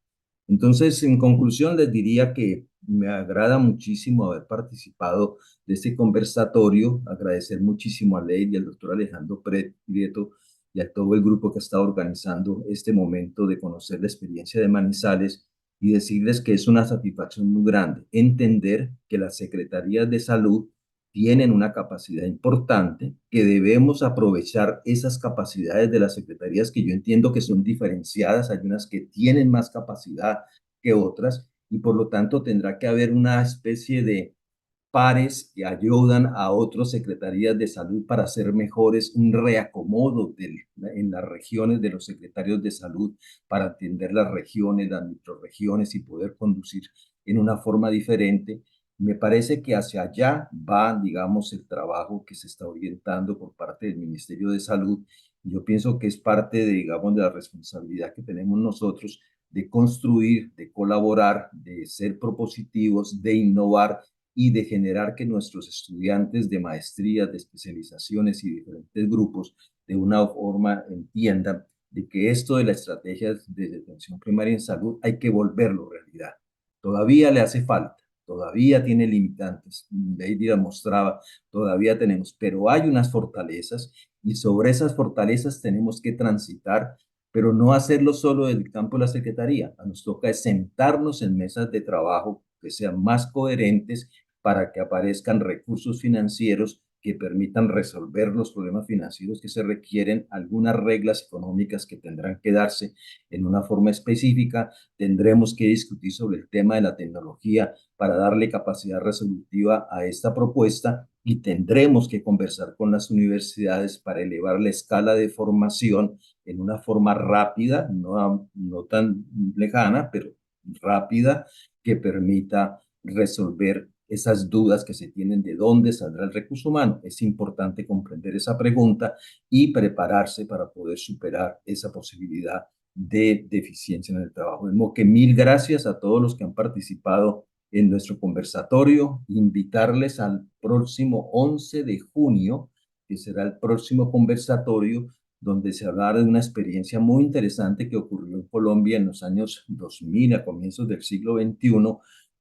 Entonces, en conclusión, les diría que me agrada muchísimo haber participado de este conversatorio, agradecer muchísimo a Ley y al doctor Alejandro Prieto y a todo el grupo que está organizando este momento de conocer la experiencia de Manizales y decirles que es una satisfacción muy grande entender que las secretarías de salud tienen una capacidad importante, que debemos aprovechar esas capacidades de las secretarías que yo entiendo que son diferenciadas, hay unas que tienen más capacidad que otras y por lo tanto tendrá que haber una especie de pares que ayudan a otras secretarías de salud para hacer mejores, un reacomodo en las regiones de los secretarios de salud para atender las regiones, las microrregiones y poder conducir en una forma diferente. Me parece que hacia allá va, digamos, el trabajo que se está orientando por parte del Ministerio de Salud. Yo pienso que es parte de, digamos, de la responsabilidad que tenemos nosotros de construir, de colaborar, de ser propositivos, de innovar y de generar que nuestros estudiantes de maestrías, de especializaciones y diferentes grupos de una forma entiendan de que esto de la estrategia de atención primaria en salud hay que volverlo realidad. Todavía le hace falta, todavía tiene limitantes, Lady la mostraba, todavía tenemos, pero hay unas fortalezas y sobre esas fortalezas tenemos que transitar, pero no hacerlo solo del campo de la Secretaría. Nos toca sentarnos en mesas de trabajo que sean más coherentes para que aparezcan recursos financieros que permitan resolver los problemas financieros que se requieren, algunas reglas económicas que tendrán que darse en una forma específica. Tendremos que discutir sobre el tema de la tecnología para darle capacidad resolutiva a esta propuesta y tendremos que conversar con las universidades para elevar la escala de formación en una forma rápida, no tan lejana, pero rápida, que permita resolver esas dudas que se tienen de dónde saldrá el recurso humano. Es importante comprender esa pregunta y prepararse para poder superar esa posibilidad de deficiencia en el trabajo. De modo que mil gracias a todos los que han participado en nuestro conversatorio, invitarles al próximo 11 de junio, que será el próximo conversatorio, donde se hablará de una experiencia muy interesante que ocurrió en Colombia en los años 2000, a comienzos del siglo XXI,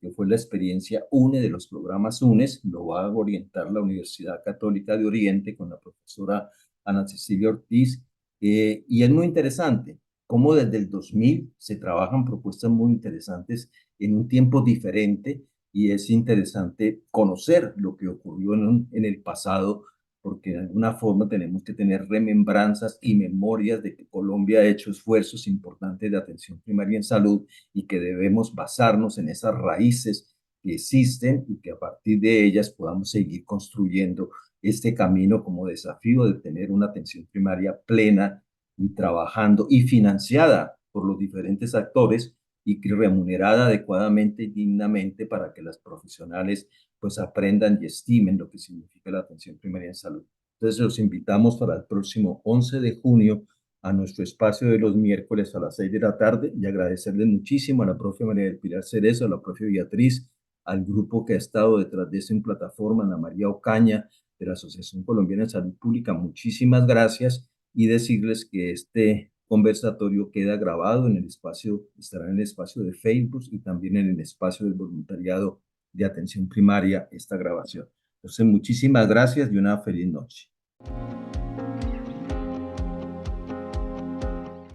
que fue la experiencia UNE de los programas UNES. Lo va a orientar la Universidad Católica de Oriente con la profesora Ana Cecilia Ortiz, y es muy interesante cómo desde el 2000 se trabajan propuestas muy interesantes en un tiempo diferente, y es interesante conocer lo que ocurrió en el pasado, porque de alguna forma tenemos que tener remembranzas y memorias de que Colombia ha hecho esfuerzos importantes de atención primaria en salud y que debemos basarnos en esas raíces que existen y que a partir de ellas podamos seguir construyendo este camino como desafío de tener una atención primaria plena y trabajando y financiada por los diferentes actores y remunerada adecuadamente y dignamente para que las profesionales pues aprendan y estimen lo que significa la atención primaria en salud. Entonces los invitamos para el próximo 11 de junio a nuestro espacio de los miércoles a las 6 de la tarde, y agradecerles muchísimo a la profe María del Pilar Cerezo, a la profe Beatriz, al grupo que ha estado detrás de esta plataforma, Ana María Ocaña, de la Asociación Colombiana de Salud Pública. Muchísimas gracias, y decirles que este conversatorio queda grabado en el espacio, estará en el espacio de Facebook y también en el espacio del voluntariado de atención primaria esta grabación. Entonces, muchísimas gracias y una feliz noche.